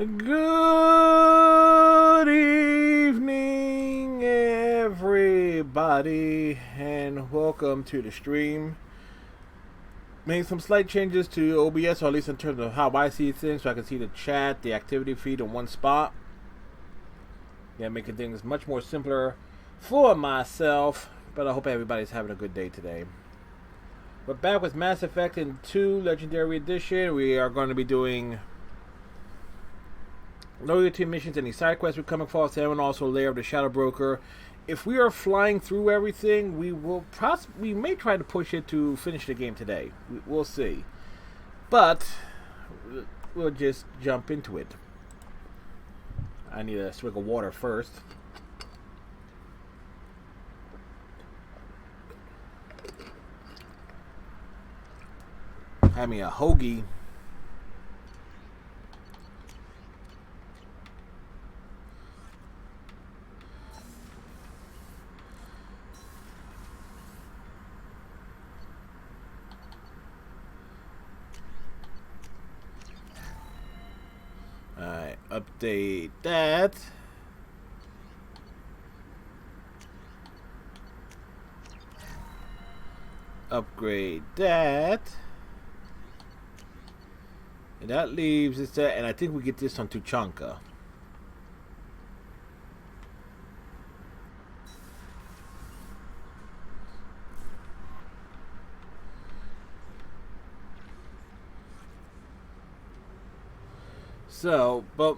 Good evening, everybody, and welcome to the stream. Made some slight changes to OBS, or at least in terms of how I see things, so I can see the chat, the activity feed in one spot. Yeah, making things much more simpler for myself, but I hope everybody's having a good day today. We're back with Mass Effect 2 Legendary Edition. We are going to be doing loyalty missions, any side quests we're coming across, and also Lair of the Shadow Broker. If we are flying through everything, we may try to push it to finish the game today. We'll see. But we'll just jump into it. I need a swig of water first. Have me a hoagie. Alright, update that. Upgrade that. And that leaves us there, and I think we get this on Tuchanka. So, but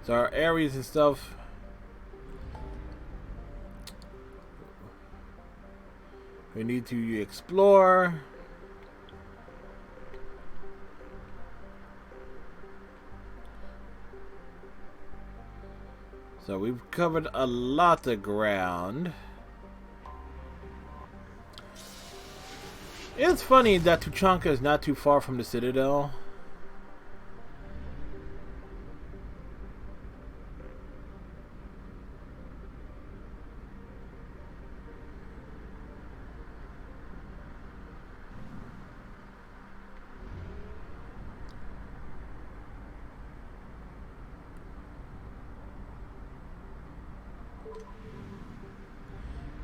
so our areas and stuff. We need to explore. So we've covered a lot of ground. It's funny that Tuchanka is not too far from the Citadel.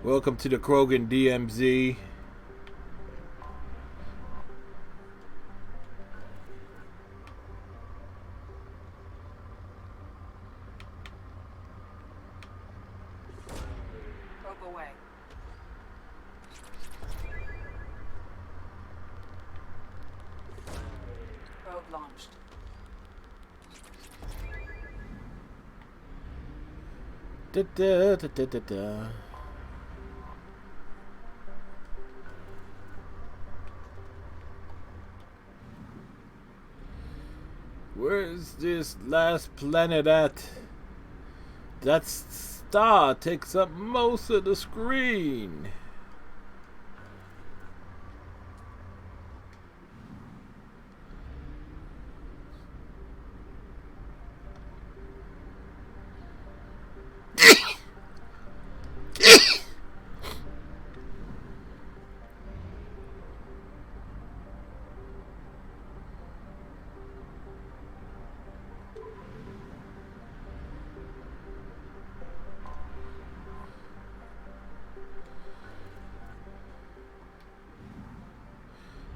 Welcome to the Krogan DMZ. Launched. Da, da, da, da, da, da. Where's this last planet at? That star takes up most of the screen.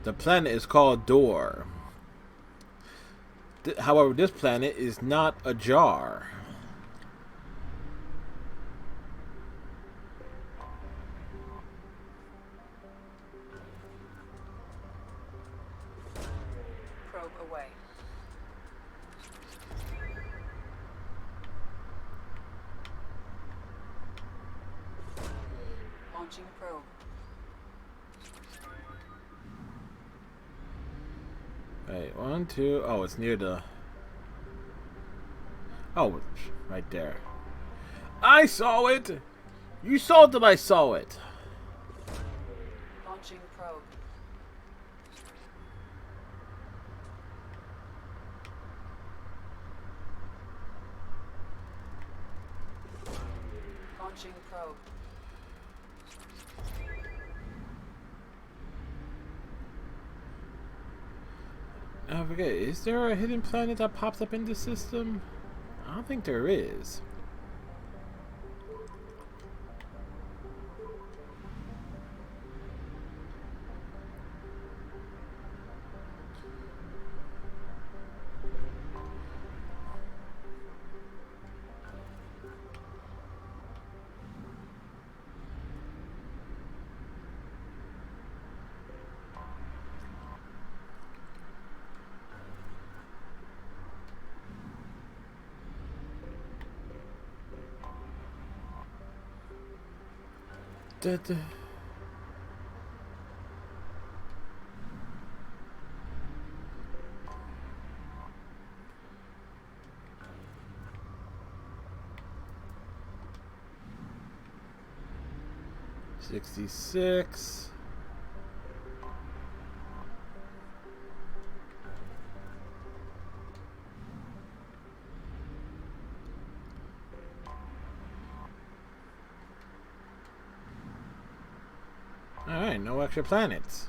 The planet is called Door. However, this planet is not a jar. Probe away. Launching probe. Right, 1, 2. Oh, it's near the. Oh, right there. I saw it! You saw that I saw it. Launching probe. Launching probe. I forget, is there a hidden planet that pops up in this system? I don't think there is. Da, da. $66. Alright, no extra planets.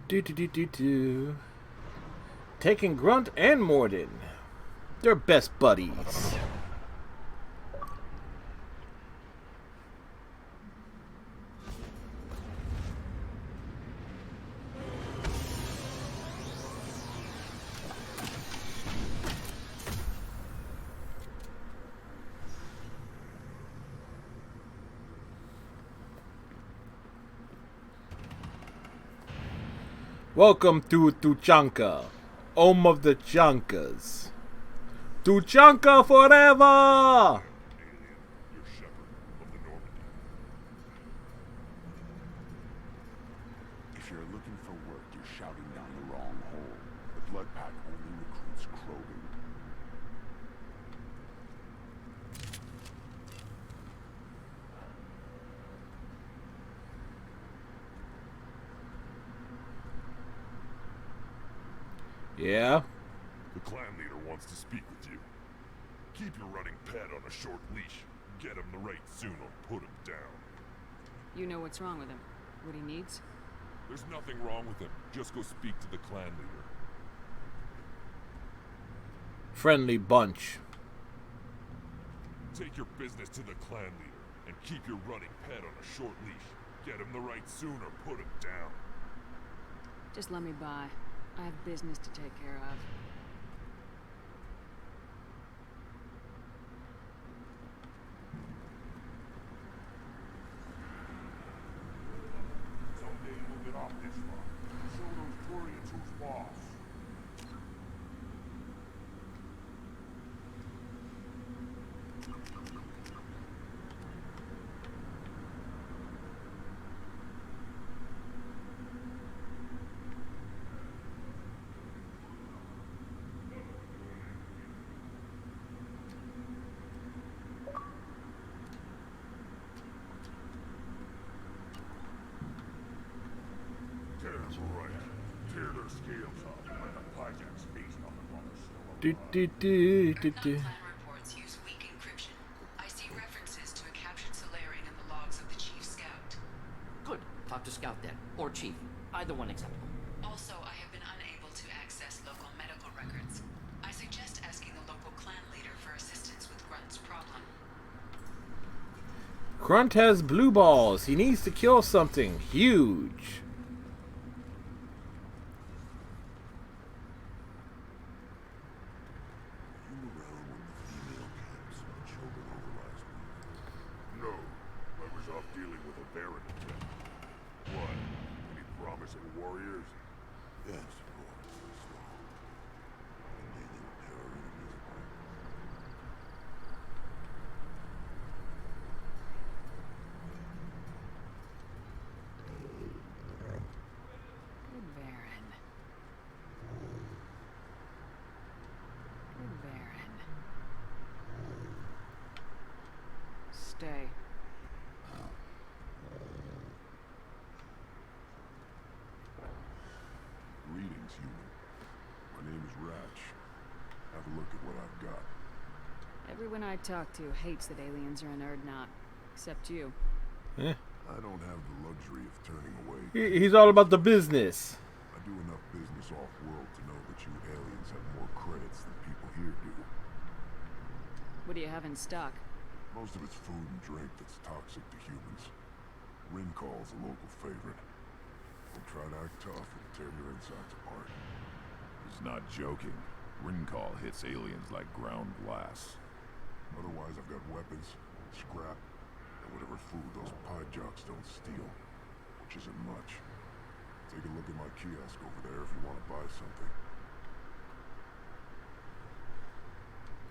Do. Taking Grunt and Morden. They're best buddies. Welcome to Tuchanka, home of the Chankas. Tuchanka forever! You're shepherd of the Normandy. If you're looking for work, you're shouting down the wrong hole. The Blood Pack only recruits Krogan. Yeah? The clan leader wants to speak with you. Keep your running pet on a short leash. Get him the right soon or put him down. You know what's wrong with him. What he needs? There's nothing wrong with him. Just go speak to the clan leader. Friendly bunch. Take your business to the clan leader and keep your running pet on a short leash. Get him the right soon or put him down. Just let me by. I have business to take care of. Someday we'll get off this one. Show those Turians who's boss. Tear their scales off like the Pyjack's face on the mother still alive. Clan reports use weak encryption. I see references to a captured Solarian in the logs of the Chief Scout. Good. Talk to Scout then. Or Chief. Either one acceptable. Also, I have been unable to access local medical records. I suggest asking the local clan leader for assistance with Grunt's problem. Grunt has blue balls. He needs to kill something huge. You around when the female camps and children overrized me? No. I was off dealing with a Baron attack. What? Any promising warriors? Yes, warriors. Containing terror enemies of mine. stay. Greetings, human. My name is Ratch. Have a look at what I've got. Everyone I talk to hates that aliens are an Erdnot. Except you. Eh? I don't have the luxury of turning away. He's all about the business. I do enough business off-world to know that you aliens have more credits than people here do. What do you have in stock? Most of it's food and drink that's toxic to humans. Rincall's a local favorite. Don't try to act tough and tear your insides apart. He's not joking. Rincall hits aliens like ground glass. Otherwise, I've got weapons, scrap, and whatever food those pie jocks don't steal. Which isn't much. Take a look at my kiosk over there if you want to buy something.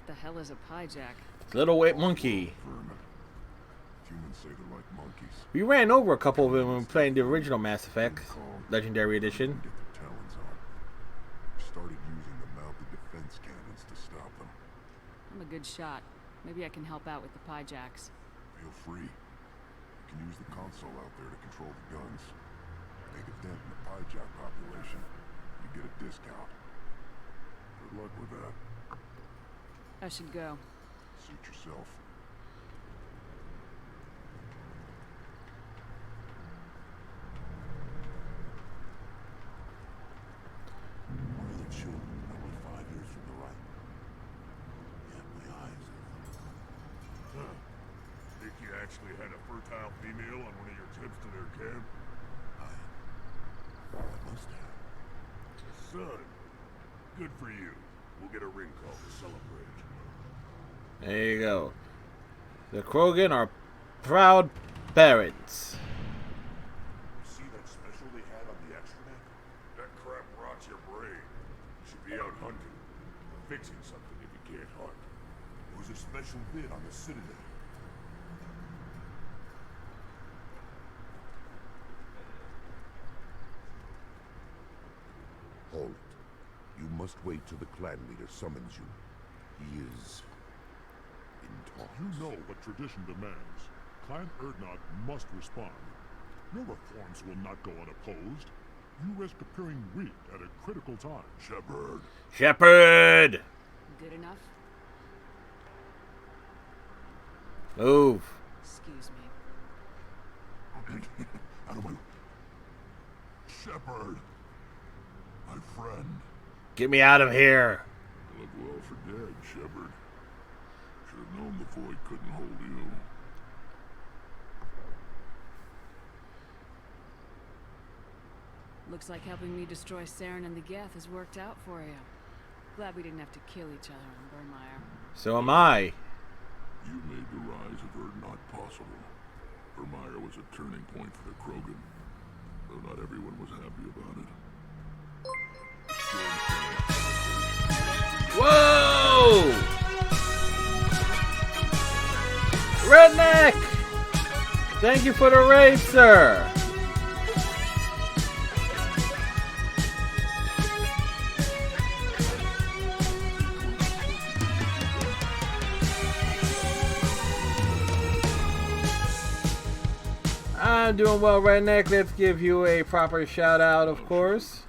The hell is a pie jack? Little white monkey. Vermin. Humans say they're like monkeys. We ran over a couple of them when playing the original Mass Effect Legendary Edition. Get their talons on. We started using the mounted defense cannons to stop them. I'm a good shot. Maybe I can help out with the pie jacks. Feel free. You can use the console out there to control the guns. Make a dent in the pie jack population. You get a discount. Good luck with that. I should go. Suit yourself. One of the children, only 5 years from the right. Yeah, my eyes. Huh. Think you actually had a fertile female on one of your trips to their camp? I must have. Son, good for you. We'll get a ring call to celebrate. There you go. The Krogan are proud parents. You see that special they had on the extranet? That crap rots your brain. You should be out hunting. Fixing something if you can't hunt. It was a special bid on the Citadel. Hold. You must wait till the clan leader summons you. He is in talks. You know what tradition demands. Clan Erdnot must respond. Your reforms will not go unopposed. You risk appearing weak at a critical time. Shepard. Shepard! Good enough? Move. Excuse me. Out of my... Shepard. My friend. Get me out of here. You look well for dead, Shepard. Should have known the void couldn't hold you. Looks like helping me destroy Saren and the Geth has worked out for you. Glad we didn't have to kill each other on Burnmire. So am I. You made the rise of Erdnot possible. Vermeer was a turning point for the Krogan, though not everyone was happy about it. Whoa! Redneck! Thank you for the raid, sir. I'm doing well, Redneck. Let's give you a proper shout out, of course.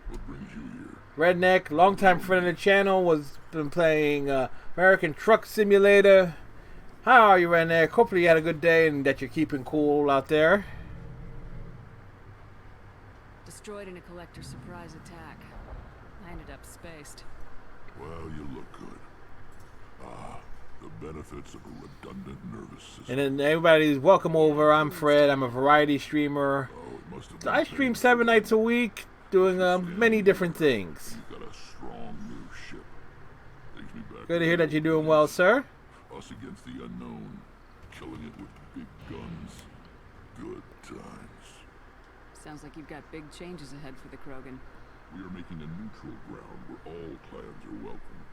What brings you here? Redneck, longtime friend of the channel, was been playing American Truck Simulator. How are you, Redneck? Hopefully you had a good day and that you're keeping cool out there. Destroyed in a collector surprise attack. I ended up spaced. Well, you look good. The benefits of a redundant nervous system. And then everybody's welcome over. I'm Fred. I'm a variety streamer. Oh, it must have been I stream 7 nights a week, doing many different things. You've got a strong new ship. Takes me back Good to hear that you're doing well, sir. Us against the unknown, killing it with big guns. Good times. Sounds like you've got big changes ahead for the Krogan. We are making a neutral ground where all clans are welcome.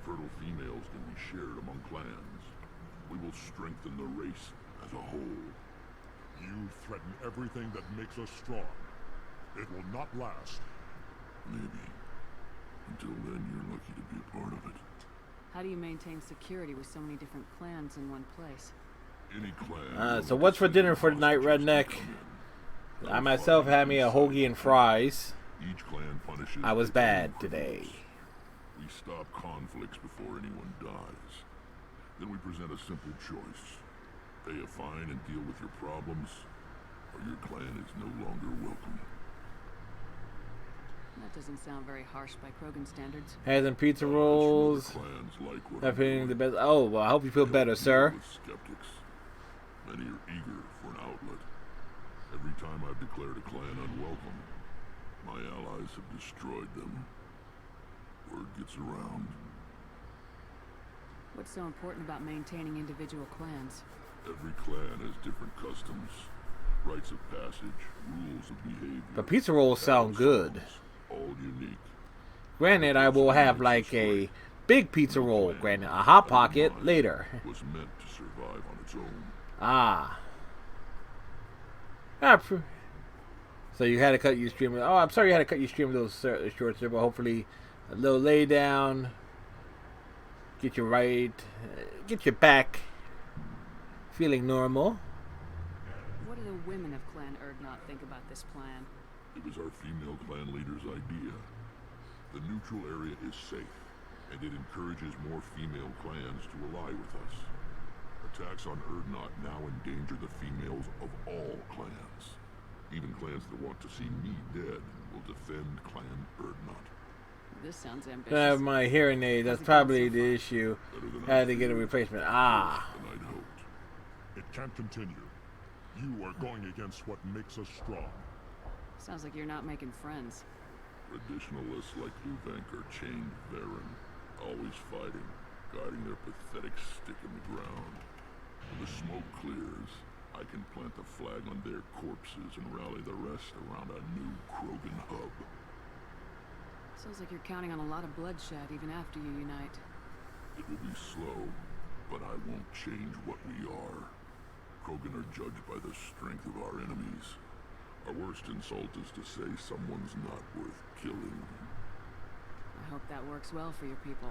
Fertile females can be shared among clans. We will strengthen the race as a whole. You threaten everything that makes us strong. It will not last. Maybe. Until then, you're lucky to be a part of it. How do you maintain security with so many different clans in one place? Any clan So what's for dinner for tonight, Redneck? I myself had me a hoagie and fries. Each clan punishes I was its own bad today. criminals. We stop conflicts before anyone dies. Then we present a simple choice. Pay a fine and deal with your problems, or your clan is no longer welcome. That doesn't sound very harsh by Krogan standards. Has some pizza I'm rolls. sure the clans like what I'm I'm feeling the doing. best. Oh, well, I hope you feel better, Deal sir. with skeptics. Many are eager for an outlet. Every time I've declared a clan unwelcome, my allies have destroyed them. Word gets around. What's so important about maintaining individual clans? Every clan has different customs, rites of passage, rules of behavior. The pizza rolls sound good. All unique. Granted, I will have like a big pizza roll. Granted, a hot pocket later. Was meant to survive on its own. Ah. So you had to cut your stream. Oh, I'm sorry you had to cut your stream those shorts, but hopefully a little lay down. Get you right. Get you back. Feeling normal. What do the women of Clan Erdnot think about this plan? It was our female clan leader's idea. The neutral area is safe, and it encourages more female clans to ally with us. Attacks on Erdnot now endanger the females of all clans. Even clans that want to see me dead will defend Clan Erdnot. This sounds I have ambitious. my hearing aid. That's probably the issue. Had to get a replacement. Ah. Than I'd hoped. It can't continue. You are going against what makes us strong. Sounds like you're not making friends. Traditionalists like Uvank are chained Varen, always fighting, guiding their pathetic stick in the ground. When the smoke clears, I can plant the flag on their corpses and rally the rest around a new Krogan hub. Sounds like you're counting on a lot of bloodshed even after you unite. It will be slow, but I won't change what we are. Krogan are judged by the strength of our enemies. Our worst insult is to say someone's not worth killing. I hope that works well for your people.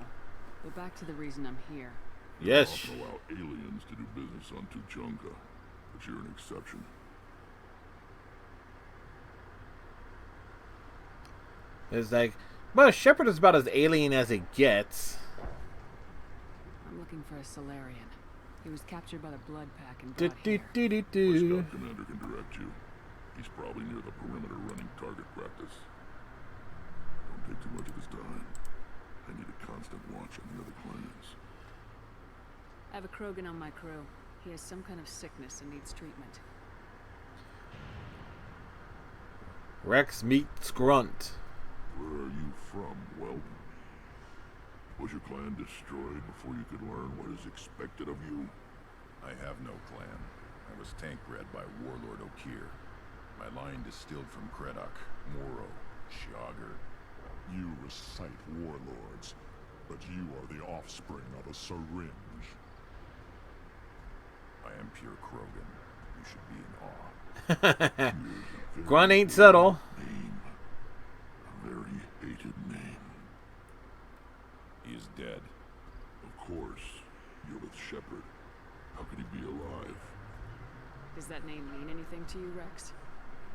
But back to the reason I'm here. Yes. We often allow aliens to do business on Tuchanka, but you're an exception. It's like, well, Shepard is about as alien as it gets. I'm looking for a Solarian. He was captured by the Blood Pack and Do, brought do, here. do, do, My do. scout commander can direct you. He's probably near the perimeter running target practice. Don't take too much of his time. I need a constant watch on the other clans. I have a Krogan on my crew. He has some kind of sickness and needs treatment. Rex meets Grunt. Where are you from, Whelp? Was your clan destroyed before you could learn what is expected of you? I have no clan. I was tank bred by Warlord Okir. My line distilled from Kredok, Moro, Shiagar. You recite warlords, but you are the offspring of a syringe. I am pure Krogan. You should be in awe. Grunt ain't subtle. Name. A very hated name. He is dead. Of course. You're with Shepard. How could he be alive? Does that name mean anything to you, Rex?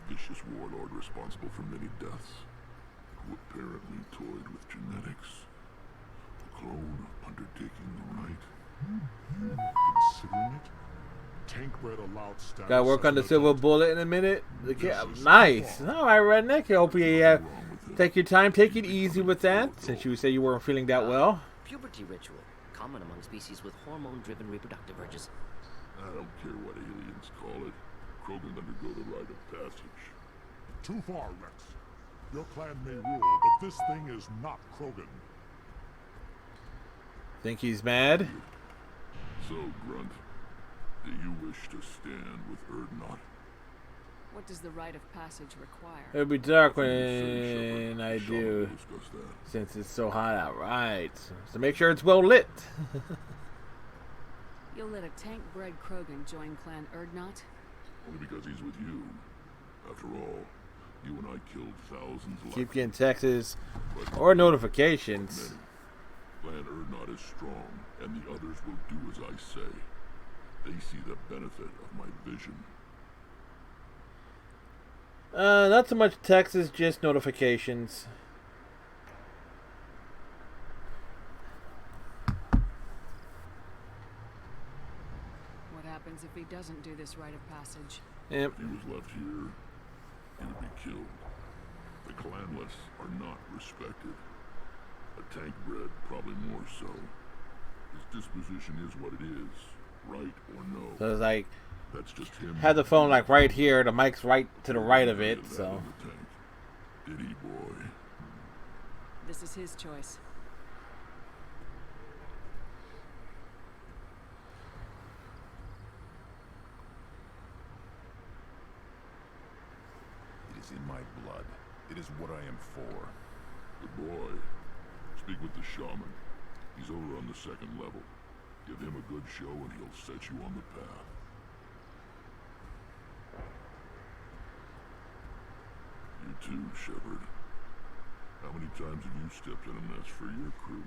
Vicious warlord responsible for many deaths, who apparently toyed with genetics. A clone undertaking the right. Considering it, tank bred allowed status. Gotta work as on the an silver adult. bullet in a minute. Nice. All right, Redneck. I hope you take your time. Take it easy with that, since you said you weren't feeling that well. Puberty ritual, common among species with hormone-driven reproductive urges. I don't care what aliens call it. Krogan undergo the rite of passage. Too far, Rex. Your clan may rule, but this thing is not Krogan. Think he's mad? So, Grunt, do you wish to stand with Erdnot? What does the rite of passage require? It'll be dark After you when finish, Shepard, I Shaw do, will discuss that. since it's so hot out. Right. So make sure it's well lit. You'll let a tank-bred Krogan join Clan Erdnot? Only because he's with you. After all, you and I killed thousands like Keep getting texts but or notifications. Clan Erdnot is strong, and the others will do as I say. They see the benefit of my vision. Not so much text as just notifications. What happens if he doesn't do this rite of passage? Yep. If he was left here, he would be killed. The clanless are not respected. A tank bred, probably more so. His disposition is what it is, right or no. So it's like, That's just him. had the phone like right here, the mic's right to the right of it, That so. in the tank. Did he, boy? This is his choice. It is in my blood. It is what I am for. Good boy. Speak with the shaman. He's over on the second level. Give him a good show and he'll set you on the path. You too, Shepard. How many times have you stepped in a mess for your crew?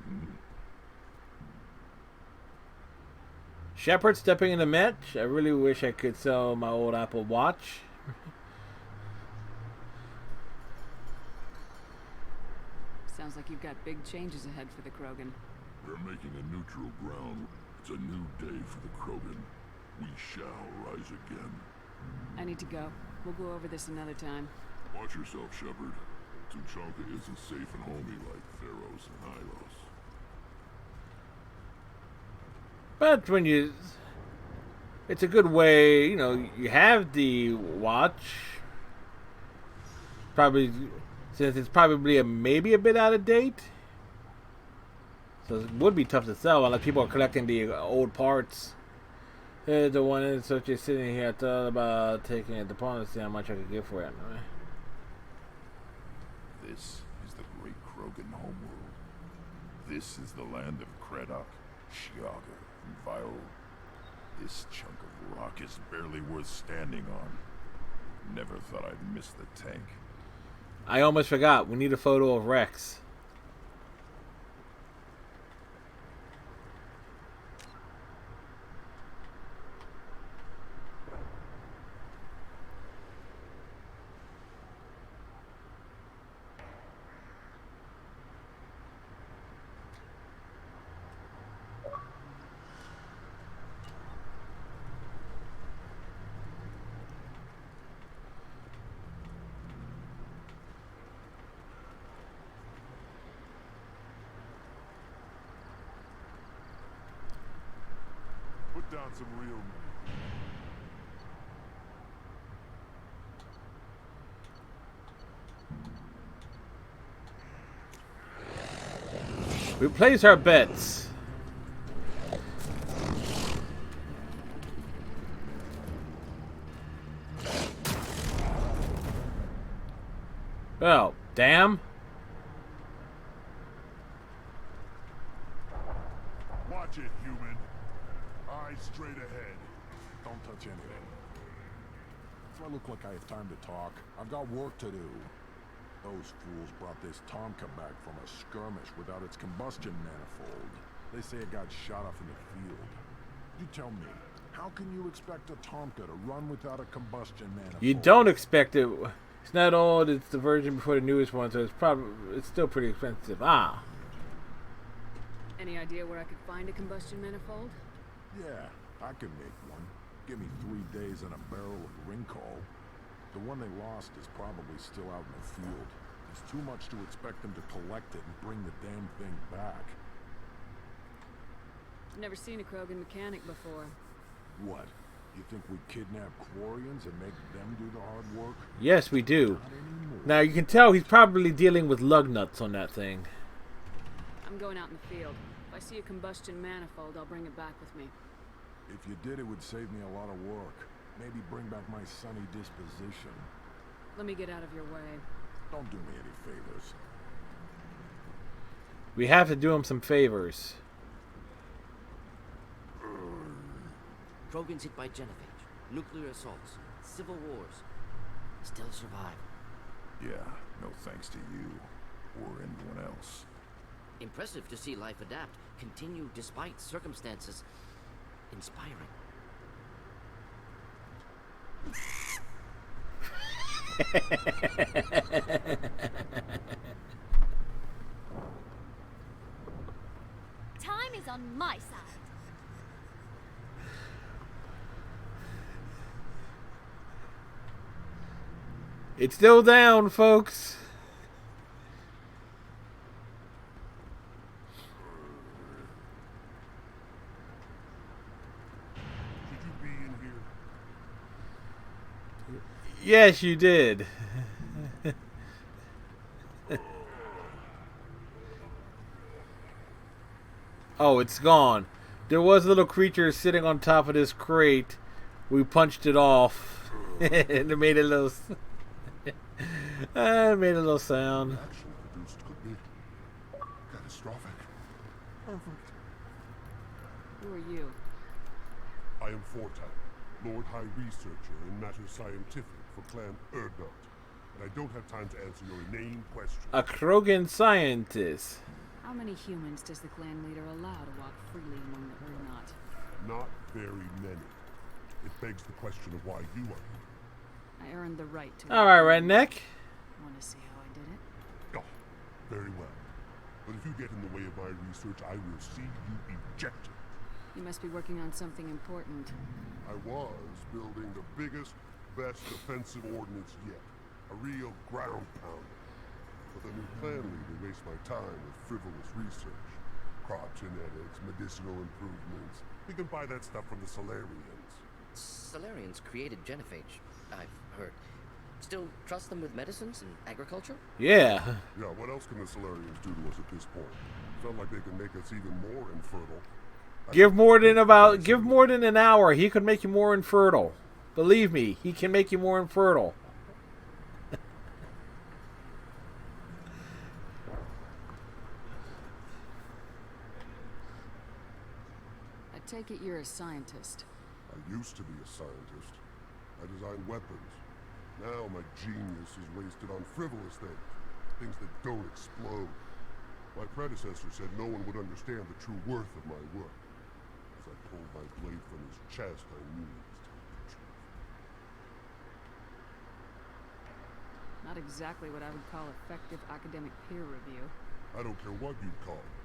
Shepard stepping in the match. I really wish I could sell my old Apple Watch. Sounds like you've got big changes ahead for the Krogan. We're making a neutral ground. It's a new day for the Krogan. We shall rise again. I need to go. We'll go over this another time. Watch yourself, Shepard. Tuchanka isn't safe and homey like Theros and Hylos. But when you... It's a good way, you know, you have the watch. Probably... Since it's probably maybe a bit out of date. So it would be tough to sell unless people are collecting the old parts. Here's the one in such as sitting here. I thought about taking it upon to see how much I could get for it. This is the great Krogan homeworld. This is the land of Kredok, Shiaga, and Viol. This chunk of rock is barely worth standing on. Never thought I'd miss the tank. I almost forgot. We need a photo of Rex. Put down some real... We place our bets. Well, damn. Watch it, human. Eyes straight ahead. Don't touch anything. Do I look like I have time to talk? I've got work to do. Those fools brought this Tomka back from a skirmish without its combustion manifold. They say it got shot off in the field. You tell me, how can you expect a Tomka to run without a combustion manifold? You don't expect it. It's not old. It's the version before the newest one, so it's still pretty expensive. Ah. Any idea where I could find a combustion manifold? Yeah, I can make one. Give me 3 days and a barrel of Rincol. The one they lost is probably still out in the field. It's too much to expect them to collect it and bring the damn thing back. I've never seen a Krogan mechanic before. What? You think we kidnap Quarians and make them do the hard work? Yes, we do. Not anymore. Now you can tell he's probably dealing with lug nuts on that thing. I'm going out in the field. If I see a combustion manifold, I'll bring it back with me. If you did, it would save me a lot of work. Maybe bring back my sunny disposition. Let me get out of your way. Don't do me any favors. We have to do him some favors. Krogans hit by genophage, nuclear assaults, civil wars. Still survive. Yeah, no thanks to you. Or anyone else. Impressive to see life adapt, continue despite circumstances. Inspiring. Time is on my side. It's still down, folks. Should you be in here? Yes, you did. Oh, it's gone. There was a little creature sitting on top of this crate. We punched it off. And it made a little... it made a little sound. Action produced could be catastrophic. Perfect. Who are you? I am Fortan, Lord High Researcher in matters scientific for Clan Erdnot. And I don't have time to answer your inane questions. A Krogan scientist. How many humans does the clan leader allow to walk freely among the Erdnot? Not very many. It begs the question of why you are here. I earned the right to. All right, redneck. Want to see how I did it? Oh, very well. But if you get in the way of my research, I will see you ejected. You must be working on something important. I was building the biggest, best defensive ordnance yet. A real ground pounder. But the new clan leader wastes my time with frivolous research. Crop genetics, medicinal improvements. We can buy that stuff from the Solarians. Solarians created genophage, I've heard. Still trust them with medicines and agriculture? Yeah. Yeah, what else can the Solarians do to us at this point? It's not like they can make us even more infertile. Give more than an hour. He could make you more infertile. Believe me, he can make you more infertile. I take it you're a scientist. I used to be a scientist. I designed weapons. Now my genius is wasted on frivolous things. Things that don't explode. My predecessor said no one would understand the true worth of my work. As I pulled my blade from his chest, I knew he was telling the truth. Not exactly what I would call effective academic peer review. I don't care what you call it.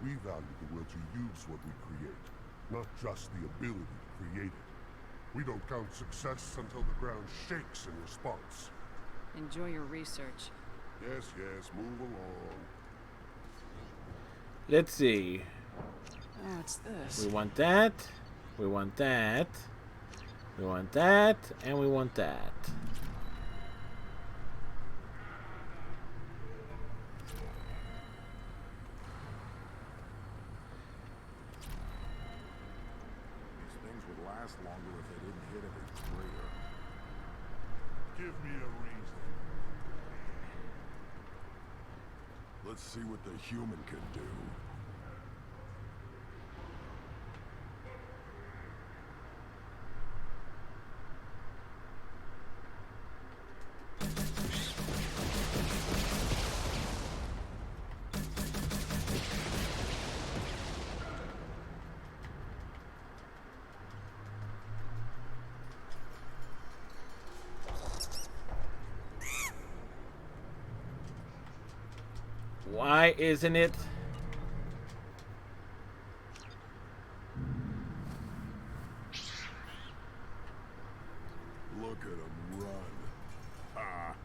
We value the will to use what we create, not just the ability to create it. We don't count success until the ground shakes in response. Enjoy your research. Yes, yes, move along. Let's see. Oh, it's this. We want that. We want that. We want that. And we want that. These things would last longer if they didn't hit every crater. Give me a reason. Let's see what the human can do. Why isn't it? Look at him run. Ah.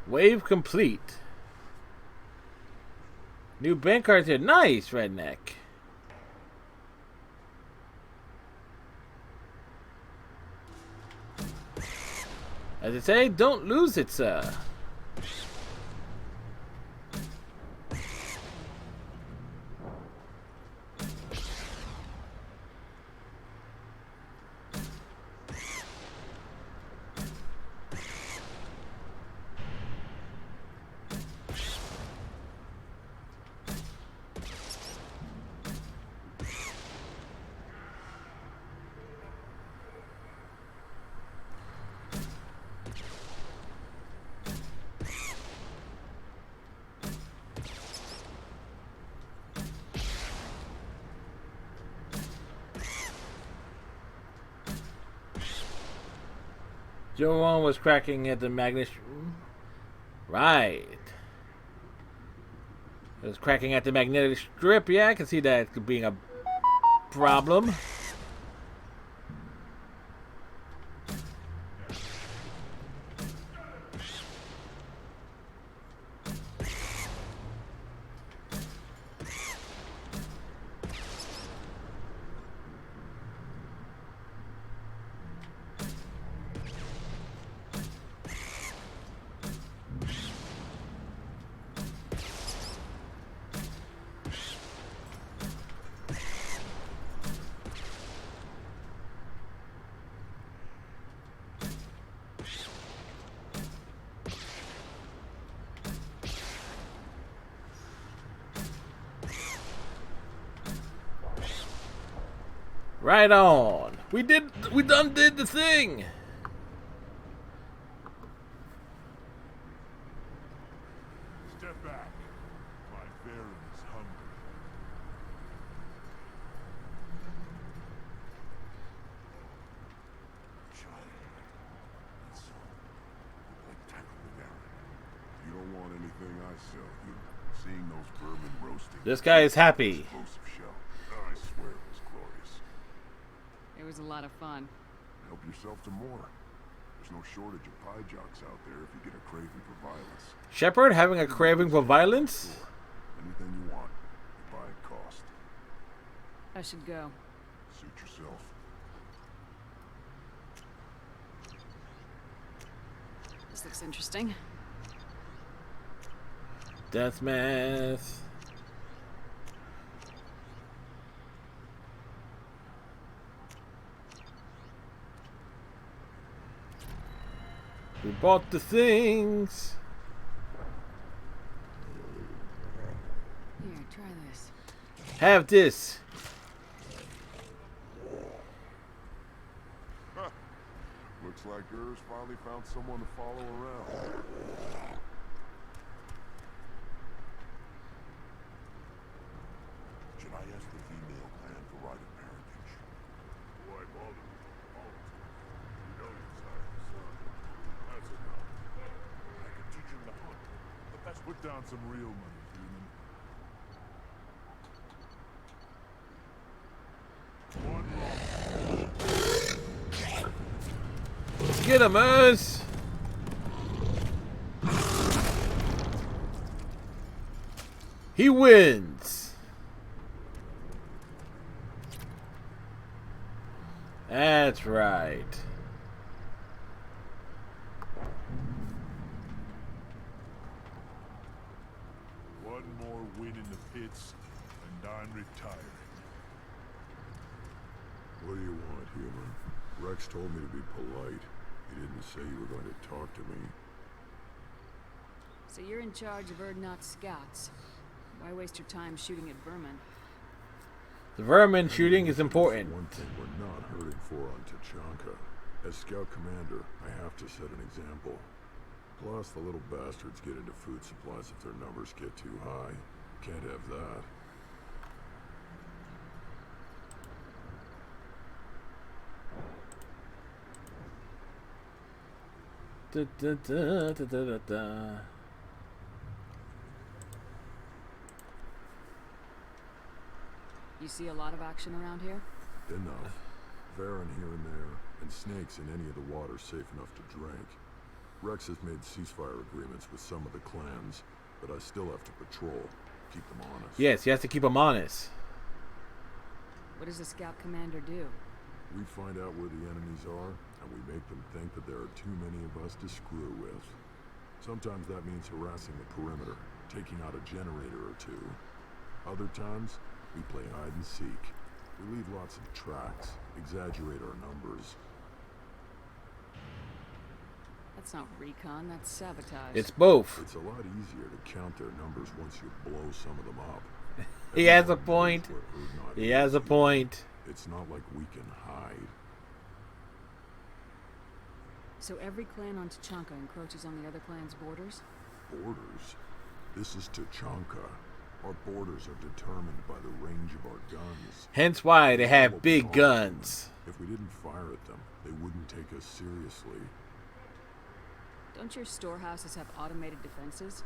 Wave complete. New bank cards here. Nice, redneck. As they say, don't lose it, sir. Joan was cracking at the magnet. Right. It was cracking at the magnetic strip. Yeah, I can see that being a problem. Right on. We done did the thing. Step back. My Baron is hungry. Child. That's all. Like tackle the Baron. You don't want anything I sell you. Seeing those vermin roasting. This guy is happy. Explosive shell. I swear it was glorious. It was a lot of fun. Help yourself to more. There's no shortage of pie jocks out there if you get a craving for violence. Shepard having a craving for violence? Sure. Anything you want, you buy at cost. I should go. Suit yourself. This looks interesting. Death math. We bought the things. Here, try this. Have this. Looks like Urs finally found someone to follow around. Should I ask the female clan for rite of parentage? Why bother? You know he's hired son. That's enough. I can teach him to hunt. But that's put down some real money, human. One wrong. Get him, Urs. He wins. That's right. One more win in the pits, and I'm retiring. What do you want, human? Rex told me to be polite. He didn't say you were going to talk to me. So you're in charge of Urdnot's scouts. Why waste your time shooting at vermin? The vermin shooting is important. One thing we're not hurting for on Tachanka. As scout commander, I have to set an example. Plus, the little bastards get into food supplies if their numbers get too high. Can't have that. Da, da, da, da, da, da, da. You see a lot of action around here? Enough. Varen here and there, and snakes in any of the water safe enough to drink. Rex has made ceasefire agreements with some of the clans, but I still have to patrol, keep them honest. Yes, you have to keep them honest. What does the scout commander do? We find out where the enemies are, and we make them think that there are too many of us to screw with. Sometimes that means harassing the perimeter, taking out a generator or two. Other times, we play hide and seek. We leave lots of tracks, exaggerate our numbers. That's not recon, that's sabotage. It's both. It's a lot easier to count their numbers once you blow some of them up. He has a Everyone knows point. where Urdnot He is has a here. point. It's not like we can hide. So every clan on Tachanka encroaches on the other clan's borders? Borders? This is Tachanka. Our borders are determined by the range of our guns. Hence why they have What big we are. guns. If we didn't fire at them, they wouldn't take us seriously. Don't your storehouses have automated defenses?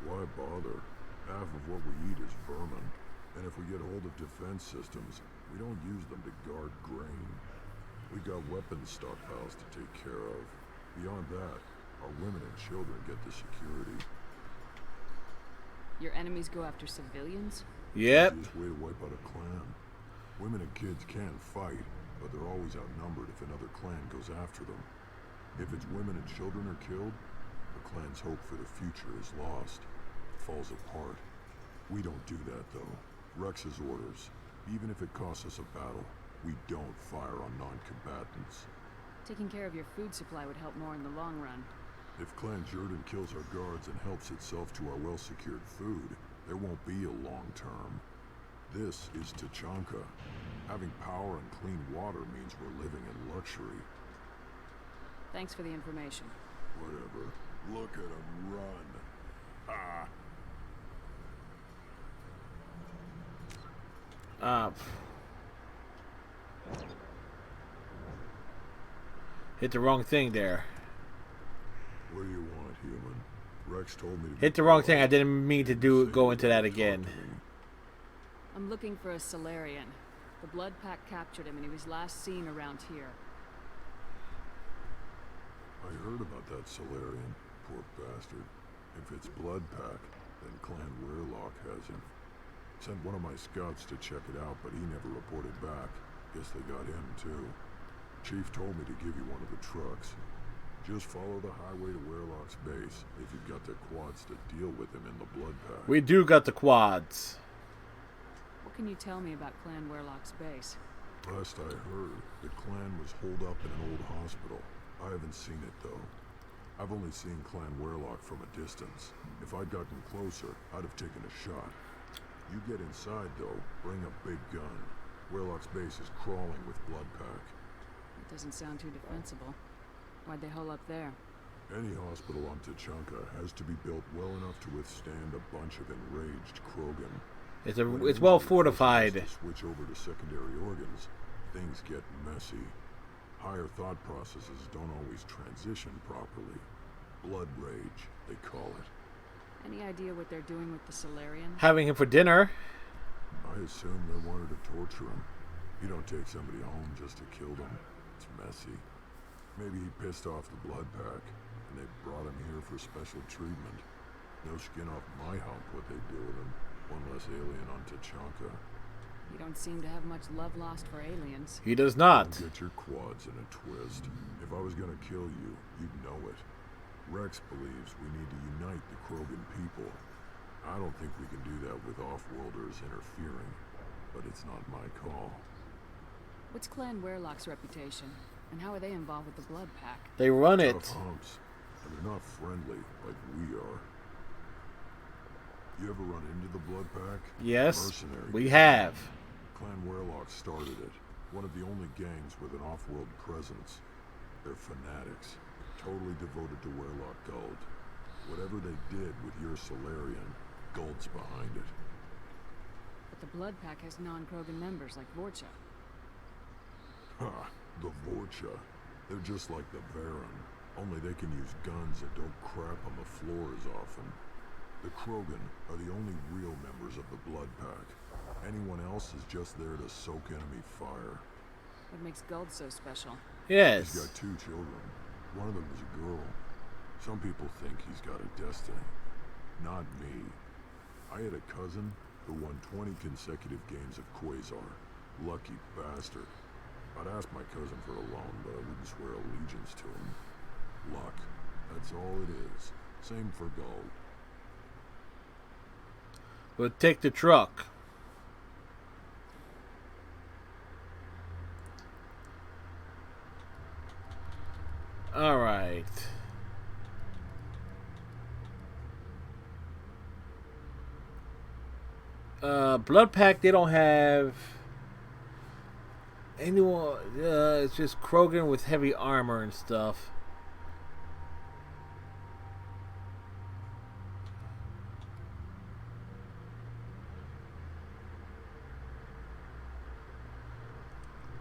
Why bother? Half of what we eat is vermin. And if we get hold of defense systems, we don't use them to guard grain. We got weapons stockpiles to take care of. Beyond that, our women and children get the security. Your enemies go after civilians? Yep. Easiest way to wipe out a clan. Women and kids can fight, but they're always outnumbered if another clan goes after them. If its women and children are killed, the clan's hope for the future is lost. It falls apart. We don't do that, though. Rex's orders. Even if it costs us a battle, we don't fire on non-combatants. Taking care of your food supply would help more in the long run. If Clan Jordan kills our guards and helps itself to our well-secured food, there won't be a long term. This is Tachanka. Having power and clean water means we're living in luxury. Thanks for the information. Whatever. Look at him run. Ah. Hit the wrong thing there. What do you want, human? Rex told me to Hit be the wrong quiet. thing. I didn't mean to do Say go you into that wanna talk again. to me. I'm looking for a Solarian. The Blood Pack captured him and he was last seen around here. I heard about that Solarian. Poor bastard. If it's Blood Pack, then Clan Weirlock has him. Sent one of my scouts to check it out, but he never reported back. Guess they got him, too. Chief told me to give you one of the trucks. Just follow the highway to Weirlock's base if you've got the quads to deal with him in the Blood Pack. We do got the quads. What can you tell me about Clan Weirlock's base? Last I heard, the clan was holed up in an old hospital. I haven't seen it, though. I've only seen Clan Weirlock from a distance. If I'd gotten closer, I'd have taken a shot. You get inside, though, bring a big gun. Weirlock's base is crawling with Blood Pack. It doesn't sound too defensible. Why'd they hole up there? Any hospital on Tachanka has to be built well enough to withstand a bunch of enraged Krogan. It's well fortified. To switch over to secondary organs, things get messy. Higher thought processes don't always transition properly. Blood rage, they call it. Any idea what they're doing with the Solarian? Having him for dinner. I assume they wanted to torture him. You don't take somebody home just to kill them. It's messy. Maybe he pissed off the Blood Pack, and they brought him here for special treatment. No skin off my hump what they do with him. One less alien on Tachanka. You don't seem to have much love lost for aliens. He does not. Don't get your quads in a twist. If I was gonna kill you, you'd know it. Rex believes we need to unite the Krogan people. I don't think we can do that with off-worlders interfering, but it's not my call. What's Clan Weirlock's reputation? And how are they involved with the Blood Pack? They run it. Tough humps, and they're not friendly like we are. You ever run into the Blood Pack? Yes, Mercenary we gang. have. Clan Weirlock started it. One of the only gangs with an off-world presence. They're fanatics, totally devoted to Weirlock Guld. Whatever they did with your Solarian, Guld's behind it. But the Blood Pack has non-Krogan members like Vorcha. Ha! The Vorcha. They're just like the Varen, only they can use guns and don't crap on the floor as often. The Krogan are the only real members of the Blood Pack. Anyone else is just there to soak enemy fire. What makes Guld so special? He's Yes. got 2 children. One of them is a girl. Some people think he's got a destiny. Not me. I had a cousin who won 20 consecutive games of Quasar. Lucky bastard. I'd ask my cousin for a loan, but I wouldn't swear allegiance to him. Luck. That's all it is. Same for gold. We'll take the truck. All right. Blood Pack, they don't have anyone. It's just Krogan with heavy armor and stuff.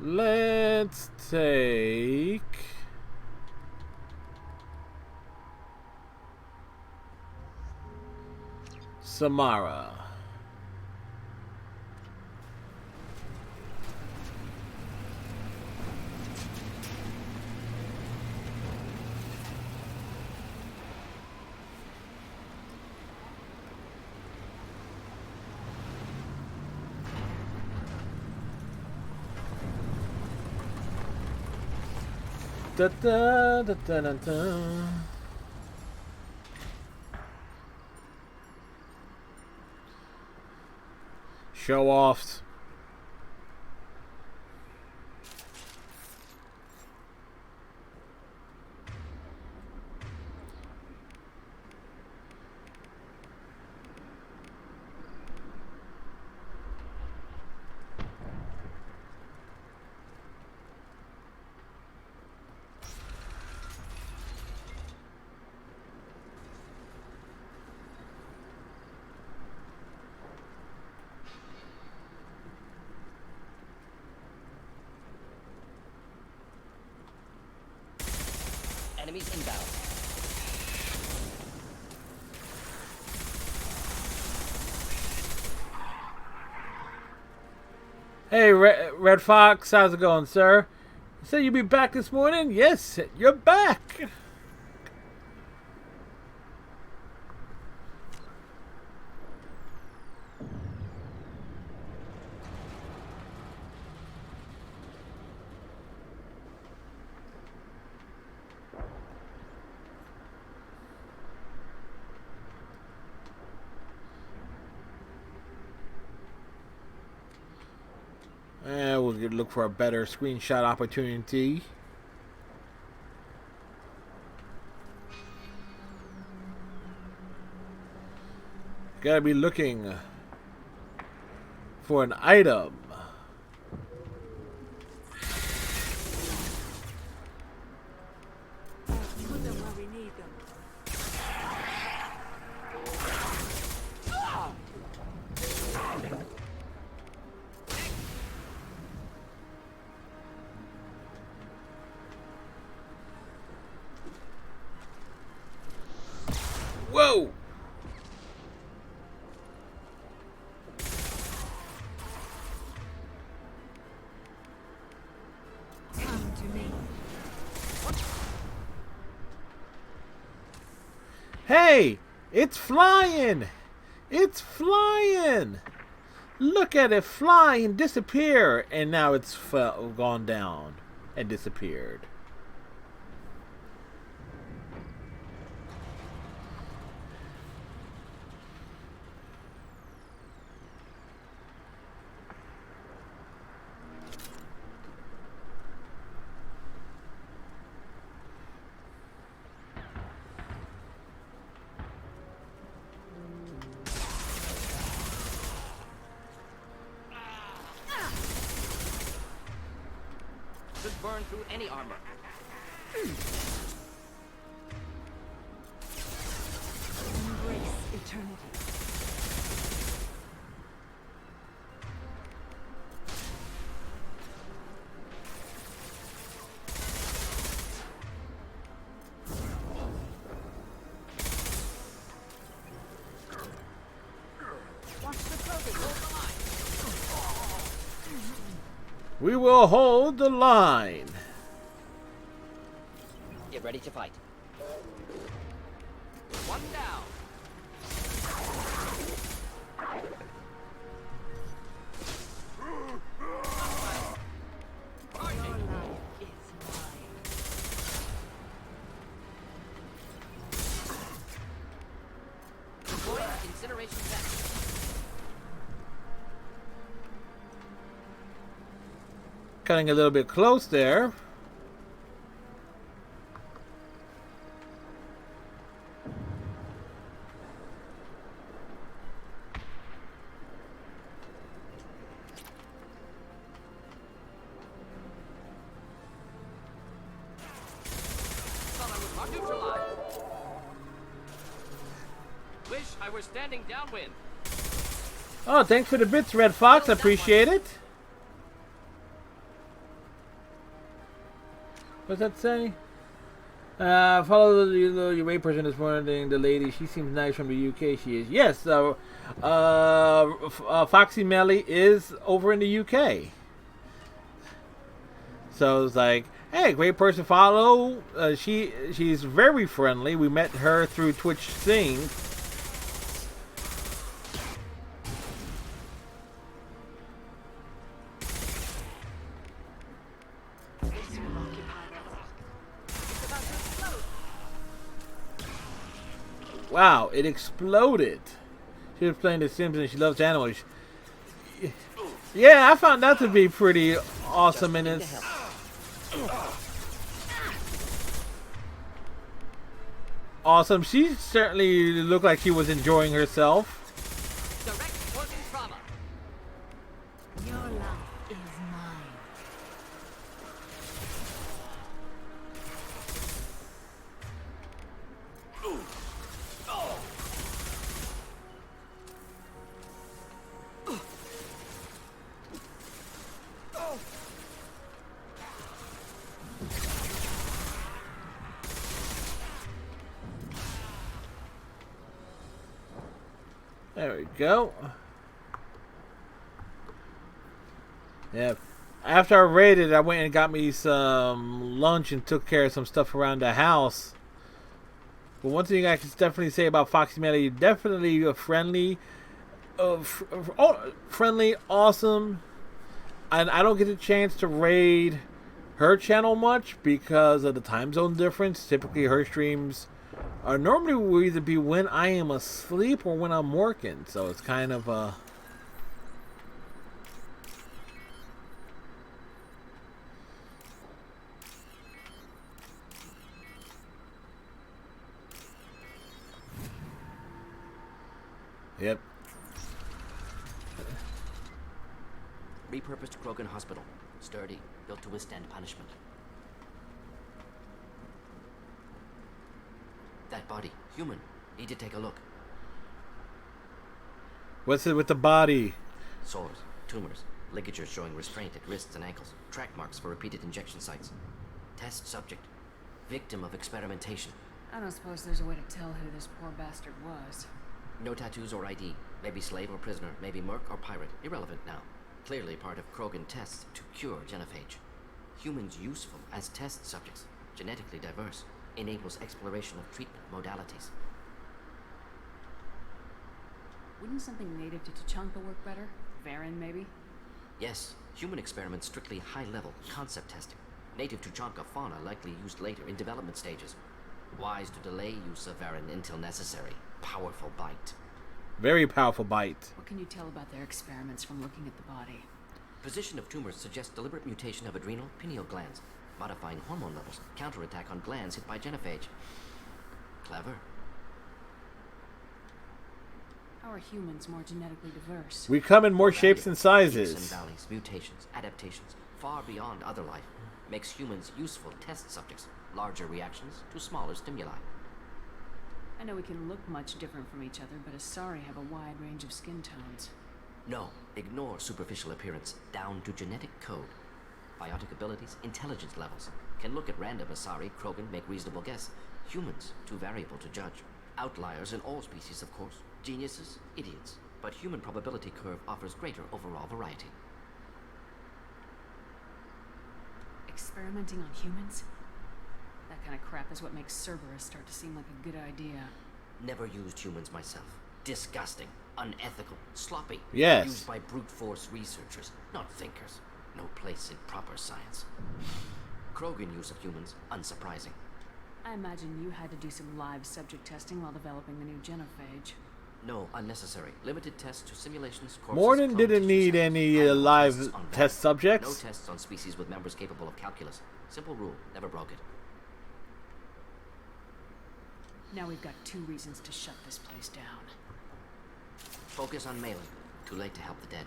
Let's take Samara. Da, da, da, da, da, da. Show offs. Enemies inbound. Hey, Red Fox, how's it going, sir? You said you'd be back this morning? Yes, you're back. We'll look for a better screenshot opportunity. Gotta be looking for an item. Put them where we need them. Whoa! Come to me. Hey! It's flying! It's flying! Look at it fly and disappear! And now it's gone down and disappeared. Should burn through any armor. Embrace eternity. Watch the clothing. Hold the line. We will hold the line. Get ready to fight. One down. Charging. Cutting a little bit close there. Are neutralized. Wish I were standing downwind. Oh, thanks for the bits, Red Fox. I appreciate it. What's that say? Follow the Ray person this morning. The lady, she seems nice from the UK. She is. Yes, Foxy Melly is over in the UK. So it's like, hey, great person to follow. She's very friendly. We met her through Twitch Sing. Wow, it exploded. She was playing The Sims and she loves animals. Yeah, I found that to be pretty awesome in this. Awesome. She certainly looked like she was enjoying herself. Direct organ trauma. Your life is mine. There we go. Yeah. After I raided, I went and got me some lunch and took care of some stuff around the house. But one thing I can definitely say about Foxy Melly, definitely a friendly, friendly, awesome. And I don't get a chance to raid her channel much because of the time zone difference. Typically, her streams normally will either be when I am asleep or when I'm working. So it's kind of Yep. Repurposed Krogan Hospital. Sturdy, built to withstand punishment. That body, human. Need to take a look. What's it with the body? Sores, tumors, ligatures showing restraint at wrists and ankles, track marks for repeated injection sites. Test subject, victim of experimentation. I don't suppose there's a way to tell who this poor bastard was. No tattoos or ID. Maybe slave or prisoner, maybe merc or pirate. Irrelevant now. Clearly part of Krogan tests to cure genophage. Humans useful as test subjects, genetically diverse, enables exploration of treatment modalities. Wouldn't something native to Tachanka work better? Varen, maybe? Yes, human experiments strictly high-level concept testing. Native Tuchanka fauna likely used later in development stages. Wise to delay use of Varen until necessary. Powerful bite. Very powerful bite. What can you tell about their experiments from looking at the body? Position of tumors suggests deliberate mutation of adrenal pineal glands, modifying hormone levels, counterattack on glands hit by genophage. Clever. How are humans more genetically diverse? We come in more shapes and Peaks sizes. and valleys, mutations, adaptations, far beyond other life, makes humans useful test subjects. Larger reactions to smaller stimuli. I know we can look much different from each other, but Asari have a wide range of skin tones. No, ignore superficial appearance, down to genetic code. Biotic abilities, intelligence levels. Can look at random Asari, Krogan, make reasonable guess. Humans, too variable to judge. Outliers in all species, of course. Geniuses, idiots. But human probability curve offers greater overall variety. Experimenting on humans? That kind of crap is what makes Cerberus start to seem like a good idea. Never used humans myself. Disgusting, unethical, sloppy. Yes. Used by brute force researchers, not thinkers. No place in proper science. Krogan use of humans, unsurprising. I imagine you had to do some live subject testing while developing the new genophage. No, unnecessary. Limited tests to simulations, corpses, Morden clone didn't tissue need samples, any and no live tests on test bats. subjects. No tests on species with members capable of calculus. Simple rule, never broke it. Now we've got 2 reasons to shut this place down. Focus on Malin. Too late to help the dead.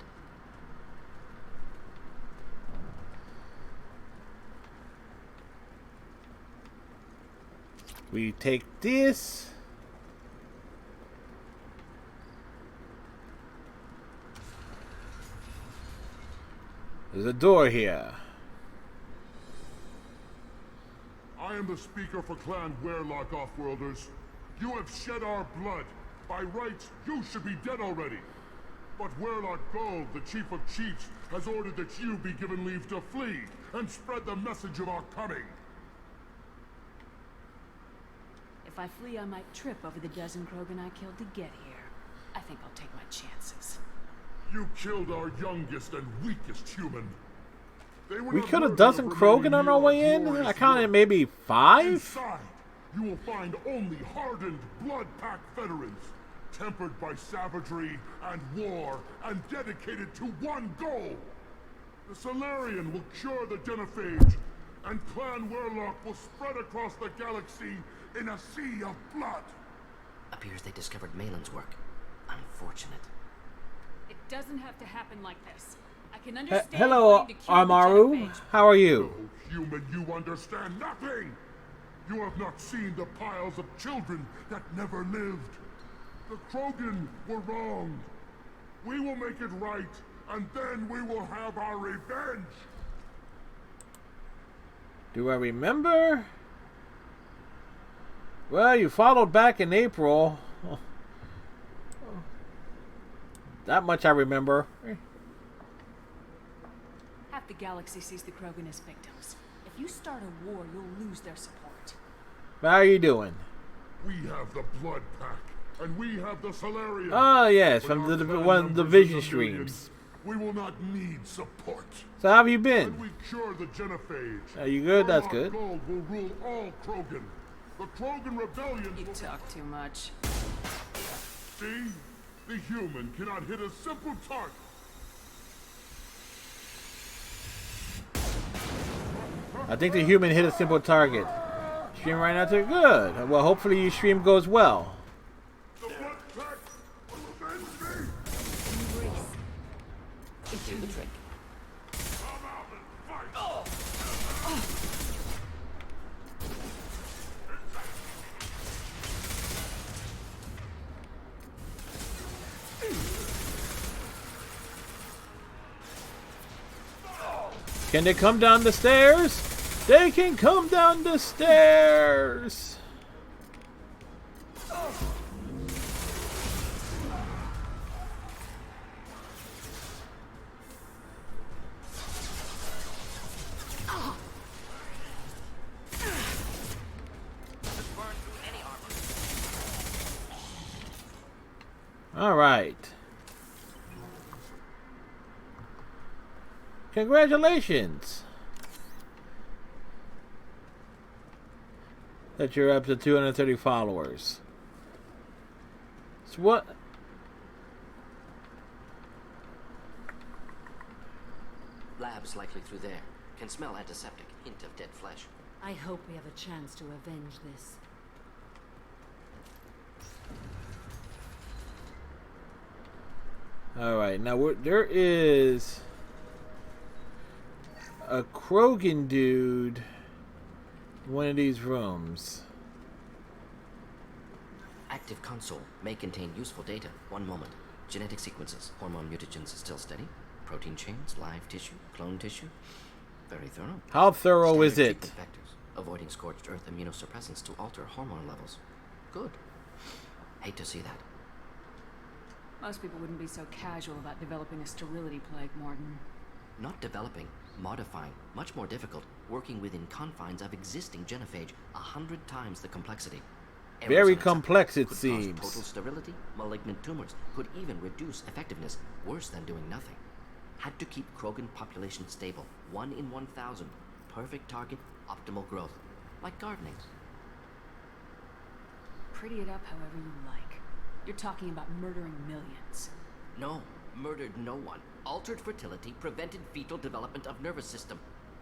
We take this. There's a door here. I am the speaker for Clan Weirlock Offworlders. You have shed our blood. By rights, you should be dead already. But Weirlock Gold, the Chief of Chiefs, has ordered that you be given leave to flee and spread the message of our coming. If I flee, I might trip over the dozen Krogan I killed to get here. I think I'll take my chances. You killed our youngest and weakest human. They were We not killed a worthy dozen of Krogan remaining on our near way in? glorious I counted work. maybe 5? Inside, you will find only hardened, blood-packed veterans, tempered by savagery and war, and dedicated to one goal. The Solarian will cure the genophage, and Clan Weirlock will spread across the galaxy in a sea of blood. Appears they discovered Malin's work. Unfortunate. It doesn't have to happen like this. I can understand Hello, wanting to cure the Amaru. genophage. How are you? No, human, you understand nothing! You have not seen the piles of children that never lived. The Krogan were wronged. We will make it right, and then we will have our revenge! Do I remember? Well, you followed back in April. That much I remember. Half the galaxy sees the Krogan as victims. If you start a war, you'll lose their support. How are you doing? We have the Blood Pack, and we have the Solarian. Oh, yes, When from our the clan one of the members vision in the million, streams. We will not need support. So how have you When been? we cure the genophage, Are you good? That's Weirlock good. Gold will rule all Krogan. The Krogan rebellion You will... talk too much. See? The human cannot hit a simple target. I think the human hit a simple target. Stream right now to good. Well, hopefully your stream goes well. The Blood Pack will avenge me! Do the trick. Come out and fight! Can they come down the stairs? They can come down the stairs. Burn through any armor. All right. Congratulations. That you're up to 230 followers. So what? Labs likely through there. Can smell antiseptic. Hint of dead flesh. I hope we have a chance to avenge this. Alright, now there is a Krogan dude in one of these rooms. Active console may contain useful data. One moment. Genetic sequences. Hormone mutagens still steady. Protein chains, live tissue, clone tissue. Very thorough. How thorough is Standard it? treatment vectors. Avoiding scorched earth immunosuppressants to alter hormone levels. Good. Hate to see that. Most people wouldn't be so casual about developing a sterility plague, Morden. Not developing, modifying, much more difficult, working within confines of existing genophage, 100 times the complexity. Errors Very unacceptable. complex, it Could cause seems. Total sterility, malignant tumors, could even reduce effectiveness, worse than doing nothing. Had to keep Krogan population stable, 1 in 1,000. Perfect target, optimal growth. Like gardening. Pretty it up however you like. You're talking about murdering millions. No, murdered no one. Altered fertility, prevented fetal development of nervous system.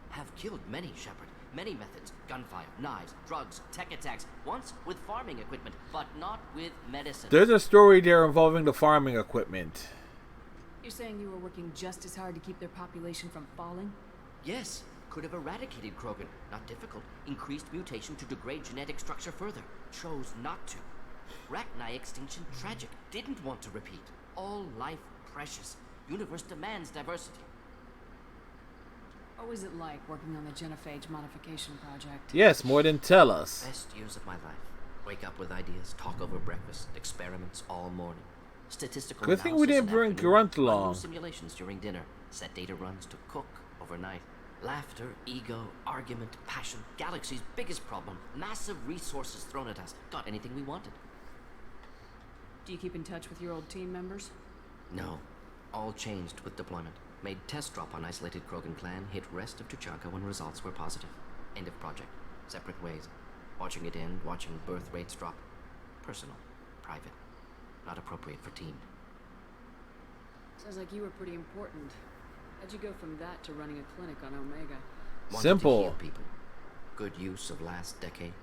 Have killed many, Shepard. Many methods. Gunfire, knives, drugs, tech attacks. Once with farming equipment, but not with medicine. There's a story there involving the farming equipment. You're saying you were working just as hard to keep their population from falling? Yes, could have eradicated Krogan. Not difficult. Increased mutation to degrade genetic structure further. Chose not to. Rachni extinction tragic. Didn't want to repeat. All life precious. Universe demands diversity. What was it like working on the genophage modification project? Yes, more than tell us. Best years of my life. Wake up with ideas, talk over breakfast, experiments all morning. Statistical Good thing we analysis didn't in bring afternoon, Grunt run new along. simulations during dinner, set data runs to cook overnight. Laughter, ego, argument, passion, galaxy's biggest problem, massive resources thrown at us. Got anything we wanted. Do you keep in touch with your old team members? No. All changed with deployment. Made test drop on isolated Krogan clan, hit rest of Tuchanka when results were positive. End of project. Separate ways. Watching it end, watching birth rates drop. Personal. Private. Not appropriate for team. Sounds like you were pretty important. How'd you go from that to running a clinic on Omega? Wanted Simple. to heal people. Good use of last decade.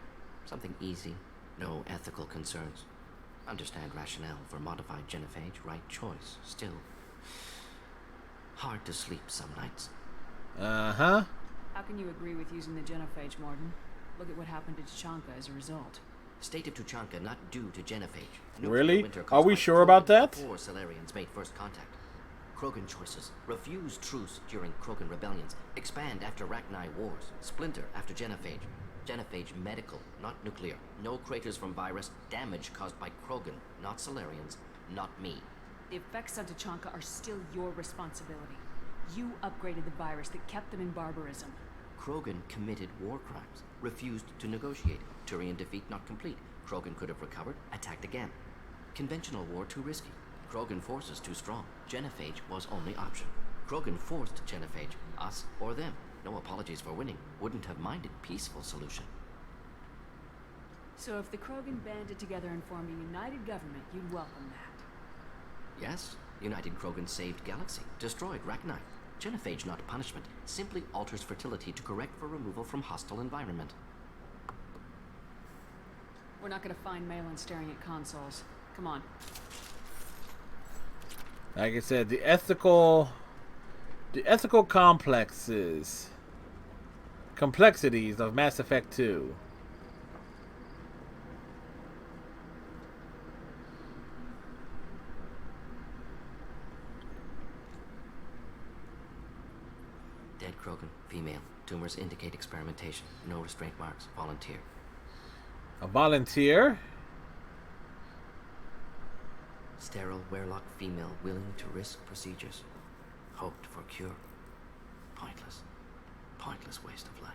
Something easy. No ethical concerns. Understand rationale for modified genophage. Right choice. Still. Hard to sleep some nights. Uh-huh. How can you agree with using the genophage, Morden? Look at what happened to Tuchanka as a result. State of Tuchanka not due to genophage. Really? Winter Are caused we by sure Krogan about that? Before Salarians made first contact. Krogan choices. Refuse truce during Krogan rebellions. Expand after Rachni wars. Splinter after genophage. Genophage medical, not nuclear. No craters from virus. Damage caused by Krogan, not Salarians, not me. The effects on Tuchanka are still your responsibility. You upgraded the virus that kept them in barbarism. Krogan committed war crimes. Refused to negotiate. Turian defeat not complete. Krogan could have recovered, attacked again. Conventional war too risky. Krogan forces too strong. Genophage was only option. Krogan forced genophage. Us or them. No apologies for winning. Wouldn't have minded peaceful solution. So if the Krogan banded together and formed a united government, you'd welcome that. Yes, United Krogan saved Galaxy. Destroyed Rachni. Genophage not punishment. Simply alters fertility to correct for removal from hostile environment. We're not gonna find Malin staring at consoles. Come on. Like I said, the ethical complexities of Mass Effect 2. Dead Krogan, female. Tumors indicate experimentation. No restraint marks. Volunteer. A volunteer? Sterile, werelock female, willing to risk procedures. Hoped for cure. Pointless. Pointless waste of life.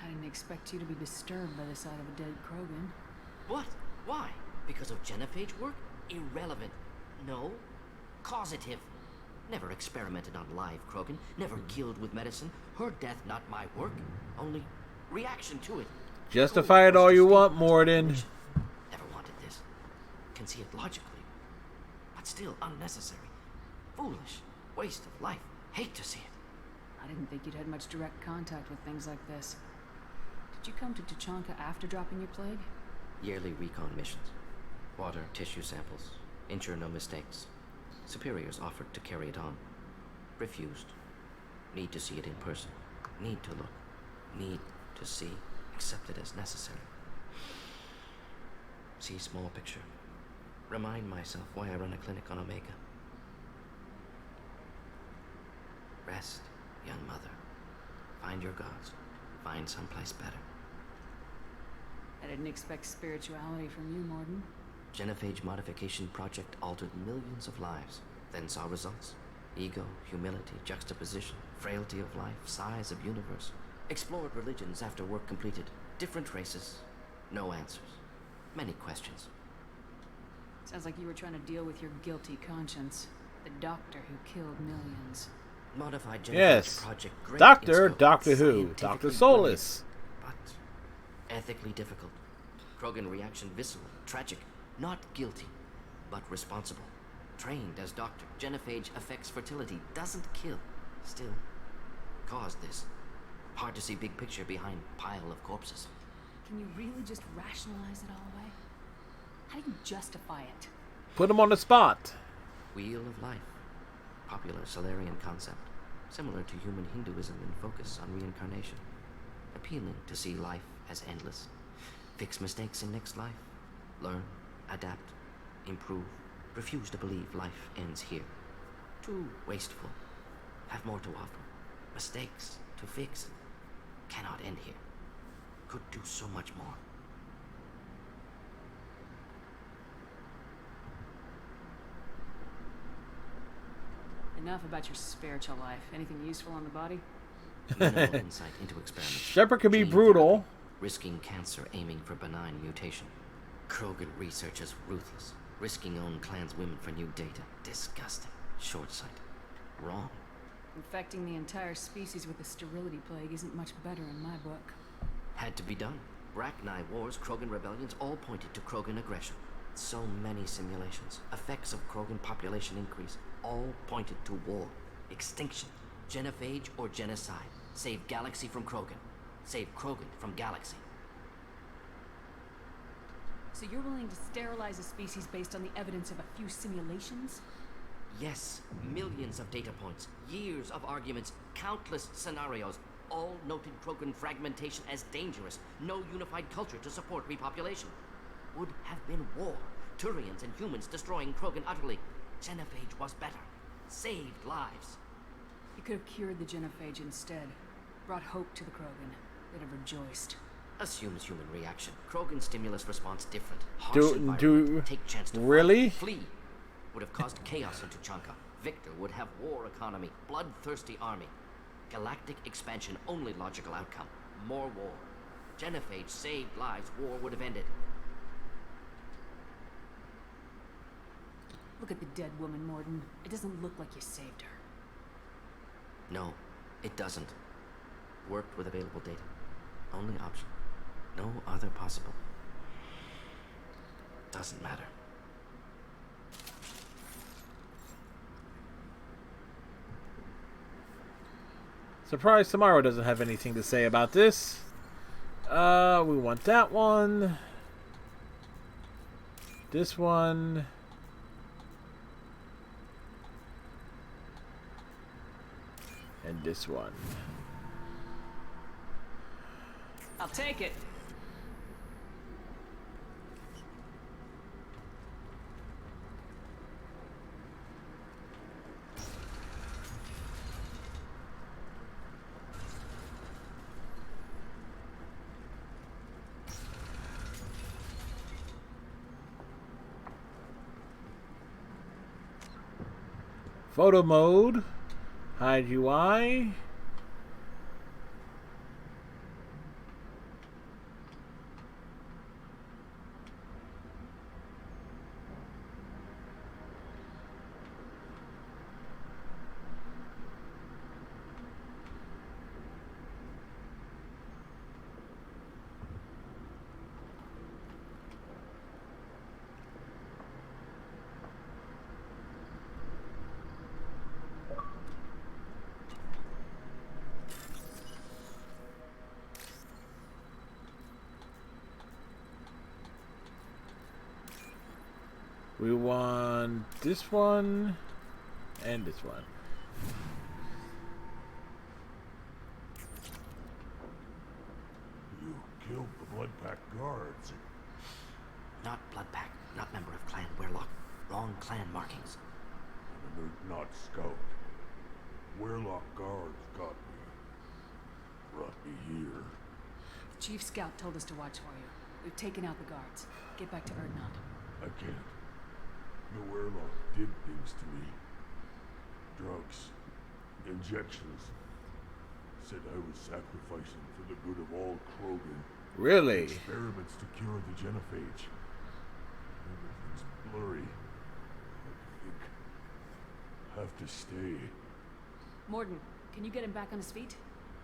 I didn't expect you to be disturbed by the sight of a dead Krogan. What? Why? Because of genophage work? Irrelevant. No. Causative. Never experimented on live Krogan. Never killed with medicine. Her death not my work. Only reaction to it. Justify it all you want, Morden. Never wanted this. Can see it logically. But still unnecessary. Foolish. Waste of life. Hate to see it. I didn't think you'd had much direct contact with things like this. Did you come to Tuchanka after dropping your plague? Yearly recon missions. Water, tissue samples. Ensure no mistakes. Superiors offered to carry it on. Refused. Need to see it in person. Need to look. Need to see. Accept it as necessary. See small picture. Remind myself why I run a clinic on Omega. Rest, young mother. Find your gods. Find someplace better. I didn't expect spirituality from you, Morden. Genophage modification project altered millions of lives. Then saw results. Ego, humility, juxtaposition, frailty of life, size of universe. Explored religions after work completed. Different races. No answers. Many questions. Sounds like you were trying to deal with your guilty conscience. The doctor who killed millions. Modified genophage Yes. project great in Doctor, scope, Doctor Who, scientifically Dr. Solus. brilliant, but ethically difficult. Krogan reaction visceral, tragic. Not guilty, but responsible. Trained as doctor, genophage affects fertility, doesn't kill. Still, caused this. Hard to see big picture behind pile of corpses. Can you really just rationalize it all away? How do you justify it? Put him on the spot. Wheel of life. Popular Solarian concept. Similar to human Hinduism in focus on reincarnation. Appealing to see life as endless. Fix mistakes in next life. Learn, adapt, improve. Refuse to believe life ends here. Too wasteful. Have more to offer. Mistakes to fix. Cannot end here. Could do so much more. Enough about your spiritual life. Anything useful on the body? Minimal insight into experiments. Shepard can be Gene brutal. therapy, risking cancer, aiming for benign mutation. Krogan research is ruthless. Risking own clan's women for new data. Disgusting. Short sight. Wrong. Infecting the entire species with the sterility plague isn't much better in my book. Had to be done. Bracknai wars, Krogan rebellions, all pointed to Krogan aggression. So many simulations. Effects of Krogan population increase. All pointed to war. Extinction. Genophage or genocide. Save galaxy from Krogan. Save Krogan from galaxy. So you're willing to sterilize a species based on the evidence of a few simulations? Yes, millions of data points, years of arguments, countless scenarios, all noted Krogan fragmentation as dangerous, no unified culture to support repopulation. Would have been war, Turians and humans destroying Krogan utterly. Genophage was better, saved lives. You could have cured the genophage instead. Brought hope to the Krogan. They'd have rejoiced. Assumes human reaction. Krogan stimulus response different. Harsh Do environment, take chance to really? fight, flee. Would have caused chaos into Chanka. Victor would have war economy, bloodthirsty army. Galactic expansion, only logical outcome. More war. Genophage saved lives, war would have ended. Look at the dead woman, Morden. It doesn't look like you saved her. No, it doesn't. Worked with available data. Only option. No other possible. Doesn't matter. Surprised Samara doesn't have anything to say about this. We want that one. This one. And this one. I'll take it. Photo mode. Hide UI. We want this one and this one. You killed the Blood Pack guards. Not Blood Pack, not member of Clan Werlock. Wrong clan markings. I'm an not scout. Werlock guards got me. Brought me here. The Chief Scout told us to watch for you. We've taken out the guards. Get back to Erdnot. I can't. The Werlock did things to me. Drugs. Injections. Said I was sacrificing for the good of all Krogan. Really? Experiments to cure the genophage. Everything's blurry. I think I have to stay. Morden, can you get him back on his feet?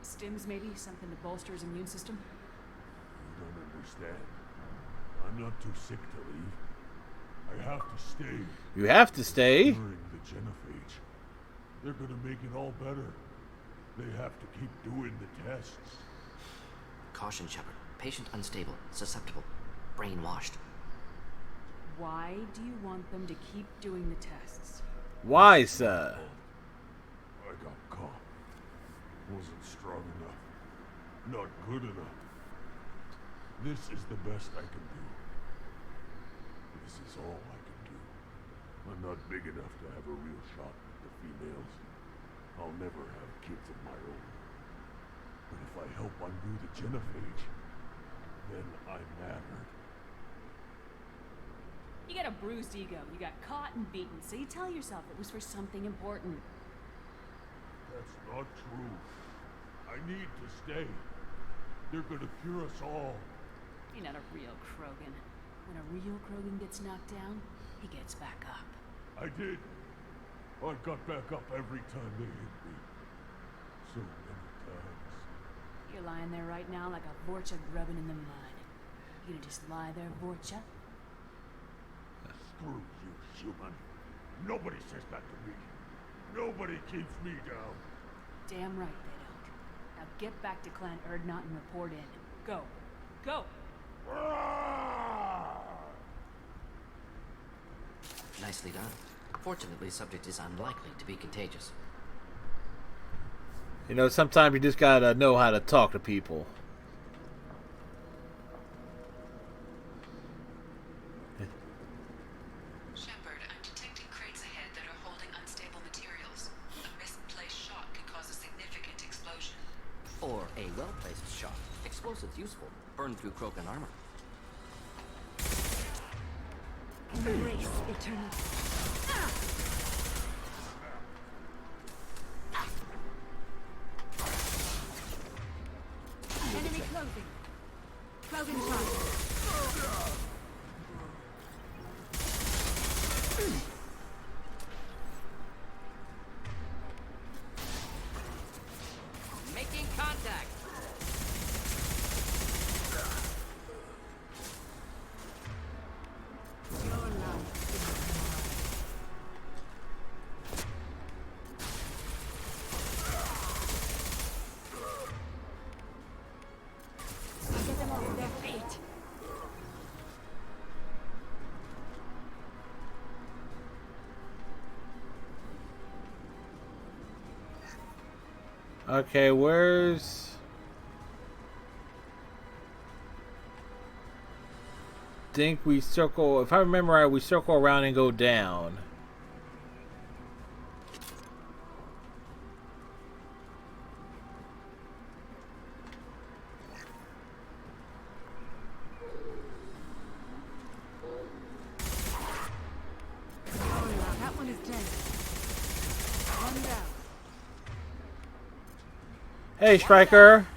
Stims, maybe? Something to bolster his immune system? You don't understand. I'm not too sick to leave. I have to stay. You have to stay. During the genophage. They're gonna make it all better. They have to keep doing the tests. Caution, Shepard. Patient unstable, susceptible, brainwashed. Why do you want them to keep doing the tests? Why, sir? I got caught. Wasn't strong enough. Not good enough. This is the best I can do. This is all I can do. I'm not big enough to have a real shot with the females. I'll never have kids of my own. But if I help undo the genophage, then I mattered. You got a bruised ego. You got caught and beaten, so you tell yourself it was for something important. That's not true. I need to stay. They're gonna cure us all. You're not a real Krogan. When a real Krogan gets knocked down, he gets back up. I did. I got back up every time they hit me. So many times. You're lying there right now like a Vorcha grubbing in the mud. You gonna just lie there, Vorcha? Screw you, human. Nobody says that to me. Nobody keeps me down. Damn right they don't. Now get back to Clan Erdnot and report in. Go. Go! Nicely done. Fortunately, subject is unlikely to be contagious. You know, sometimes you just gotta know how to talk to people. Shepard, I'm detecting crates ahead that are holding unstable materials. A misplaced shot could cause a significant explosion. Or a well-placed shot. Explosives useful. Burn through Krogan armor. Embrace eternity. Enemy clothing. Clothing shot. Making contact. Your life is get them off their feet. Okay, where's... think we circle... If I remember right, we circle around and go down. That one is dead. One down. Hey, Striker!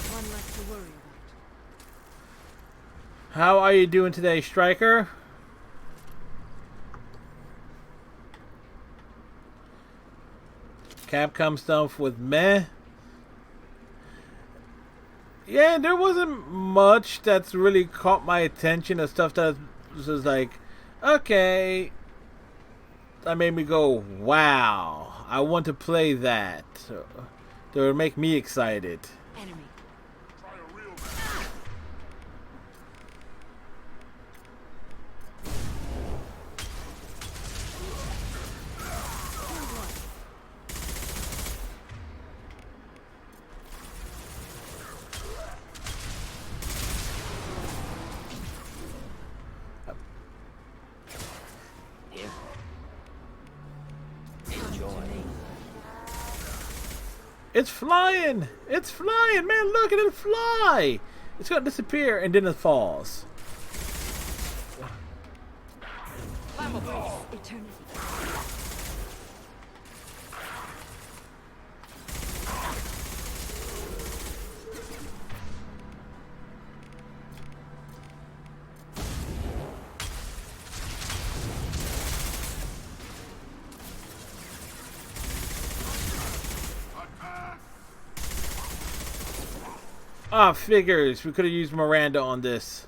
One less to worry about. How are you doing today, Striker? Capcom stuff with meh. Yeah, there wasn't much that's really caught my attention. The stuff that was just like, okay, that made me go, wow, I want to play that. That would make me excited. Enemy. Try a real man. Here. Enjoy. It's flying! It's flying, man! Look at it fly! It's gonna disappear and then it falls. Eternity. Ah, figures. We could have used Miranda on this.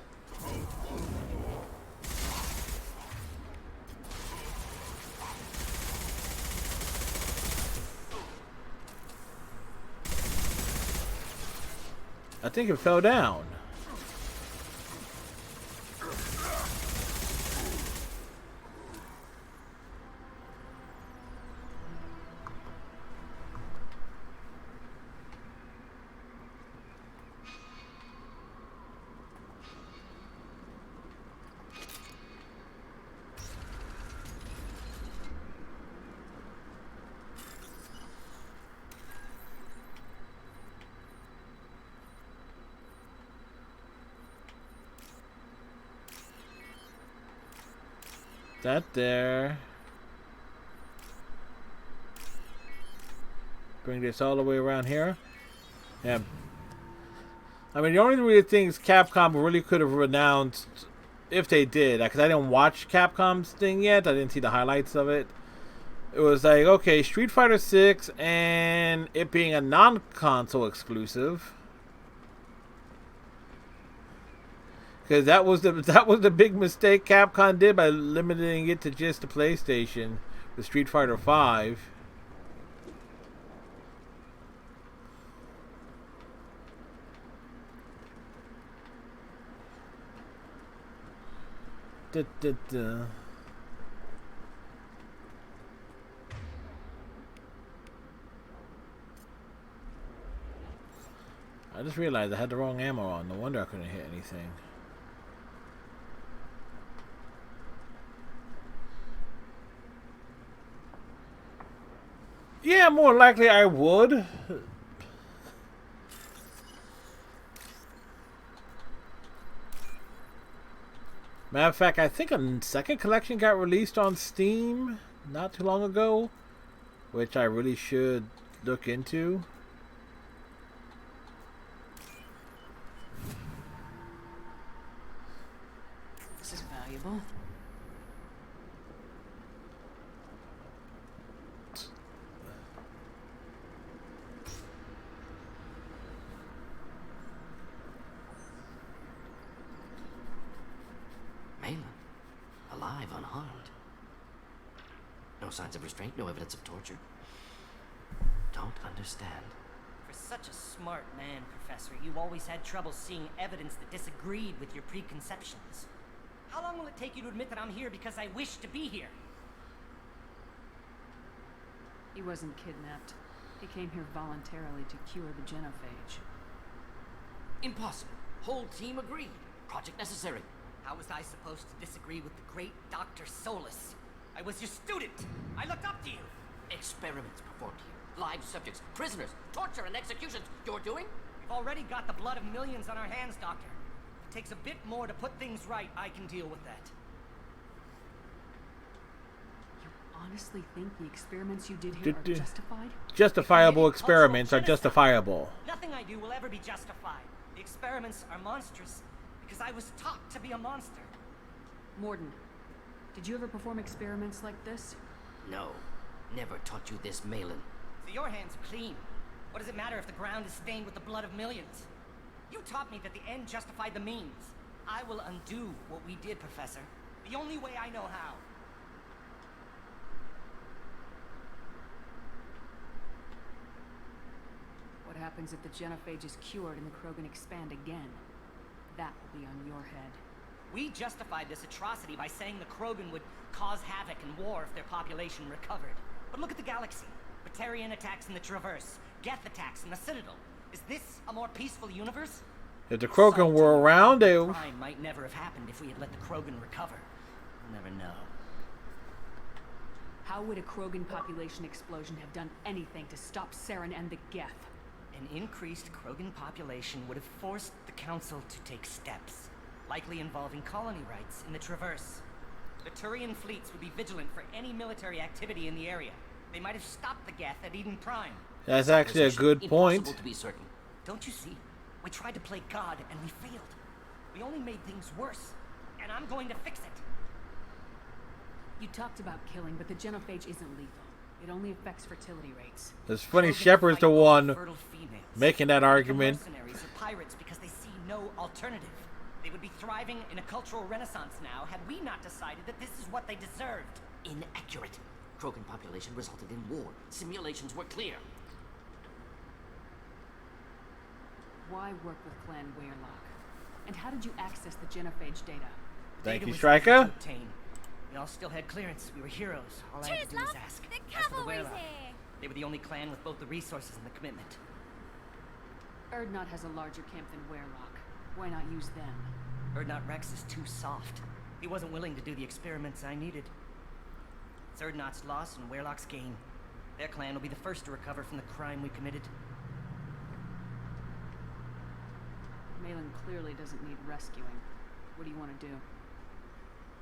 I think it fell down. That there. Bring this all the way around here. Yeah. I mean, the only weird things Capcom really could have renounced, if they did, because I didn't watch Capcom's thing yet. I didn't see the highlights of it. It was like, okay, Street Fighter 6 and it being a non-console exclusive. Because that was the big mistake Capcom did by limiting it to just the PlayStation with Street Fighter 5. Da, da, da. I just realized I had the wrong ammo on. No wonder I couldn't hit anything. Yeah, more likely I would. Matter of fact, I think a second collection got released on Steam not too long ago, which I really should look into. This is valuable. Alive, unharmed. No signs of restraint, no evidence of torture. Don't understand. For such a smart man, Professor, you always had trouble seeing evidence that disagreed with your preconceptions. How long will it take you to admit that I'm here because I wish to be here? He wasn't kidnapped. He came here voluntarily to cure the genophage. Impossible. Whole team agreed. Project necessary. How was I supposed to disagree with the great Dr. Solus? I was your student. I looked up to you. Experiments performed here. Live subjects, prisoners, torture and executions. You're doing? We've already got the blood of millions on our hands, Doctor. If it takes a bit more to put things right, I can deal with that. You honestly think the experiments you did here are justified? Justifiable experiments are justifiable. Nothing I do will ever be justified. The experiments are monstrous because I was taught to be a monster. Morden, did you ever perform experiments like this? No. Never taught you this, Malin. So your hands are clean. What does it matter if the ground is stained with the blood of millions? You taught me that the end justified the means. I will undo what we did, Professor. The only way I know how. What happens if the genophage is cured and the Krogan expand again? That will be on your head. We justified this atrocity by saying the Krogan would cause havoc and war if their population recovered. But look at the galaxy. Batarian attacks in the Traverse, Geth attacks in the Citadel. Is this a more peaceful universe? If the Krogan were around, they... Crime might never have happened if we had let the Krogan recover. We'll never know. How would a Krogan population explosion have done anything to stop Saren and the Geth? An increased Krogan population would have forced the Council to take steps, likely involving colony rights in the Traverse. The Turian fleets would be vigilant for any military activity in the area. They might have stopped the Geth at Eden Prime. That's actually a good point. Impossible to be certain. Don't you see? We tried to play God and we failed. We only made things worse, and I'm going to fix it. You talked about killing, but the genophage isn't lethal. It only affects fertility rates. It's funny, Krogan Shepard's fight the over one fertile females. making that They become argument. mercenaries or pirates because they see no alternative. They would be thriving in a cultural renaissance now had we not decided that this is what they deserved. Inaccurate. Krogan population resulted in war. Simulations were clear. Why work with Clan Weirlock? And how did you access the genophage data? Thank Data you, was Striker. easy to obtain. We all still had clearance. We were heroes. All I had to do was ask. The As for the cavalry's Weirlock, here! they were the only clan with both the resources and the commitment. Erdnot has a larger camp than Weirlock. Why not use them? Erdnot Rex is too soft. He wasn't willing to do the experiments I needed. It's Erdnot's loss and Weirlock's gain. Their clan will be the first to recover from the crime we committed. Malin clearly doesn't need rescuing. What do you want to do?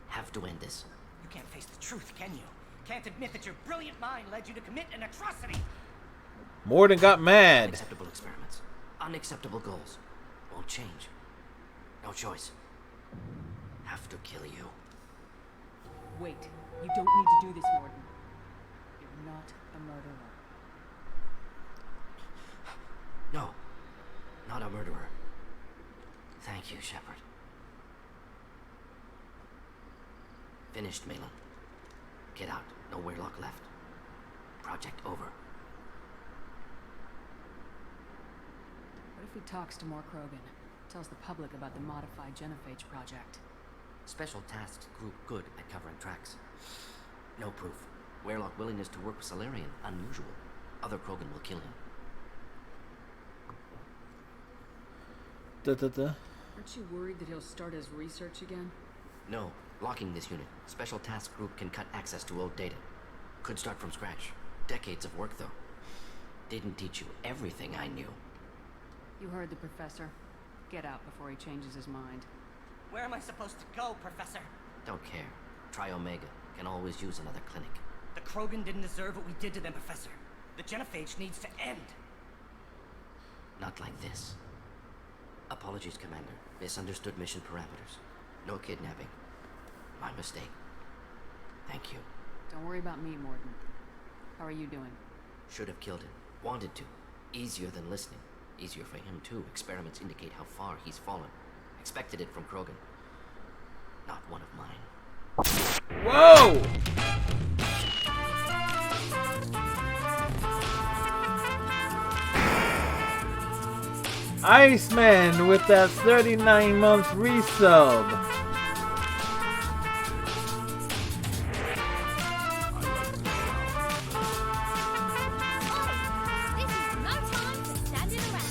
Have to end this. You can't face the truth, can you? Can't admit that your brilliant mind led you to commit an atrocity! Morden got mad. Unacceptable experiments. Unacceptable goals. Won't change. No choice. Have to kill you. Wait. You don't need to do this, Morden. You're not a murderer. No. Not a murderer. Thank you, Shepard. Finished, Malin. Get out. No Weirlock left. Project over. What if he talks to more Krogan? Tells the public about the modified genophage project? Special tasks group good at covering tracks. No proof. Weirlock willingness to work with Salarian. Unusual. Other Krogan will kill him. Aren't you worried that he'll start his research again? No. Locking this unit. Special task group can cut access to old data. Could start from scratch. Decades of work, though. Didn't teach you everything I knew. You heard the professor. Get out before he changes his mind. Where am I supposed to go, Professor? Don't care. Try Omega. Can always use another clinic. The Krogan didn't deserve what we did to them, Professor. The genophage needs to end. Not like this. Apologies, Commander. Misunderstood mission parameters. No kidnapping. My mistake. Thank you. Don't worry about me, Morden. How are you doing? Should have killed him. Wanted to. Easier than listening. Easier for him, too. Experiments indicate how far he's fallen. Expected it from Krogan. Not one of mine. Whoa! Iceman with that 39-month resub. This is no time for standing around.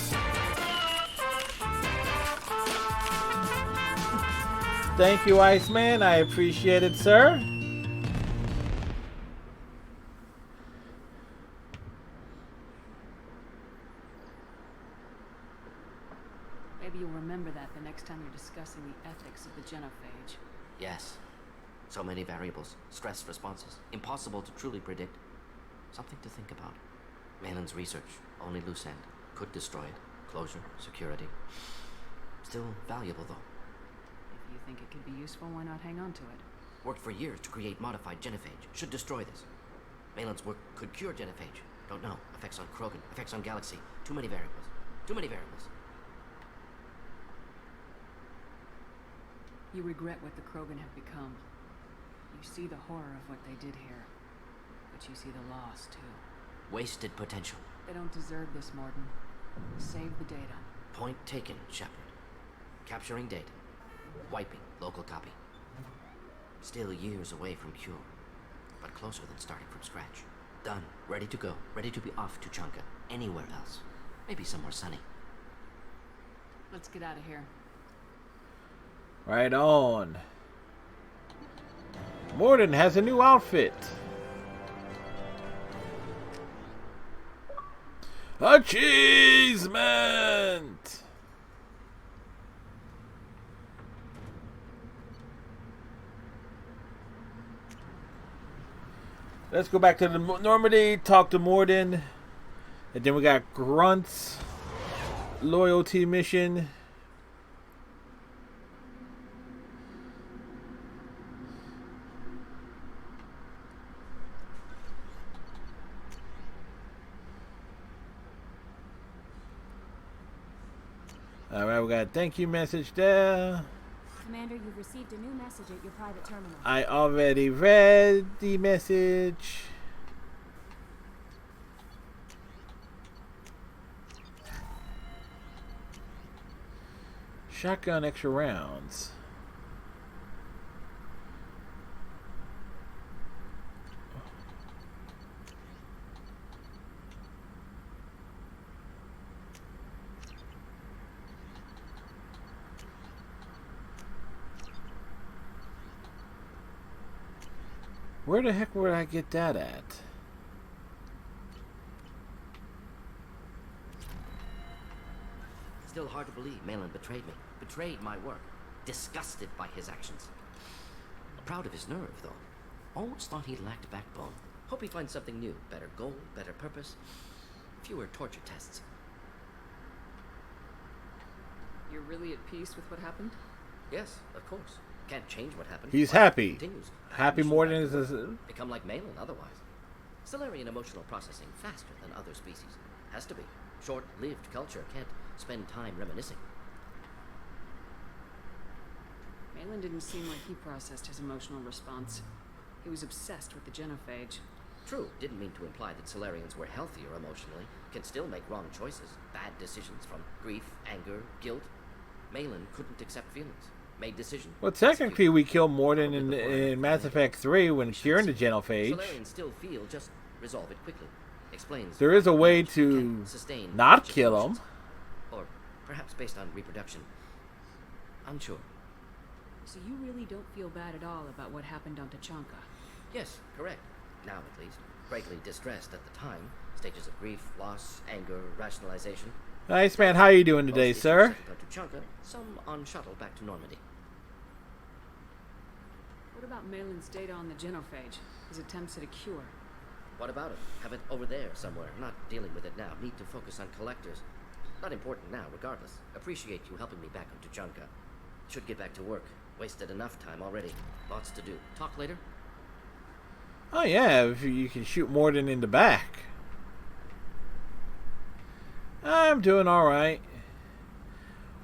Thank you, Iceman. I appreciate it, sir. Maybe you'll remember that the next time you're discussing the ethics of the genophage. Yes. So many variables. Stress responses. Impossible to truly predict. Something to think about. Malin's research. Only loose end. Could destroy it. Closure. Security. Still valuable, though. If you think it could be useful, why not hang on to it? Worked for years to create modified genophage. Should destroy this. Malin's work could cure genophage. Don't know. Effects on Krogan. Effects on Galaxy. Too many variables. Too many variables. You regret what the Krogan have become. You see the horror of what they did here. But you see the loss, too. Wasted potential. They don't deserve this, Morden. Save the data. Point taken, Shepard. Capturing data. Wiping local copy. Still years away from cure. But closer than starting from scratch. Done. Ready to go. Ready to be off to Chanka. Anywhere else. Maybe somewhere sunny. Let's get out of here. Right on. Morden has a new outfit. Achievement! Let's go back to the Normandy, talk to Morden. And then we got Grunt's loyalty mission. Alright, we got a thank you message there. Commander, you've received a new message at your private terminal. I already read the message. Shotgun extra rounds. Where the heck would I get that at? Still hard to believe Malin betrayed me. Betrayed my work. Disgusted by his actions. Proud of his nerve, though. Almost thought he lacked backbone. Hope he finds something new. Better goal, better purpose. Fewer torture tests. You're really at peace with what happened? Yes, of course. Can't change what happened. He's Life happy. Continues. Happy more than his... Become like Malin otherwise. Solarian emotional processing faster than other species. Has to be. Short-lived culture can't spend time reminiscing. Malin didn't seem like he processed his emotional response. He was obsessed with the genophage. True, didn't mean to imply that Solarians were healthier emotionally. Can still make wrong choices, bad decisions from grief, anger, guilt. Malin couldn't accept feelings. Made decisions. Well, technically, we killed more than in Mass Effect 3 when curing the genophage. Solarians still feel, just resolve it quickly. Explains. There is a way to sustain not kill him. Or perhaps based on reproduction. Unsure. So you really don't feel bad at all about what happened on Tachanka? Yes, correct. Now at least. Greatly distressed at the time. Stages of grief, loss, anger, rationalization. Nice man, how are you doing today, sir? On Tachanka, some on shuttle back to Normandy. What about Malin's data on the genophage? His attempts at a cure? What about it? Have it over there somewhere. Not dealing with it now. Need to focus on collectors. Not important now, regardless. Appreciate you helping me back on Tachanka. Should get back to work. Wasted enough time already. Lots to do. Talk later? Oh yeah, if you can shoot more than in the back. I'm doing alright.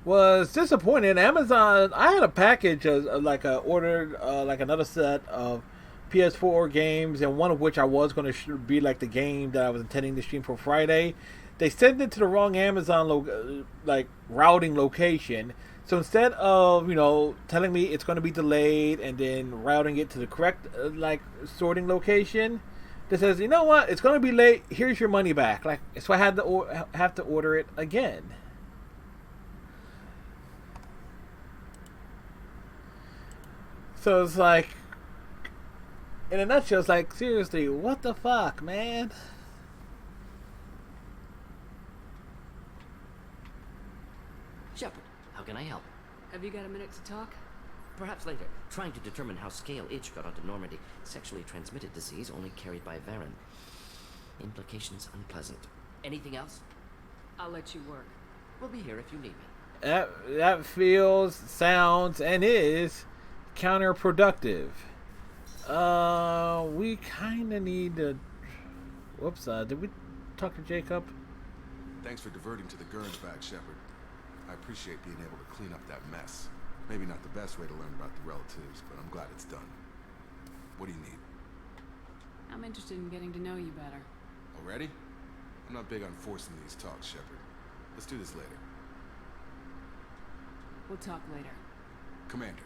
Was disappointed. Amazon, I had a package like ordered like another set of PS4 games, and one of which I was going to be like the game that I was intending to stream for Friday. They sent it to the wrong Amazon like routing location. So instead of, you know, telling me it's going to be delayed and then routing it to the correct like sorting location, that says, you know what, it's going to be late. Here's your money back. Like, so I had to have to order it again. So it's like, in a nutshell, it's like, seriously, what the fuck, man? Shepard, how can I help? Have you got a minute to talk? Perhaps later. Trying to determine how Scale Itch got onto Normandy. Sexually transmitted disease only carried by Varen. Implications unpleasant. Anything else? I'll let you work. We'll be here if you need me. That feels, sounds, and is counterproductive. We kind of need to... Whoops, did we talk to Jacob? Thanks for diverting to the Gurns back, Shepard. I appreciate being able to clean up that mess. Maybe not the best way to learn about the relatives, but I'm glad it's done. What do you need? I'm interested in getting to know you better. Already? I'm not big on forcing these talks, Shepard. Let's do this later. We'll talk later. Commander.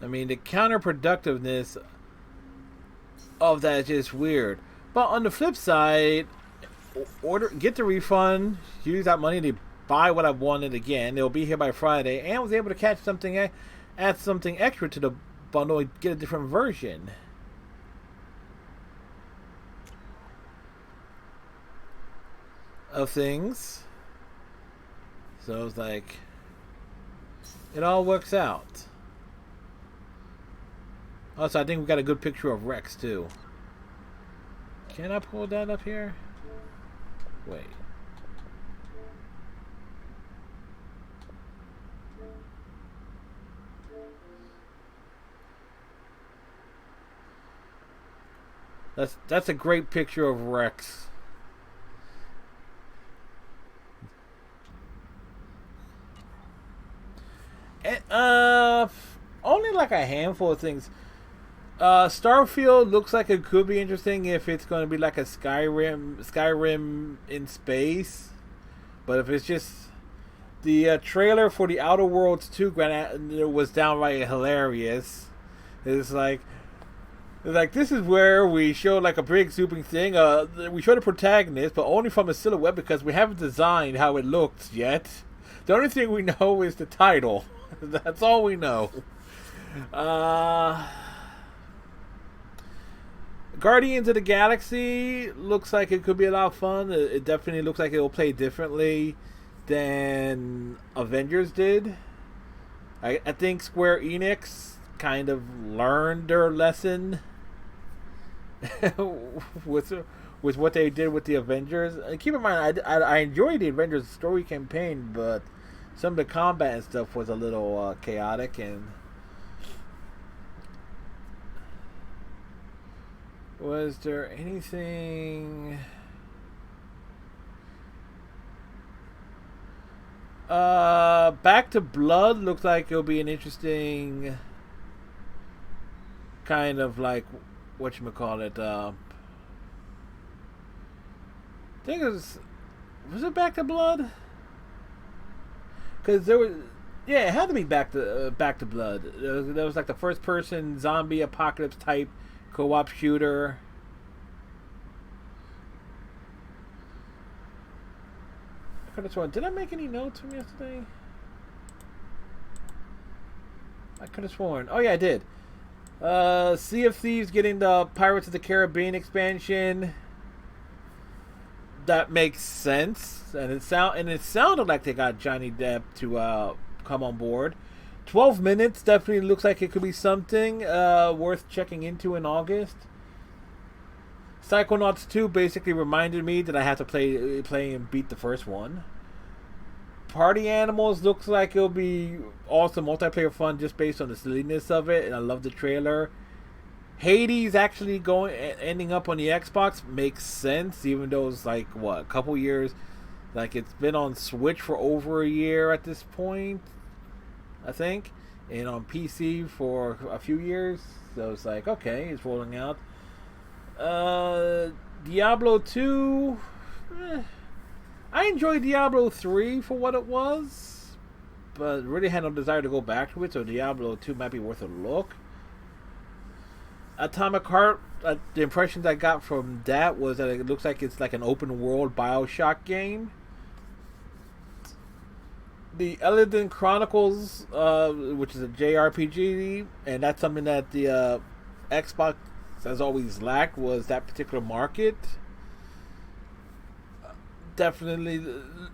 I mean, the counterproductiveness of that is just weird. But on the flip side, get the refund, use that money to buy what I wanted again. It'll be here by Friday, and was able to catch something, add something extra to the bundle and get a different version. Of things. So it's like, it all works out. Also, I think we got a good picture of Rex too. Can I pull that up here? Wait. That's a great picture of Rex. Only like a handful of things. Starfield looks like it could be interesting if it's going to be like a Skyrim in space. But if it's just the trailer for the Outer Worlds 2 was downright hilarious. It's like this is where we show like a big swooping thing. We show the protagonist, but only from a silhouette because we haven't designed how it looks yet. The only thing we know is the title. That's all we know. Guardians of the Galaxy looks like it could be a lot of fun. It definitely looks like it will play differently than Avengers did. I think Square Enix kind of learned their lesson with what they did with the Avengers. And keep in mind, I enjoyed the Avengers story campaign, but some of the combat and stuff was a little chaotic. And was there anything? Back to Blood looks like it'll be an interesting kind of like whatchamacallit. I think was it Back to Blood? Because there was, yeah, it had to be Back to Blood. There was like the first person zombie apocalypse type co-op shooter. I could have sworn. Did I make any notes from yesterday? I could have sworn. Oh yeah, I did. Sea of Thieves getting the Pirates of the Caribbean expansion. That makes sense, and it sounded like they got Johnny Depp to come on board. 12 minutes definitely looks like it could be something worth checking into in August. Psychonauts 2 basically reminded me that I have to play and beat the first one. Party Animals looks like it'll be awesome multiplayer fun just based on the silliness of it, and I love the trailer. Hades actually ending up on the Xbox makes sense, even though it's like a couple years. Like it's been on Switch for over a year at this point, I think, and on PC for a few years. So it's like, okay, it's rolling out. Diablo 2. I enjoyed Diablo 3 for what it was, but really had no desire to go back to it. So Diablo 2 might be worth a look. Atomic Heart. The impressions I got from that was that it looks like it's like an open world BioShock game. The Elden Chronicles, which is a JRPG, and that's something that the Xbox has always lacked, was that particular market. Definitely,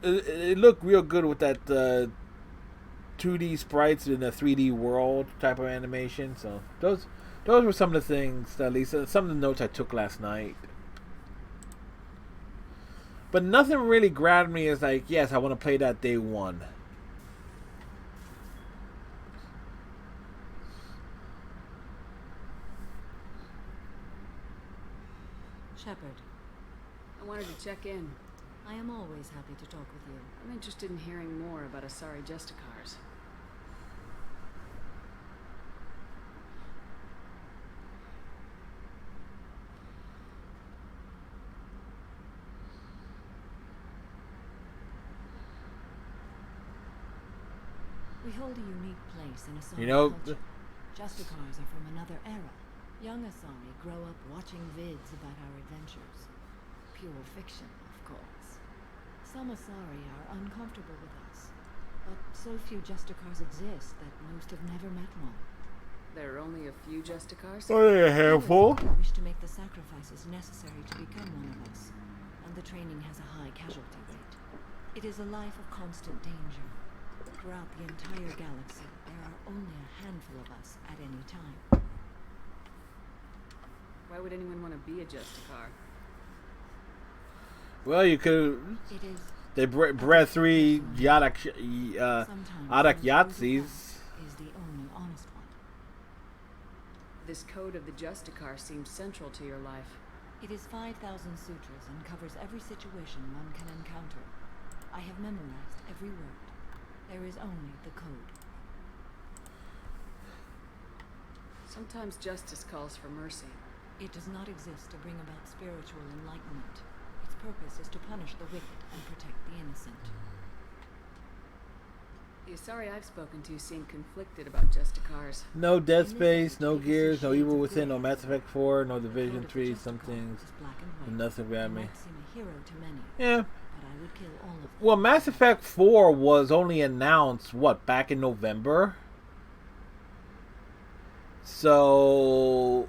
it looked real good with that 2D sprites in a 3D world type of animation. So those were some of the things, at least some of the notes I took last night. But nothing really grabbed me as like, yes, I want to play that day one. Shepard, I wanted to check in. I am always happy to talk with you. I'm interested in hearing more about Asari Justicars. We hold a unique place in Asari You know, culture. Justicars are from another era. Young Asari grow up watching vids about our adventures. Pure fiction, of course. Some Asari are uncomfortable with us, but so few Justicars exist that most have never met one. There are only a few Justicars? Only a handful. Others wish to make the sacrifices necessary to become one of us, and the training has a high casualty rate. It is a life of constant danger. Throughout the entire galaxy, there are only a handful of us at any time. Why would anyone want to be a Justicar? Well, you could. They bred 3 Adak Yahtzees. Is the only honest one. This code of the Justicar seems central to your life. It is 5,000 sutras and covers every situation one can encounter. I have memorized every word. There is only the code. Sometimes justice calls for mercy. It does not exist to bring about spiritual enlightenment. Its purpose is to punish the wicked and protect the innocent. The Asari I've spoken to seem conflicted about Justicars. No Dead Space, no Gears, no Evil Within, no Mass Effect 4, no Division 3, some things. Nothing about me. Yeah. Well, Mass Effect 4 was only announced, what, back in November? So,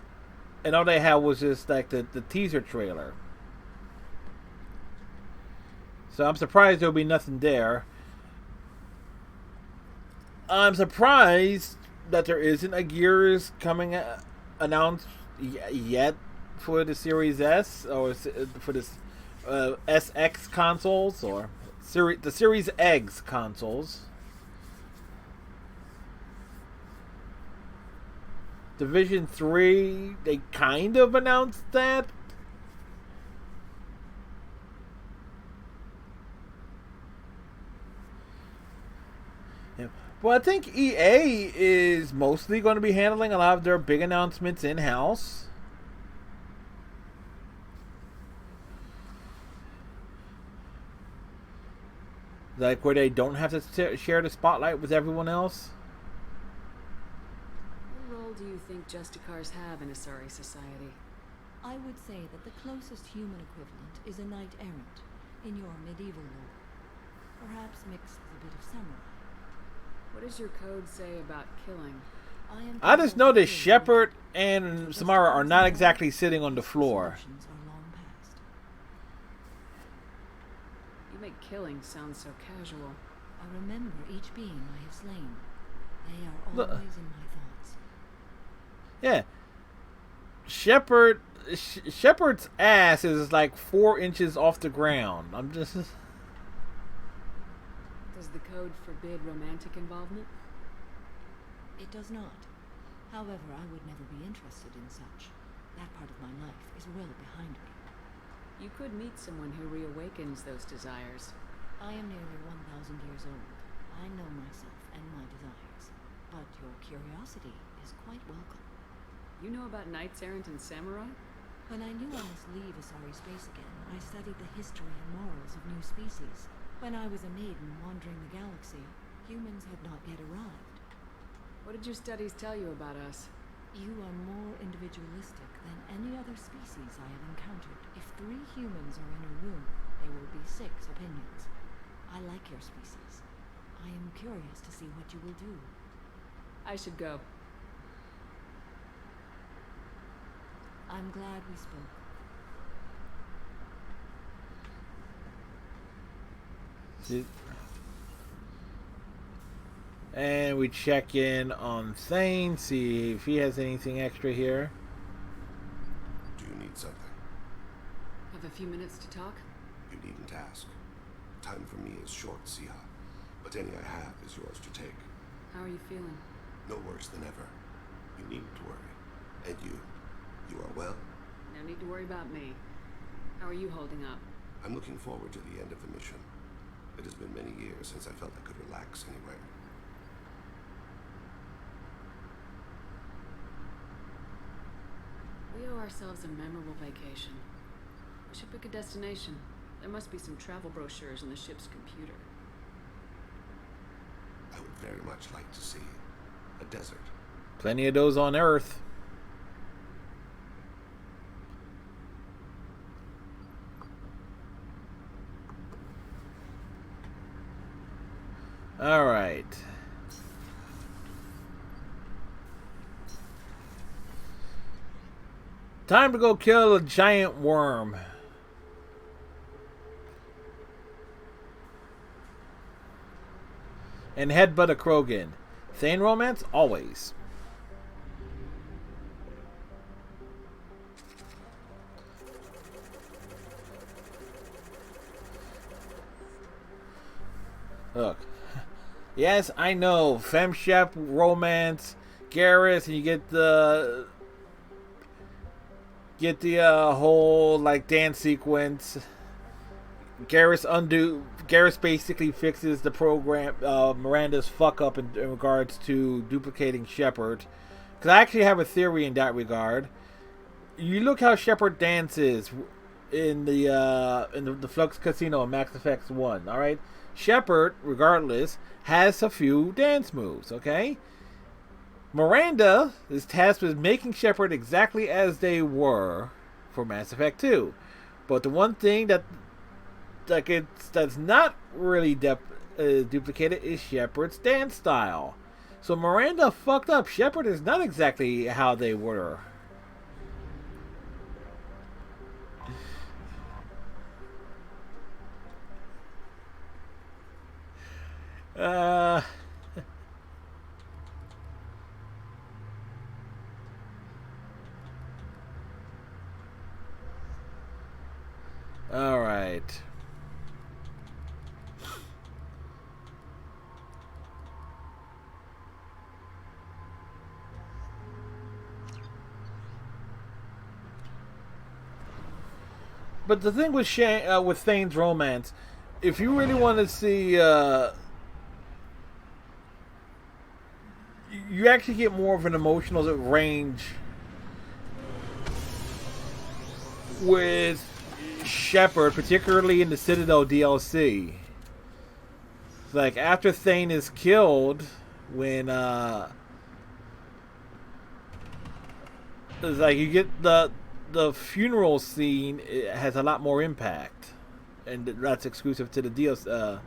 and all they had was just like the teaser trailer. So I'm surprised there'll be nothing there. I'm surprised that there isn't a Gears coming announced yet for the Series S or for the SX consoles or the Series X consoles. Division 3, they kind of announced that. Yeah. Well, I think EA is mostly going to be handling a lot of their big announcements in-house. Like where they don't have to share the spotlight with everyone else. What role do you think Justicars have in Asari society? I would say that the closest human equivalent is a knight-errant in your medieval lore. Perhaps mixed with a bit of samurai. What does your code say about killing? I just know that Shepard and Samara are not exactly sitting on the floor. You make killing sound so casual. I remember each being I have slain. They are always in my thoughts. Yeah. Shepard's ass is like 4 inches off the ground. I'm just... Does the code forbid romantic involvement? It does not. However, I would never be interested in such. That part of my life is well behind me. You could meet someone who reawakens those desires. I am nearly 1,000 years old. I know myself and my desires. But your curiosity is quite welcome. You know about knights errant and samurai? When I knew I must leave Asari space again, I studied the history and morals of new species. When I was a maiden wandering the galaxy, humans had not yet arrived. What did your studies tell you about us? You are more individualistic than any other species I have encountered. If 3 humans are in a room, there will be 6 opinions. I like your species. I am curious to see what you will do. I should go. I'm glad we spoke. And we check in on Thane, see if he has anything extra here. Do you need something? Have a few minutes to talk? You needn't ask. Time for me is short, Siha. But any I have is yours to take. How are you feeling? No worse than ever. You needn't worry. And you are well? No need to worry about me. How are you holding up? I'm looking forward to the end of the mission. It has been many years since I felt I could relax anywhere. We owe ourselves a memorable vacation. We should pick a destination. There must be some travel brochures in the ship's computer. I would very much like to see a desert. Plenty of those on Earth. All right. Time to go kill a giant worm. And headbutt a Krogan. Thane romance? Always. Look. Yes, I know. Femshep, romance, Garrus, and you get the whole like dance sequence. Garrus basically fixes the program Miranda's fuck up in regards to duplicating Shepard, because I actually have a theory in that regard. You look how Shepard dances in the Flux Casino in Max Effect 1. All right, Shepard, regardless, has a few dance moves. Okay, Miranda is tasked with making Shepard exactly as they were for Mass Effect 2. But the one thing that's not really duplicated is Shepard's dance style. So Miranda fucked up. Shepard is not exactly how they were. Uh... All right. But the thing with with Thane's romance, if you really want to see, you actually get more of an emotional range with Shepard, particularly in the Citadel DLC. Like after Thane is killed, when it's like you get the funeral scene, it has a lot more impact, and that's exclusive to the DLC.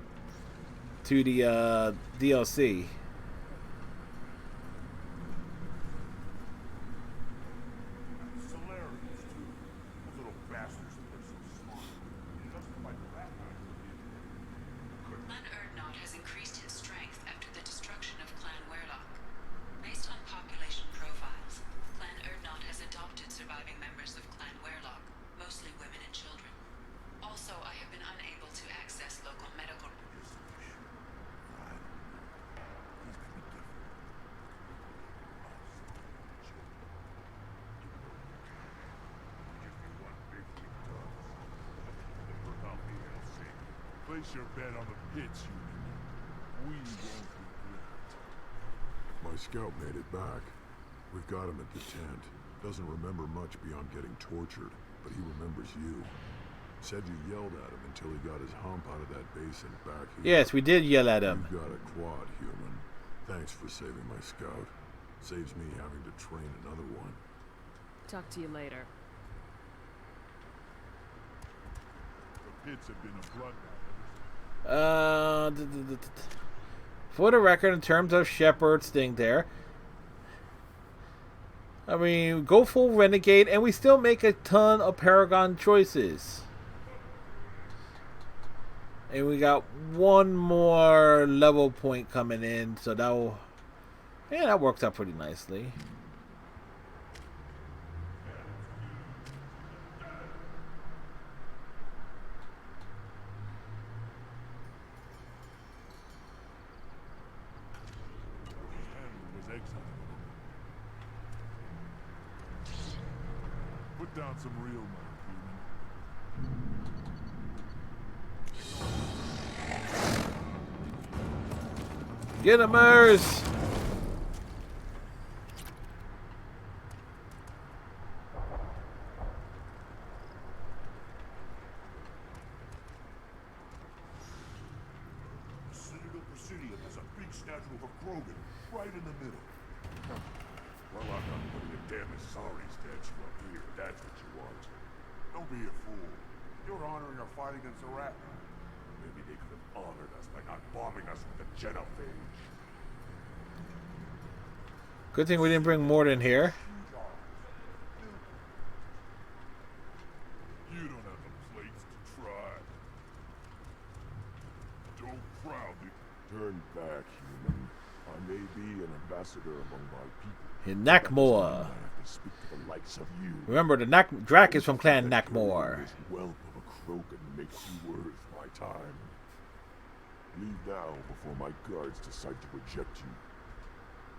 Clan Erdnot has increased in strength after the destruction of Clan Werlock. Based on population profiles, Clan Erdnot has adopted surviving members of Clan Werlock, mostly women and children. Also, I have been unable to access local medical. Place your bet on the pits, human. We won't regret. My scout made it back. We've got him at the tent. Doesn't remember much beyond getting tortured, but he remembers you. Said you yelled at him until he got his hump out of that basin back here. Yes, we did yell at him. You got a quad, human. Thanks for saving my scout. Saves me having to train another one. Talk to you later. The pits have been a bloodbath. For the record, in terms of Shepard's thing there, I mean, go full Renegade, and we still make a ton of Paragon choices. And we got one more level point coming in, so that works out pretty nicely. Put down some real money, human. Get him, Mers! The Citadel Presidium has a big statue of a Krogan right in the middle. Well, I'm not putting a damn Asari statue up here. That's what you want. Don't be a fool. You're honoring our fight against Arachne. Maybe they could have honored us by not bombing us with the genophage. Good thing we didn't bring Morden here. You don't have the plates to try. Don't proudly Turn back, human. I may be an ambassador among my people. In Nakmor. I have to speak to the likes of you. Remember, the Drak is from Clan Nakmor. This whelp of a Krogan makes you worth my time. Leave now before my guards decide to reject you.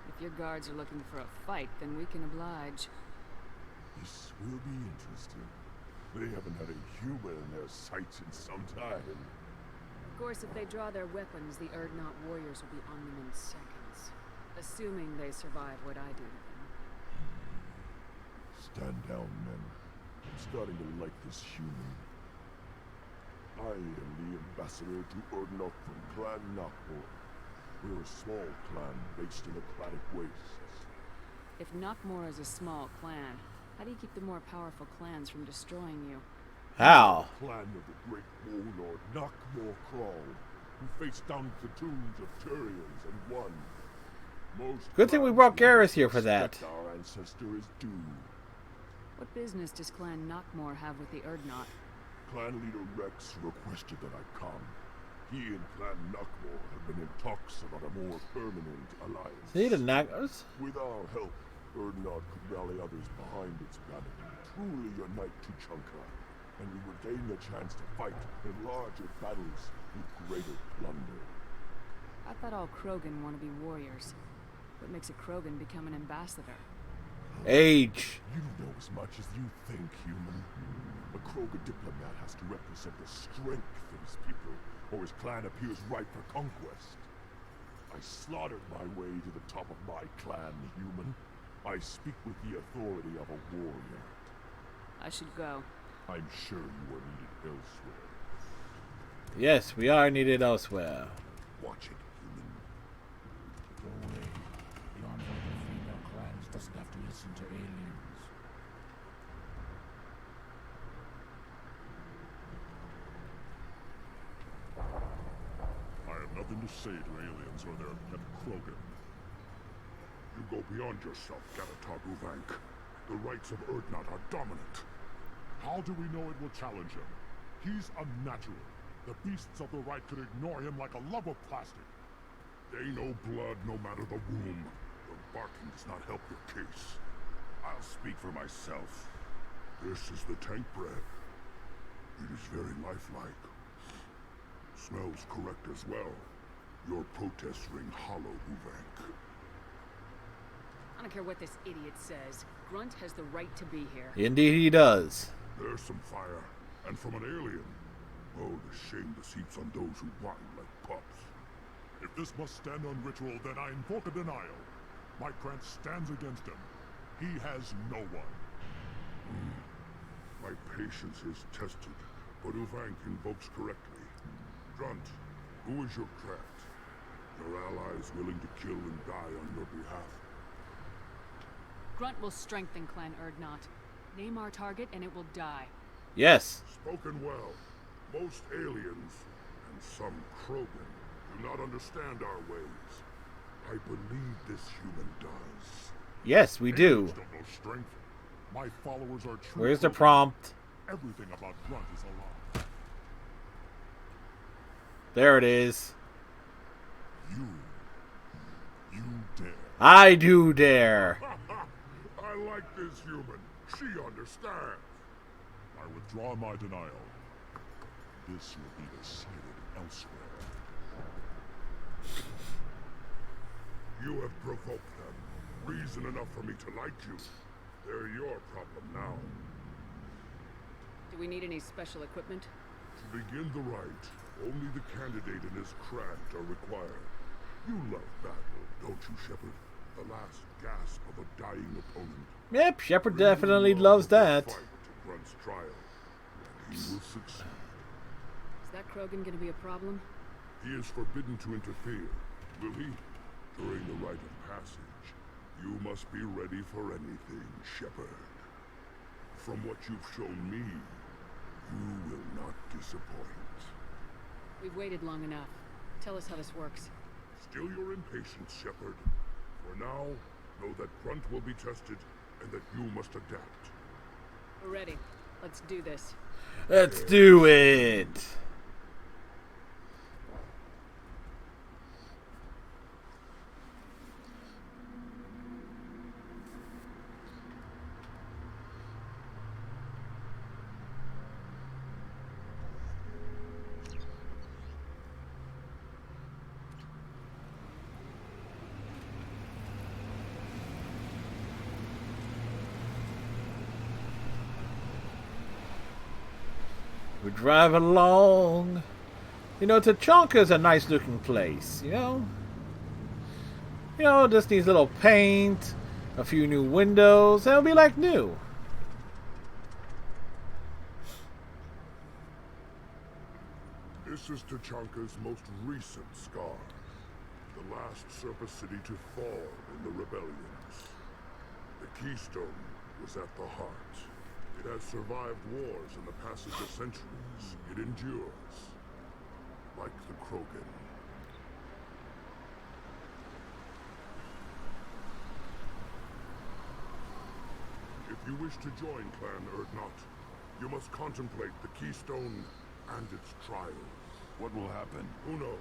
If your guards are looking for a fight, then we can oblige. This will be interesting. They haven't had a human in their sights in some time. Of course, if they draw their weapons, the Erdnot warriors will be on them in seconds. Assuming they survive what I do to them. Stand down, men. I'm starting to like this human. I am the ambassador to Urdnot from Clan Knockmore. We're a small clan based in the Craddock Wastes. If Knockmore is a small clan, how do you keep the more powerful clans from destroying you? How? Clan of the great warlord Knockmore Crawl, who faced down platoons of Turians and won. Most Good thing we clans brought will Garrus here for that. respect our ancestor is due. What business does Clan Knockmore have with the Urdnot? Clan leader Rex requested that I come. He and Clan Knockmore have been in talks about a more permanent alliance. See the Knockers? With our help, Urdnot could rally others behind its banner, truly unite Tuchanka, and we would gain the chance to fight in larger battles with greater plunder. I thought all Krogan want to be warriors. What makes a Krogan become an ambassador? Age. You know as much as you think, human. A Krogan diplomat has to represent the strength of his people, or his clan appears ripe for conquest. I slaughtered my way to the top of my clan, human. I speak with the authority of a warrior. I should go. I'm sure you are needed elsewhere. Yes, we are needed elsewhere. Watch it, human. Go away. The envoy of the female clans doesn't have to listen to aliens. I have nothing to say to aliens or their pet Krogan. You go beyond yourself, Gattatar Uvank. The rights of Urdnot are dominant. How do we know it will challenge him? He's unnatural. The beasts of the right could ignore him like a lump of plastic. They know blood no matter the womb. Your barking does not help your case. I'll speak for myself. This is the tank bread. It is very lifelike. Smells correct as well. Your protests ring hollow, Uvank. I don't care what this idiot says. Grunt has the right to be here. Indeed he does. There's some fire, and from an alien. Oh, the shame seeps on those who whine like pups. If this must stand on ritual, then I invoke a denial. My Krantz stands against him. He has no one. My patience is tested, but Uvank invokes correctly. Grunt, who is your Krant? Your allies willing to kill and die on your behalf? Grunt will strengthen Clan Urdnot. Name our target and it will die. Yes. Spoken well. Most aliens, and some Krogan, do not understand our ways. I believe this human does. Yes, we do. Aliens don't know strength. My followers are true. Where's the Krogan. prompt? Everything about Grunt is a lie. There it is. You dare. I do dare. I like this human. She understands. I withdraw my denial. This will be decided elsewhere. You have provoked them. Reason enough for me to like you. They're your problem now. Do we need any special equipment? To begin the rite, only the candidate and his Krant are required. You love battle, don't you, Shepard? The last gasp of a dying opponent. Yep, Shepard definitely loves that. Fight to Grunt's trial, and he will succeed. Is that Krogan gonna be a problem? He is forbidden to interfere, will he? During the rite of passage, you must be ready for anything, Shepard. From what you've shown me, you will not disappoint. We've waited long enough. Tell us how this works. Still your impatience, Shepard. For now, know that Grunt will be tested, and that you must adapt. We're ready. Let's do this. Let's do it. We drive along. You know, Tuchanka's a nice looking place, you know? You know, just needs a little paint, a few new windows, and it'll be like new. This is Tachanka's most recent scar. The last surface city to fall in the rebellions. The Keystone was at the heart. It has survived wars and the passage of centuries. It endures. Like the Krogan. If you wish to join Clan Urdnot, you must contemplate the Keystone and its trials. What will happen? Who knows?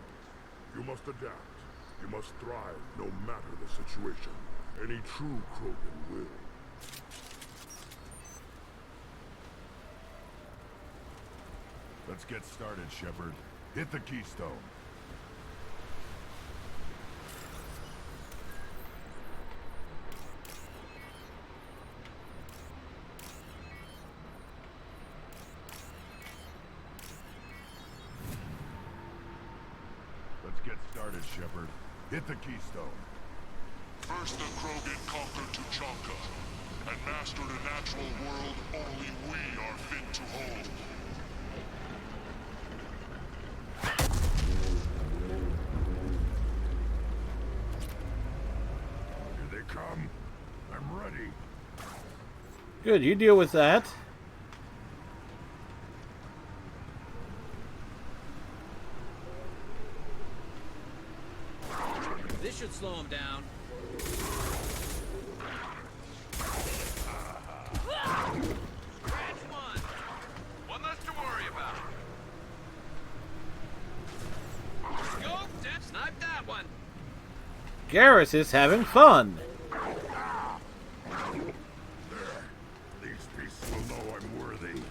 You must adapt. You must thrive no matter the situation. Any true Krogan will. Let's get started, Shepard. Hit the Keystone. Let's get started, Shepard. Hit the Keystone. First the Krogan conquered Tuchanka, and mastered a natural world only we are fit to hold. Here they come. I'm ready. Good, you deal with that. This should slow him down. Scratch one. One less to worry about. Scope, snipe that one. Garrus is having fun. These beasts will know I'm worthy.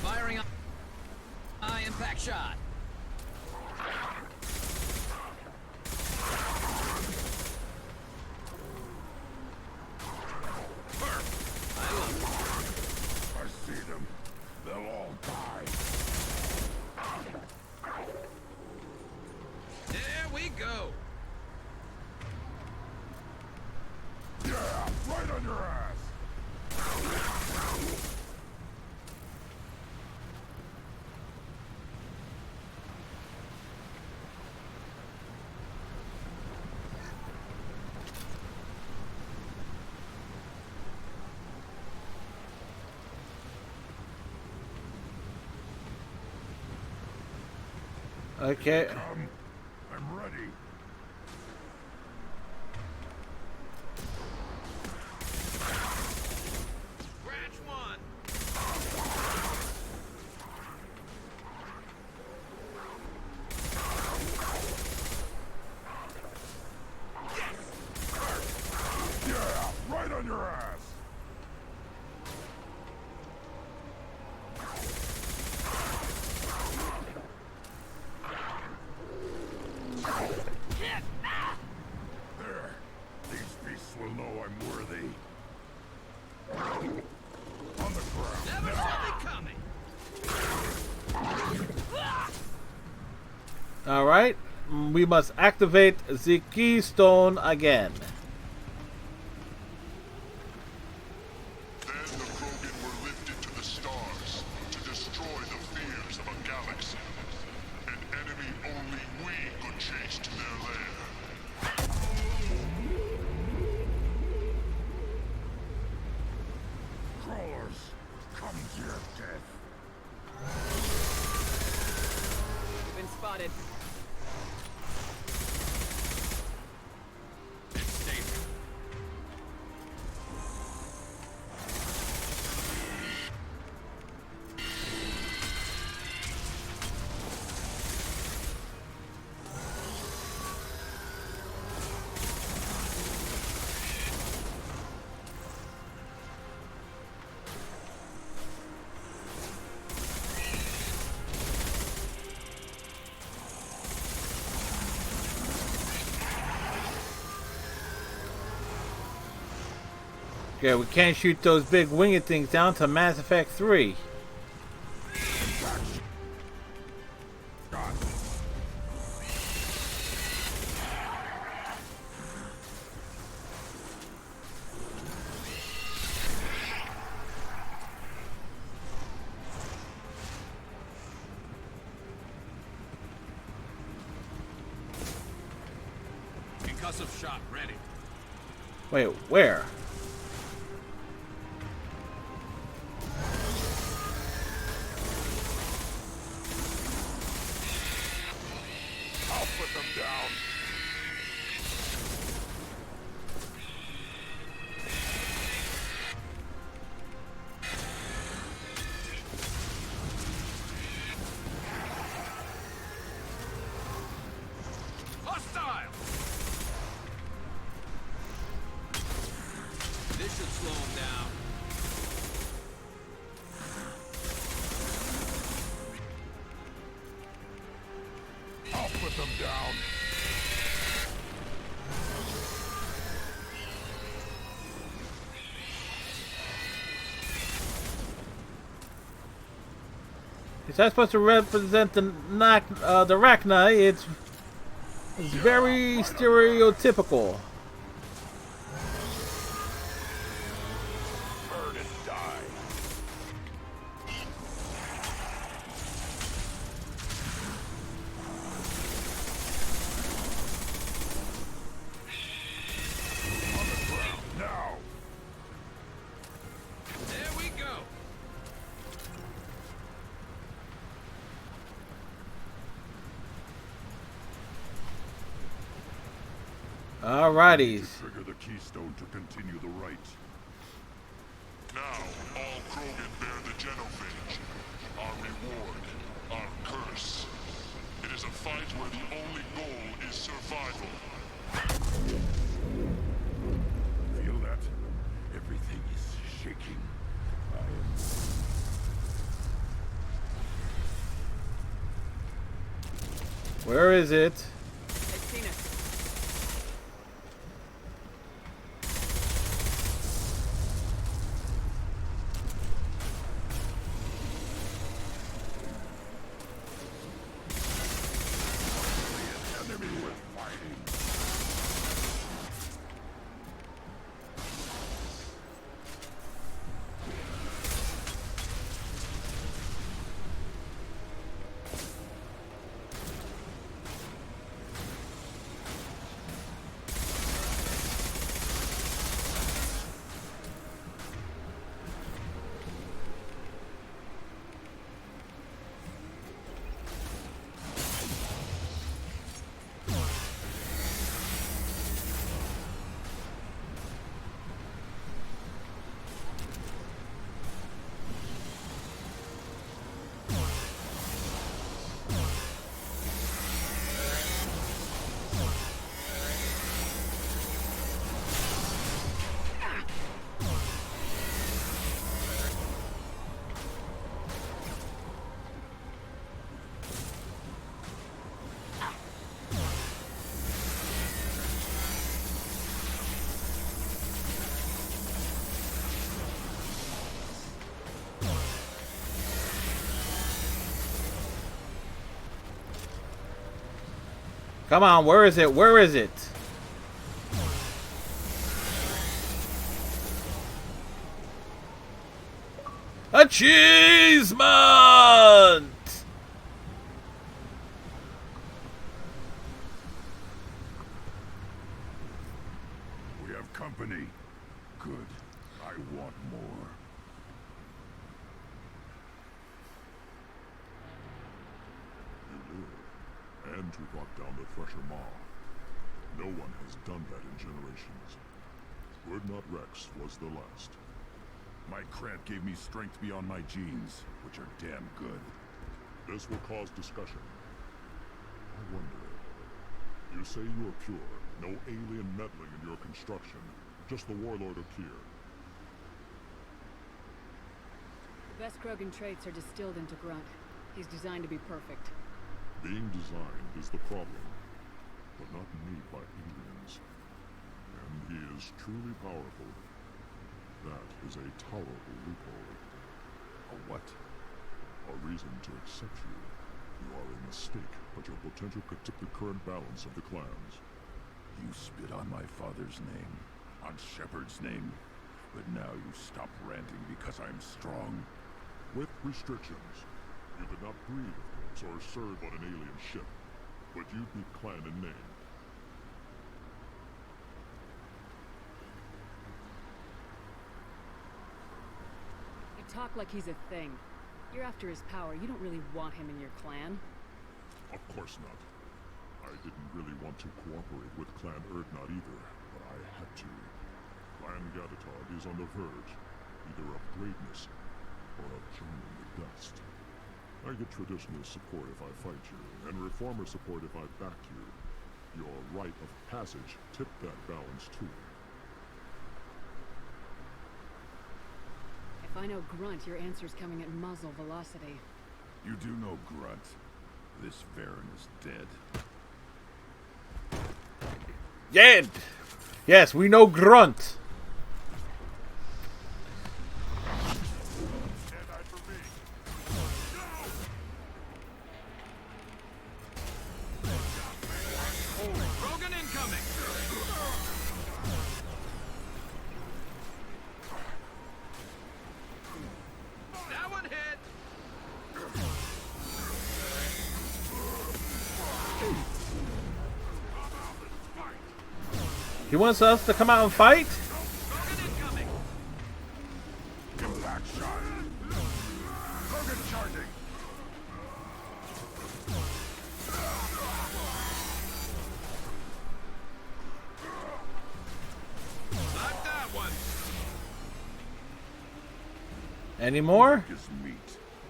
Firing up. High impact shot. I see them. They'll all die. There we go. Yeah, right on your ass. Okay. Come. I'm ready. Scratch one. Yeah, right on your ass. There. These beasts will know I'm worthy. On the ground. Never saw me coming. All right. We must activate the Keystone again. Then the Krogan were lifted to the stars to destroy the fears of a galaxy. An enemy only we could chase to their lair. Crawlers, come to your death. Been spotted. Okay, we can't shoot those big winged things down to Mass Effect 3. Concussive shot ready. Wait, where? I'll put them down. Hostile! This should slow him down. I'll put them down. Is that supposed to represent the Rachni? It's very stereotypical. Burn and die. On the ground now. There we go. Alrighty. Trigger the keystone to continue the rite. Now, all Krogan bear the genophage. Our reward, our curse. It is a fight where the only goal is survival. Feel that? Everything is shaking. I am... Where is it? I've seen it. enemy worth fighting. Come on, where is it? Where is it? Achievement! We have company. Good. I want more. You live, and to brought down the Thresher Maw. No one has done that in generations. Urdnot Rex was the last. My Krant gave me strength beyond my genes, which are damn good. This will cause discussion. I wonder. You say you are pure, no alien meddling in your construction, just the warlord of Kier. The best Krogan traits are distilled into Grunt. He's designed to be perfect. Being designed is the problem, but not made by aliens. And he is truly powerful. That is a tolerable loophole. A what? A reason to accept you. You are a mistake, but your potential could tip the current balance of the clans. You spit on my father's name, on Shepard's name, but now you stop ranting because I'm strong. With restrictions. You could not breed, of course, or serve on an alien ship, but you'd be clan in name. talk like he's a thing. You're after his power. You don't really want him in your clan. Of course not. I didn't really want to cooperate with Clan Erdnot either, but I had to. Clan Gatatog is on the verge, either of greatness or of joining the dust. I get traditional support if I fight you, and reformer support if I back you. Your rite of passage tipped that balance too. If I know Grunt, your answer's coming at muzzle velocity. You do know Grunt. This Varen is dead. Dead! Yes, we know Grunt. Krogan incoming! That one hit! He wants us to come out and fight? Krogan incoming! Back shot. Krogan charging. Like that one! Any more? His meat.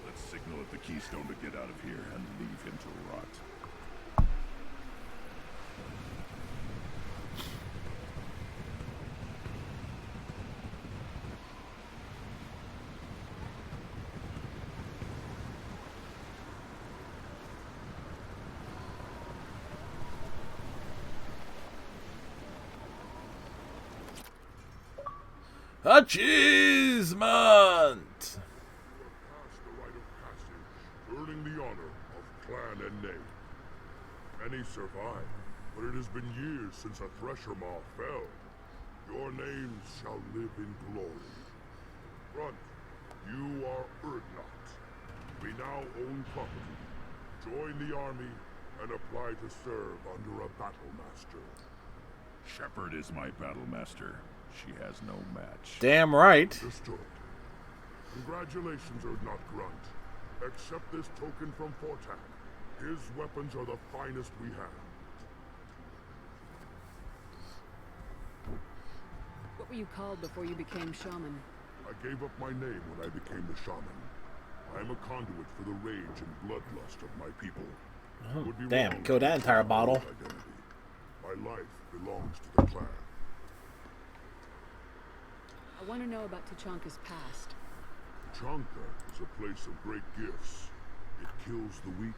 Let's signal at the Keystone to get out of here and leave him to rot. Achievement! Pass the rite of passage, earning the honor of clan and name. Many survive, but it has been years since a Thresher Maw fell. Your names shall live in glory. Grunt, you are Erdnot. We now own property. Join the army and apply to serve under a battle master. Shepard is my battle master. She has no match. Damn right. Understood. Congratulations, Erdnot Grunt. Accept this token from Fortak. His weapons are the finest we have. What were you called before you became shaman? I gave up my name when I became the shaman. I am a conduit for the rage and bloodlust of my people. Would be Damn, wrong kill that to entire deny my bottle. identity. My life belongs to the clan. I want to know about Tuchanka's past. Tuchanka is a place of great gifts. It kills the weak,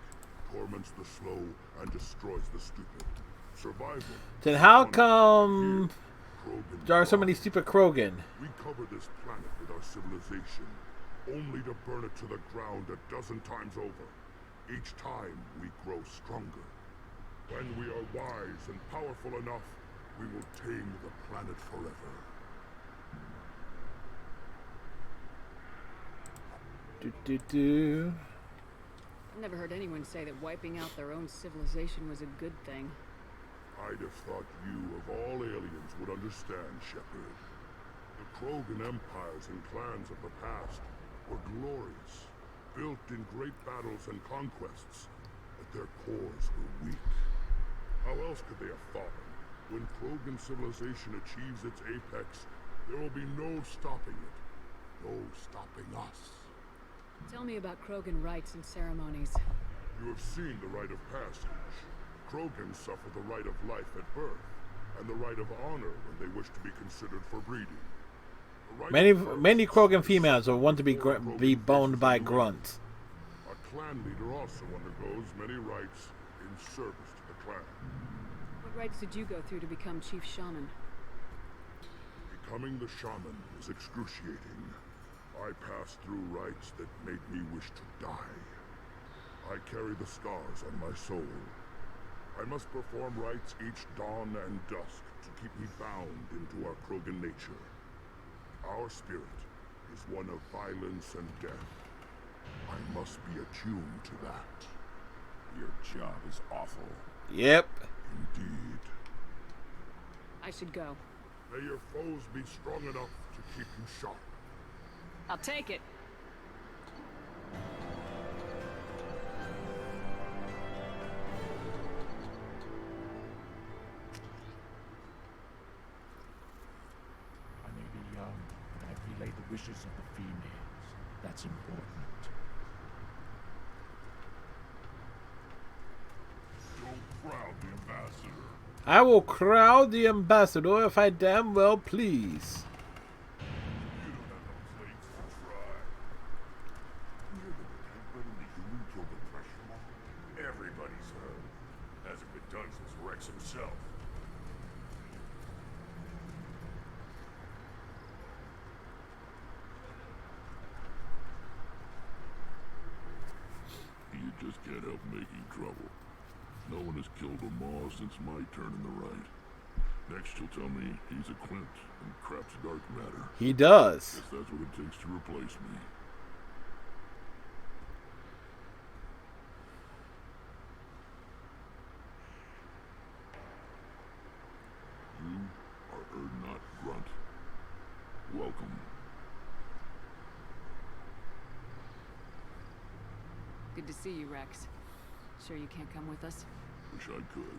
torments the slow, and destroys the stupid. Survival. Then how come Krogan there are so many stupid Krogan? We cover this planet with our civilization, only to burn it to the ground a dozen times over. Each time we grow stronger. When we are wise and powerful enough, we will tame the planet forever. I've never heard anyone say that wiping out their own civilization was a good thing. I'd have thought you, of all aliens, would understand, Shepard. The Krogan empires and clans of the past were glorious, built in great battles and conquests, but their cores were weak. How else could they have fallen? When Krogan civilization achieves its apex, there will be no stopping it. No stopping us. Tell me about Krogan rites and ceremonies. You have seen the rite of passage. Krogan suffer the rite of life at birth, and the rite of honor when they wish to be considered for breeding. Many Krogan females are want to be boned by grunts. A clan leader also undergoes many rites in service to the clan. What rites did you go through to become chief shaman? Becoming the shaman is excruciating. I passed through rites that made me wish to die. I carry the scars on my soul. I must perform rites each dawn and dusk to keep me bound into our Krogan nature. Our spirit is one of violence and death. I must be attuned to that. Your job is awful. Yep. Indeed. I should go. May your foes be strong enough to keep you sharp. I'll take it. I may be young, but I've relayed the wishes of the females. That's important. Don't crowd the ambassador. I will crowd the ambassador if I damn well please. You don't have no place to try. You hear that the Template and the human killed the pressure mob? Everybody's heard. Hasn't been done since Rex himself. You just can't help making trouble. No one has killed a Maw since my turn in the right. Next you'll tell me he's a Quint and crap's dark matter. He does. Guess that's what it takes to replace me. You are Erdnot Grunt. Welcome. Good to see you, Rex. Sure you can't come with us? Wish I could.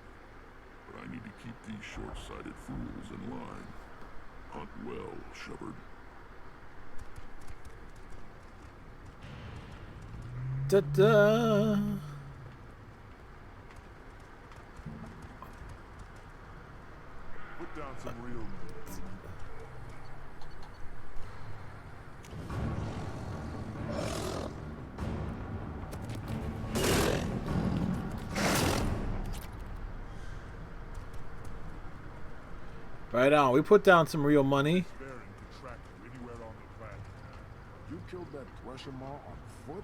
But I need to keep these short-sighted fools in line. Hunt well, Shepard. Da-da. Put down some real... Right on. We put down some real money. You killed that pressure maw on foot?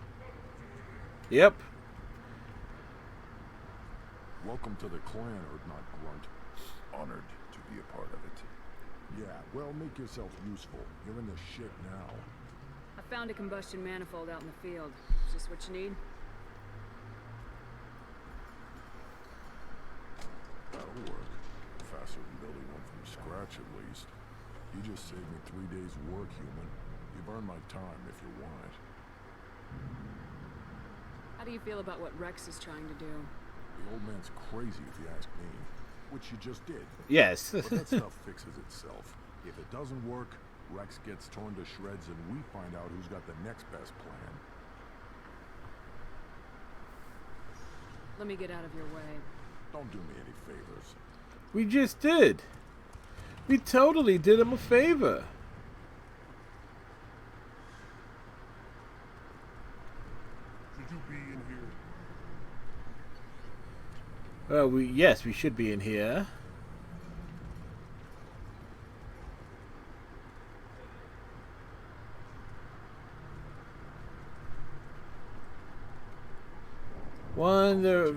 Yep. Welcome to the clan, Erdnot Grunt. Honored to be a part of it. Yeah, well, make yourself useful. You're in the shit now. I found a combustion manifold out in the field. Is this what you need? That'll work. Faster than building one from scratch, at least. You just saved me 3 days' work, human. You've earned my time if you want it. How do you feel about what Rex is trying to do? The old man's crazy, if you ask me. Which you just did. Yes. But that stuff fixes itself. If it doesn't work, Rex gets torn to shreds and we find out who's got the next best plan. Let me get out of your way. Don't do me any favors. We just did. We totally did him a favor. Should you be in here? Well, yes, we should be in here. Wonder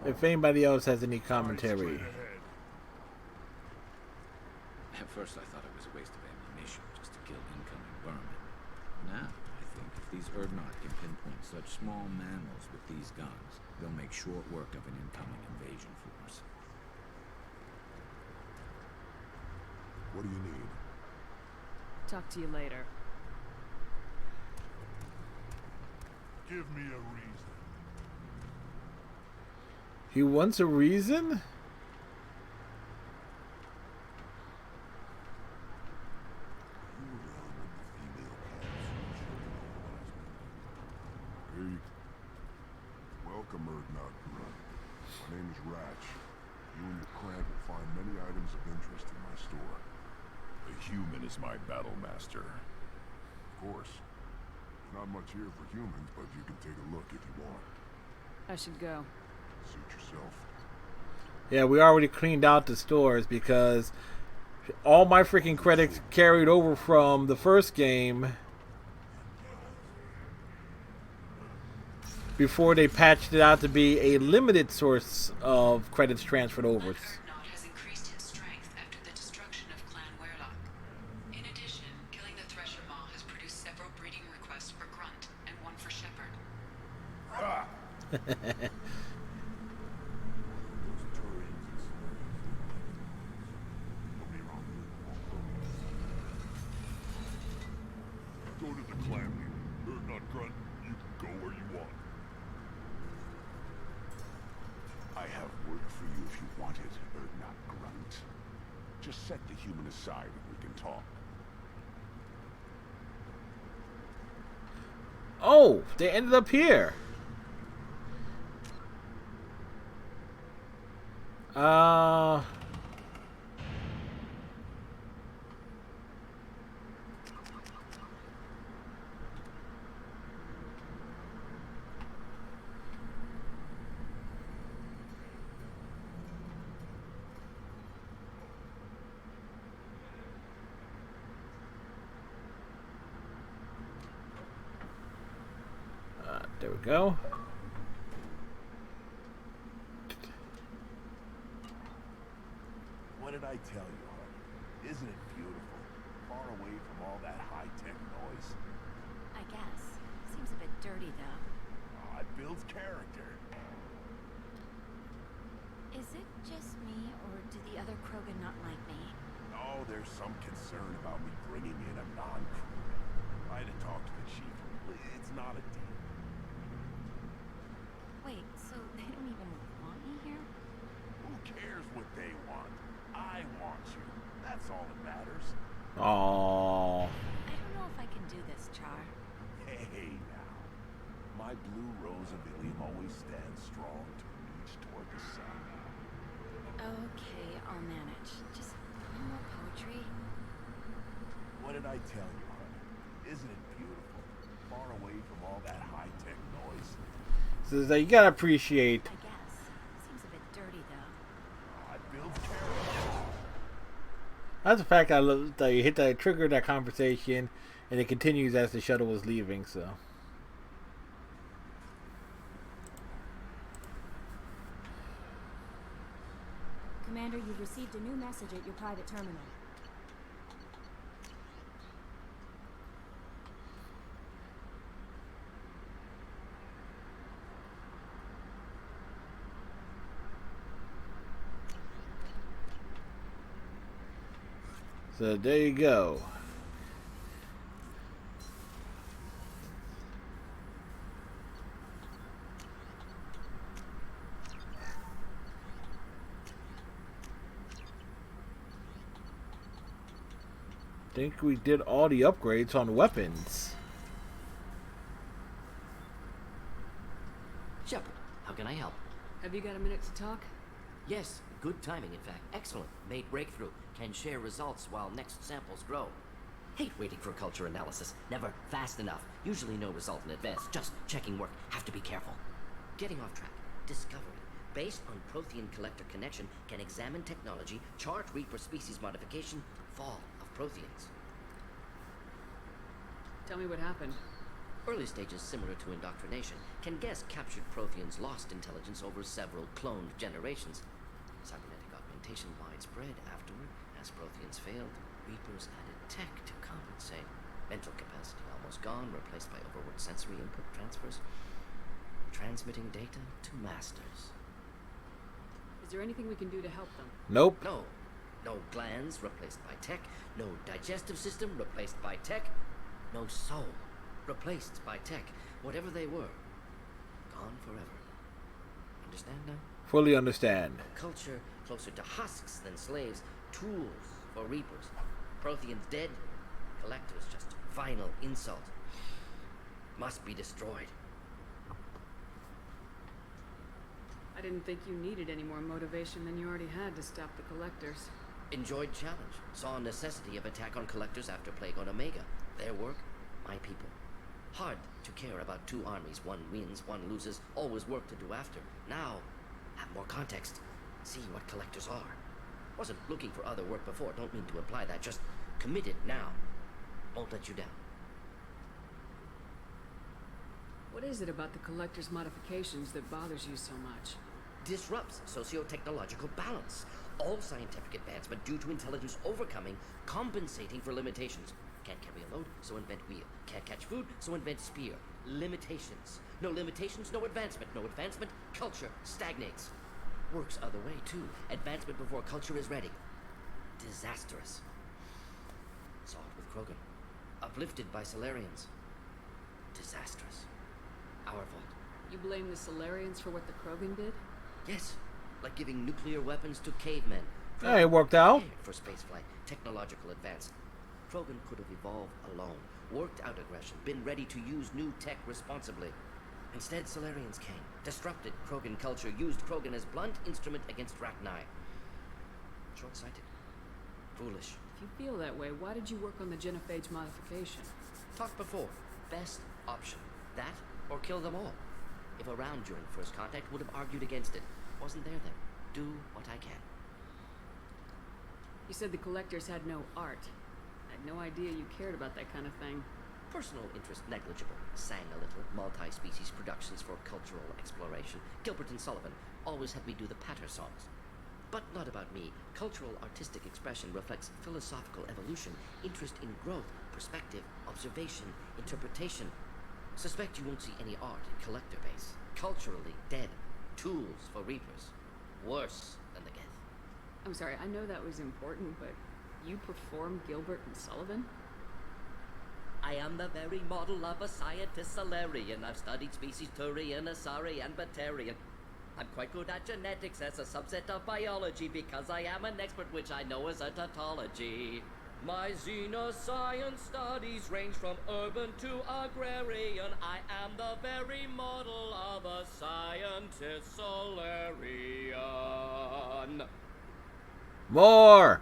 if anybody else has any commentary. At first I thought it was a waste of ammunition just to kill incoming vermin. Now, I think if these Erdnot can pinpoint such small mammals with these guns, they'll make short work of an incoming invasion force. What do you need? Talk to you later. Give me a reason. He wants a reason? Welcome, Erdnot Grunt. My name is Ratch. You and your clan will find many items of interest in my store. The human is my battle master. Of course. There's not much here for humans, but you can take a look if you want. I should go. Suit yourself. Yeah, we already cleaned out the stores because all my freaking credits carried over from the first game before they patched it out to be a limited source of credits transferred over. Erdnot has increased in strength after the destruction of Clan Weirlock. In addition, killing the Thresher Maw has produced several breeding requests for Grunt and one for Shepard. Go to the clan leader, Erdnot Grunt. if you want it, Erdnot grunt. Just set the human aside and we can talk. Oh, they ended up here. There we go. What did I tell you, honey? Isn't it beautiful? Far away from all that high-tech noise. I guess. Seems a bit dirty, though. Oh, it builds character. Is it just me, or do the other Krogan not like me? Oh, there's some concern about me bringing in a non-crew. I had to talk to the chief. It's not a deal. Wait, so they don't even want me here? Who cares what they want? I want you. That's all that matters. Aww. I don't know if I can do this, Char. Hey, now. My blue rose of Ilium always stands strong to reach toward the sun. Okay, I'll manage. Just no more poetry. What did I tell you, honey? Isn't it beautiful? Far away from all that high-tech noise. So you gotta appreciate. I guess. Seems a bit dirty, though. It builds character. That's the fact I love that you hit that trigger that conversation, and it continues as the shuttle was leaving. So. Commander, you've received a new message at your private terminal. So there you go. Think we did all the upgrades on weapons. Shepard, how can I help? Have you got a minute to talk? Yes, good timing, in fact. Excellent. Made breakthrough. Can share results while next samples grow. Hate waiting for culture analysis. Never fast enough. Usually no result in advance. Just checking work. Have to be careful. Getting off track. Discovery. Based on Prothean collector connection, can examine technology, chart Reaper species modification, fall of Protheans. Tell me what happened. Early stages similar to indoctrination. Can guess captured Protheans lost intelligence over several cloned generations. Cybernetic augmentation widespread afterward. As Protheans failed, Reapers added tech to compensate. Mental capacity almost gone, replaced by overworked sensory input transfers. Transmitting data to masters. Is there anything we can do to help them? Nope. No. No glands replaced by tech. No digestive system replaced by tech. No soul replaced by tech. Whatever they were, gone forever. Understand now? Fully understand. Culture closer to husks than slaves. Tools for Reapers. Protheans dead. Collectors just final insult. Must be destroyed. I didn't think you needed any more motivation than you already had to stop the collectors. Enjoyed challenge. Saw necessity of attack on collectors after Plague on Omega. Their work, my people. Hard to care about two armies. One wins, one loses. Always work to do after. Now, have more context. See what collectors are. Wasn't looking for other work before. Don't mean to imply that. Just committed now. Won't let you down. What is it about the collector's modifications that bothers you so much? Disrupts socio-technological balance. All scientific advancement due to intelligence overcoming, compensating for limitations. Can't carry a load, so invent wheel. Can't catch food, so invent spear. Limitations. No limitations, no advancement. No advancement, culture stagnates. Works other way, too. Advancement before culture is ready. Disastrous. Saw it with Krogan. Uplifted by Solarians. Disastrous. Our fault. You blame the Solarians for what the Krogan did? Yes. like giving nuclear weapons to cavemen. Yeah, it worked out. For spaceflight, technological advance. Krogan could have evolved alone, worked out aggression, been ready to use new tech responsibly. Instead, Solarians came, disrupted Krogan culture, used Krogan as blunt instrument against Rachni. Short-sighted. Foolish. If you feel that way, why did you work on the genophage modification? Talked before. Best option. That, or kill them all. If around during first contact, would have argued against it. Wasn't there then. Do what I can. You said the collectors had no art. I had no idea you cared about that kind of thing. Personal interest negligible. Sang a little. Multi-species productions for cultural exploration. Gilbert and Sullivan always had me do the patter songs. But not about me. Cultural artistic expression reflects philosophical evolution, interest in growth, perspective, observation, interpretation. Suspect you won't see any art in collector base. Culturally dead. Tools for reapers. Worse than the Geth. I'm sorry, I know that was important, but you performed Gilbert and Sullivan? I am the very model of a scientist Solarian. I've studied species Turian, Asari, and Batarian. I'm quite good at genetics as a subset of biology because I am an expert, which I know is a tautology. My xenoscience studies range from urban to agrarian. I am the very model of a scientist Solarian. More!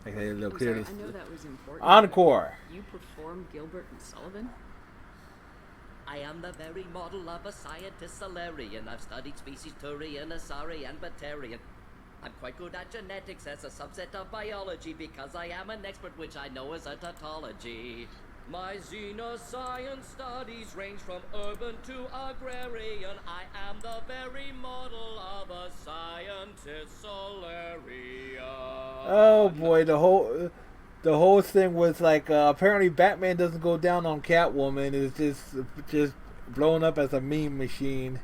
Okay, a little clearly. I know that was important. Encore. You performed Gilbert and Sullivan? I am the very model of a scientist Solarian. I've studied species Turian, Asari, and Batarian. I'm quite good at genetics as a subset of biology because I am an expert, which I know is a tautology. My xenoscience studies range from urban to agrarian. I am the very model of a scientist Solarian. Oh boy, the whole thing was like apparently Batman doesn't go down on Catwoman. It's just blown up as a meme machine.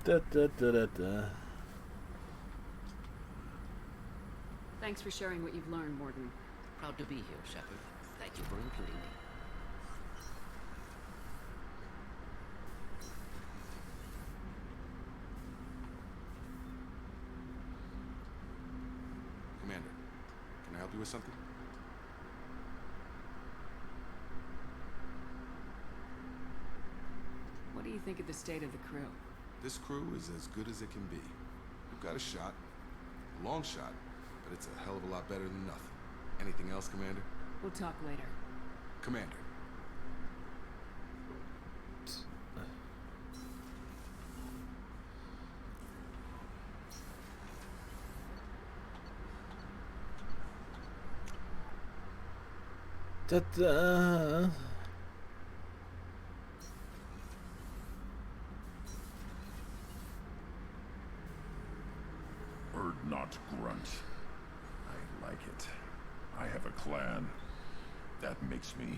Da, da, da, da, da. Thanks for sharing what you've learned, Morgan. Proud to be here, Shepard. Thank you for including me. Commander, can I help you with something? What do you think of the state of the crew? This crew is as good as it can be. We've got a shot. A long shot, but it's a hell of a lot better than nothing. Anything else, Commander? We'll talk later. Commander. Da, da. Not grunt. I like it. I have a clan. That makes me...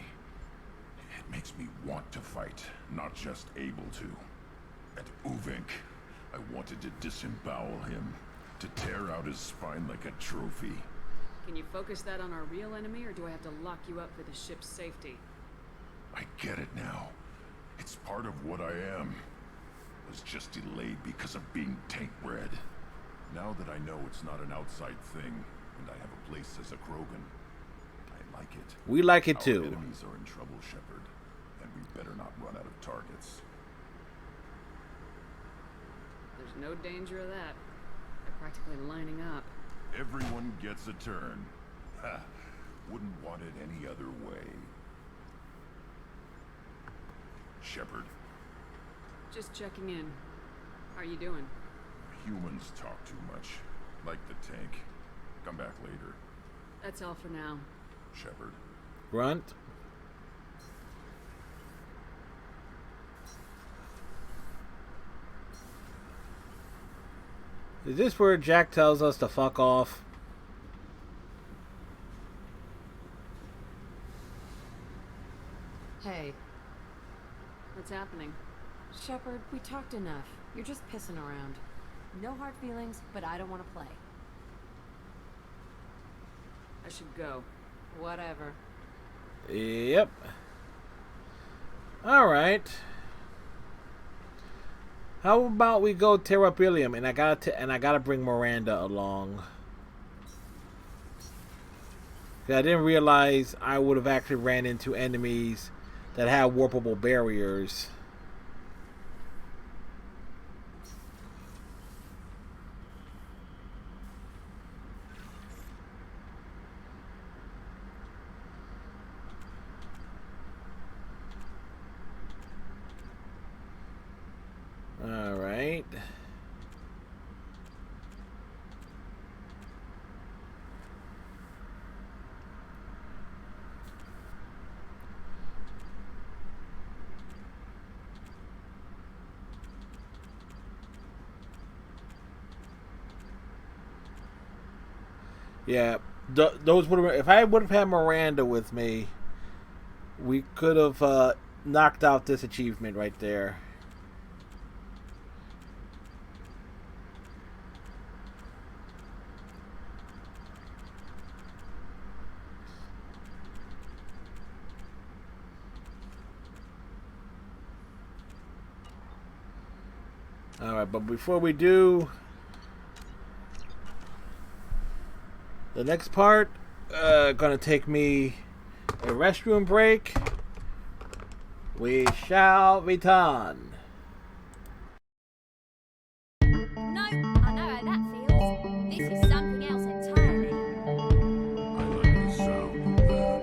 It makes me want to fight, not just able to. At Uvink, I wanted to disembowel him, to tear out his spine like a trophy. Can you focus that on our real enemy, or do I have to lock you up for the ship's safety? I get it now. It's part of what I am. Was just delayed because of being tank-bred. Now that I know it's not an outside thing, and I have a place as a Krogan, I like it. We like it too. Our enemies are in trouble, Shepard, and we better not run out of targets. There's no danger of that. They're practically lining up. Everyone gets a turn. Ha! Wouldn't want it any other way. Shepard. Just checking in. How are you doing? Humans talk too much. Like the tank. Come back later. That's all for now. Shepard. Grunt. Is this where Jack tells us to fuck off? Hey. What's happening? Shepard, we talked enough. You're just pissing around. No hard feelings, but I don't want to play. I should go. Whatever. Yep. Alright. How about we go Terrabilium, and I gotta bring Miranda along. I didn't realize I would have actually ran into enemies that have warpable barriers. All right. Yeah, those would have. If I would have had Miranda with me, we could have knocked out this achievement right there. Alright, but before we do, the next part, gonna take me a restroom break. We shall return. No, I know how that feels. This is something else entirely. I like the sound of that.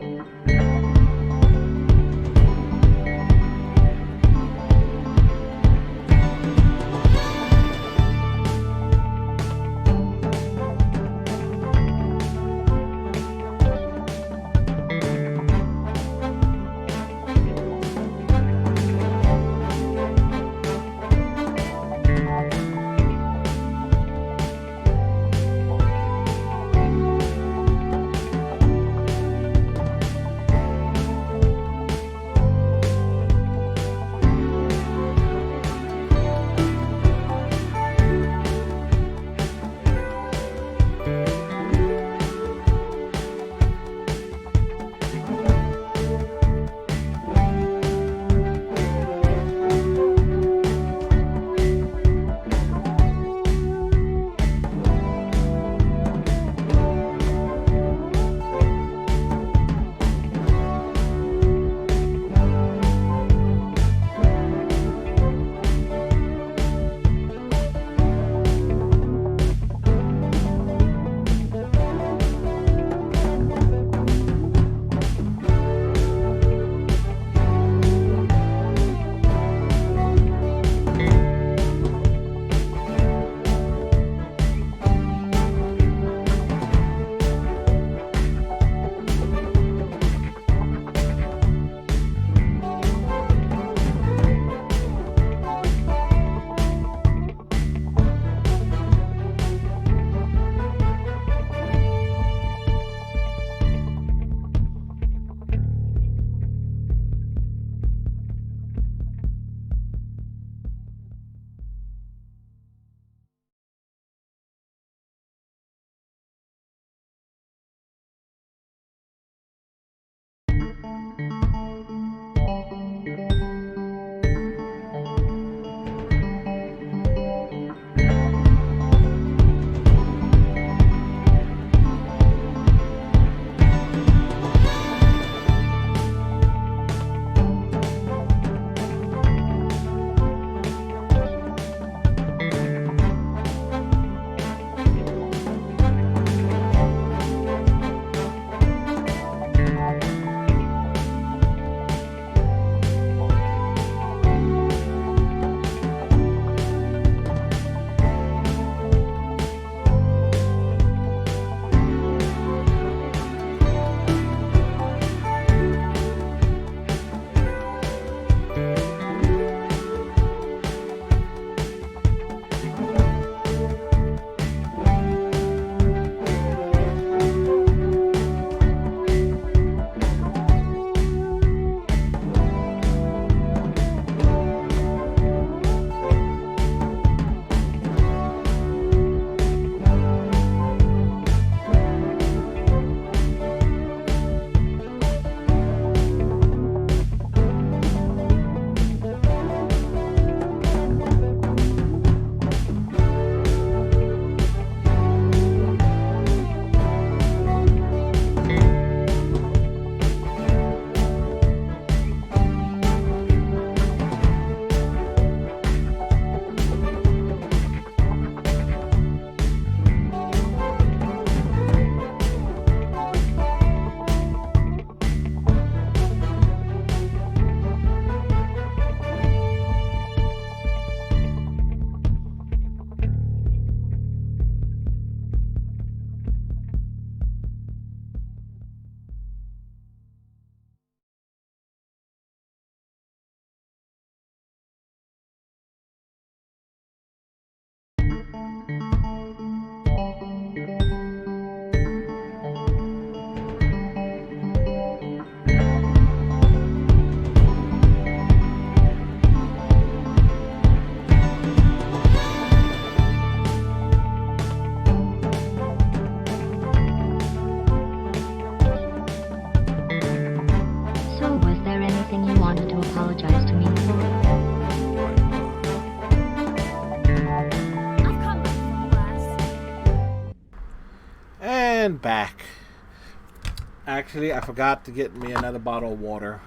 Actually, I forgot to get me another bottle of water.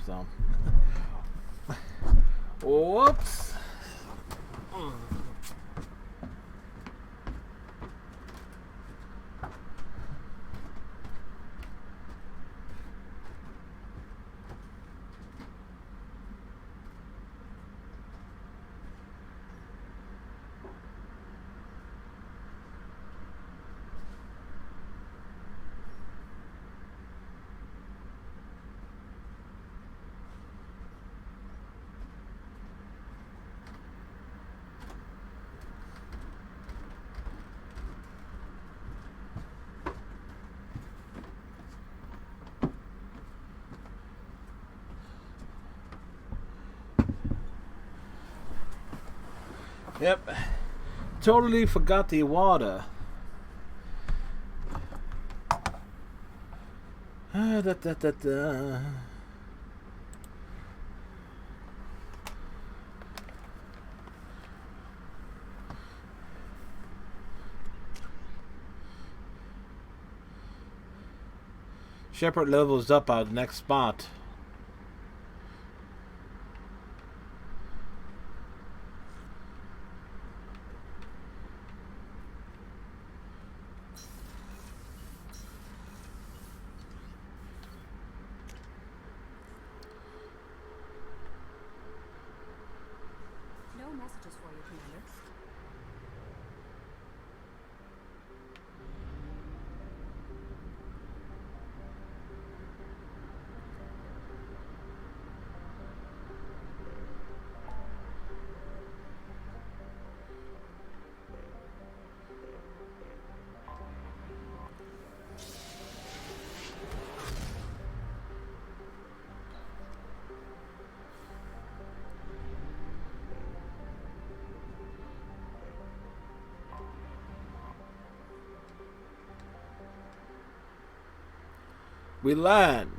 So, whoops. Yep. Totally forgot the water. Da. Shepard levels up our next spot. No messages for you, Commander. We land.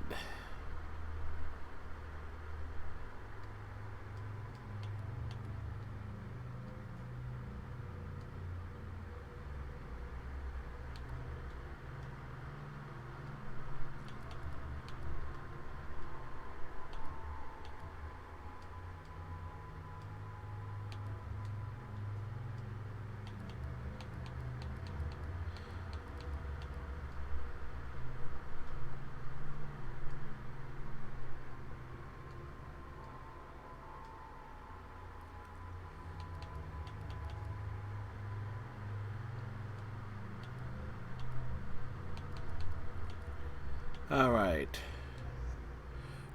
All right.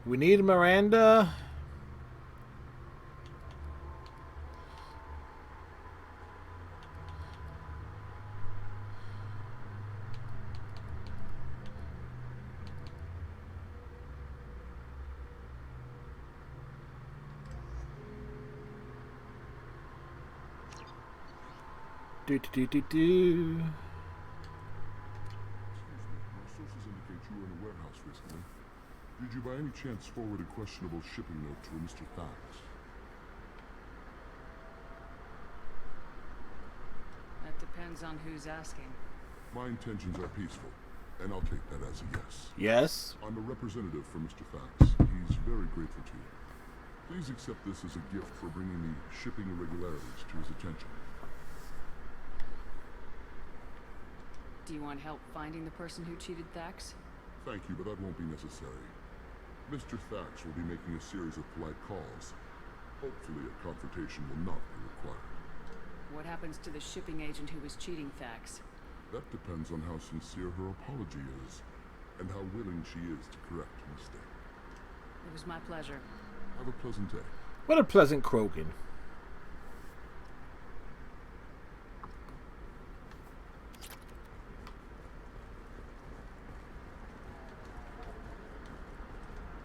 We need Miranda. Do. Excuse me, my sources indicate you were in a warehouse recently. Did you by any chance forward a questionable shipping note to a Mr. Thax? That depends on who's asking. My intentions are peaceful, and I'll take that as a yes. Yes? I'm a representative for Mr. Thax. He's very grateful to you. Please accept this as a gift for bringing the shipping irregularities to his attention. Do you want help finding the person who cheated Thax? Thank you, but that won't be necessary. Mr. Thax will be making a series of polite calls. Hopefully a confrontation will not be required. What happens to the shipping agent who was cheating Thax? That depends on how sincere her apology is, and how willing she is to correct a mistake. It was my pleasure. Have a pleasant day. What a pleasant Krogan.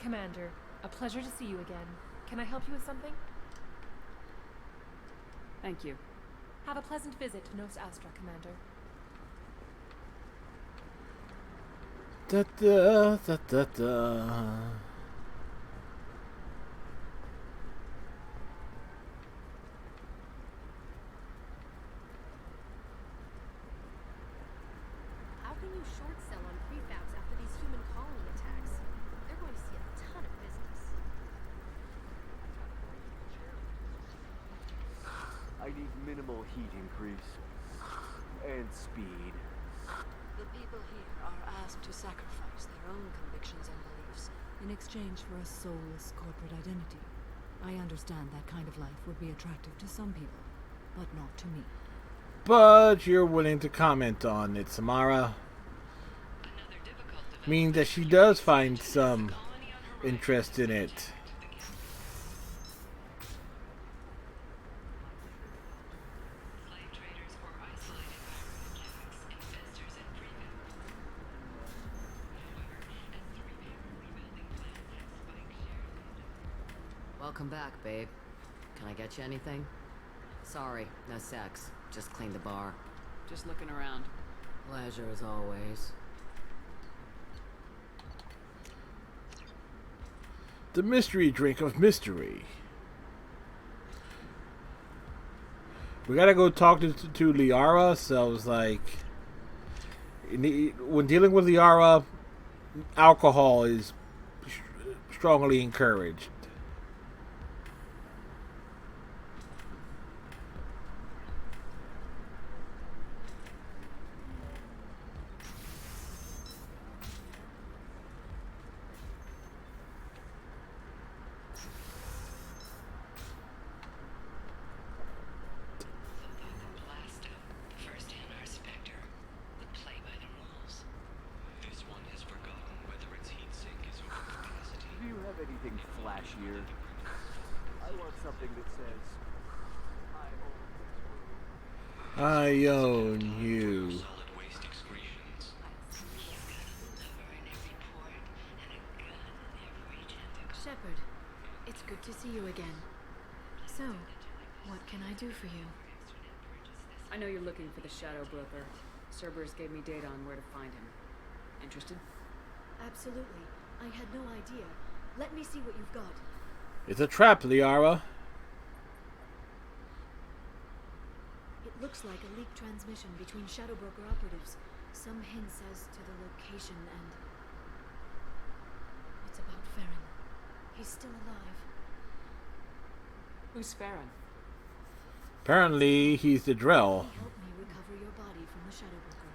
Commander, a pleasure to see you again. Can I help you with something? Thank you. Have a pleasant visit to Nos Astra, Commander. Da. How can you short sell on prefabs after these human colonies I need minimal heat increase. And speed. The people here are asked to sacrifice their own convictions and beliefs in exchange for a soulless corporate identity. I understand that kind of life would be attractive to some people, but not to me. But you're willing to comment on it, Samara. Meaning that she does find some interest in it. Welcome back, babe. Can I get you anything? Sorry, no sex. Just clean the bar. Just looking around. Pleasure as always. The mystery drink of mystery. We gotta go talk to Liara, so I was like... When dealing with Liara, alcohol is strongly encouraged. Anything flashier? I want something that says, I own you. Shepard, it's good to see you again. So, what can I do for you? I know you're looking for the Shadow Broker. Cerberus gave me data on where to find him. Interested? Absolutely. I had no idea. Let me see what you've got. It's a trap, Liara. It looks like a leaked transmission between Shadow Broker operatives. Some hints as to the location and... It's about Farron. He's still alive. Who's Farron? Apparently, he's the Drell. He helped me recover your body from the Shadow Broker.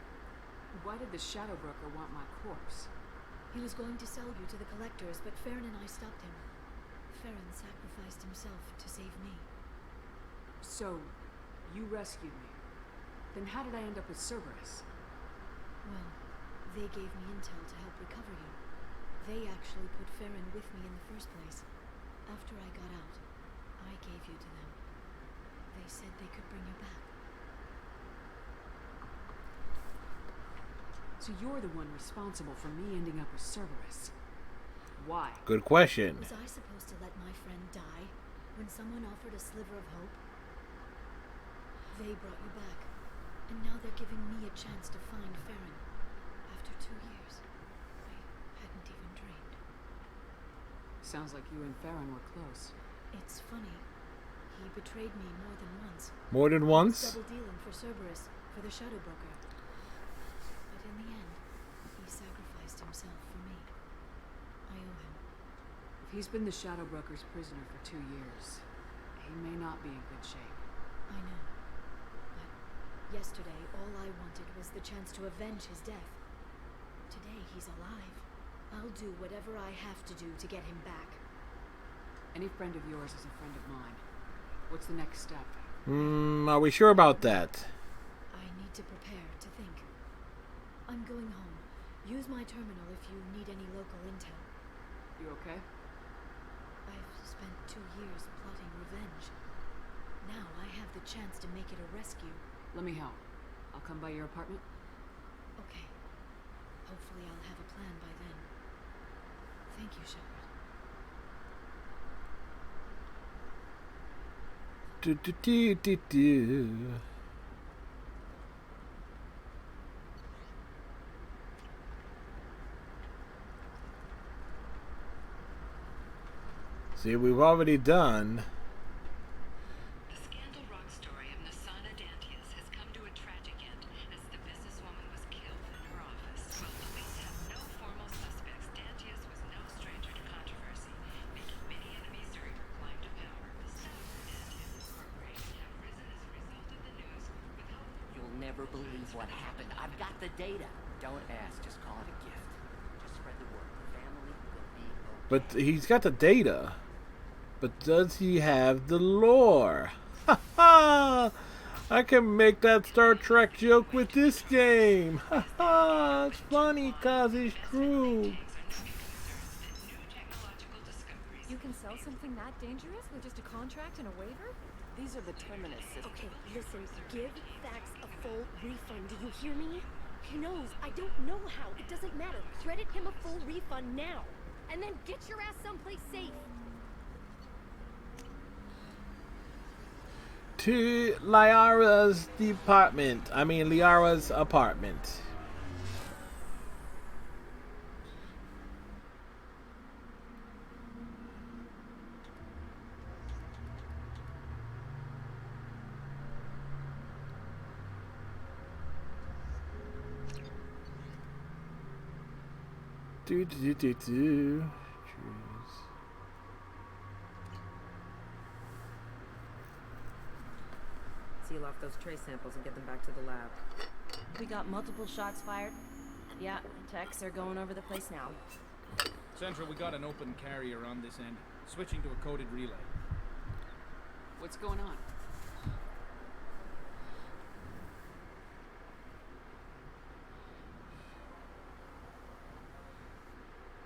Why did the Shadow Broker want my corpse? He was going to sell you to the collectors, but Farron and I stopped him. Farron sacrificed himself to save me. So, you rescued me. Then how did I end up with Cerberus? Well, they gave me intel to help recover you. They actually put Farron with me in the first place. After I got out, I gave you to them. They said they could bring you back. So you're the one responsible for me ending up with Cerberus. Why? Good question. Was I supposed to let my friend die when someone offered a sliver of hope? They brought you back, and now they're giving me a chance to find Farron. After 2 years, I hadn't even dreamed. Sounds like you and Farron were close. It's funny. He betrayed me more than once. More than once? Double dealing for Cerberus, for the Shadow Broker. But in the end, he sacrificed himself for me. I owe him. If he's been the Shadow Broker's prisoner for 2 years, he may not be in good shape. I know. But yesterday, all I wanted was the chance to avenge his death. Today, he's alive. I'll do whatever I have to do to get him back. Any friend of yours is a friend of mine. What's the next step? Are we sure about that? I need to prepare to think. I'm going home. Use my terminal if you need any local intel. You okay? I've spent 2 years plotting revenge. Now I have the chance to make it a rescue. Let me help. I'll come by your apartment. Okay. Hopefully I'll have a plan by then. Thank you, Shepard. See, we've already done. The scandal rock story of Nasana Dantius has come to a tragic end as the businesswoman was killed in her office. While police have no formal suspects, Dantius was no stranger to controversy, making many enemies during her climb to power. The staff of Dantius Incorporated have risen as never believe what happened. I've got the data. Don't ask, just call it a gift. Just spread the word. The family will be okay. But he's got the data. But does he have the lore? Ha ha! I can make that Star Trek joke with this game. Ha ha! It's funny cause it's true. You can sell something that dangerous with just a contract and a waiver? These are the Terminus systems. Okay, listen. Give Fax a full refund. Do you hear me? He knows. I don't know how. It doesn't matter. Credit him a full refund now. And then get your ass someplace safe. To Liara's department. I mean, Liara's apartment. Do do do do. Seal off those trace samples and get them back to the lab. We got multiple shots fired. Yeah, techs are going over the place now. Central, we got an open carrier on this end. Switching to a coded relay. What's going on?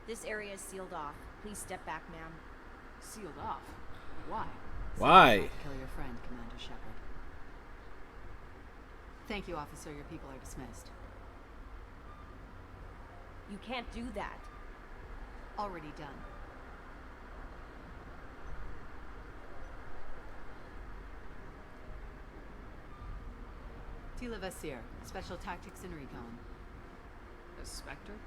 This area is sealed off. Please step back, ma'am. Sealed off? Why? Why? Kill your friend, Commander Shepard. Thank you, officer. Your people are dismissed. You can't do that. Already done. Tila Vasir, Special Tactics and Recon. A Spectre?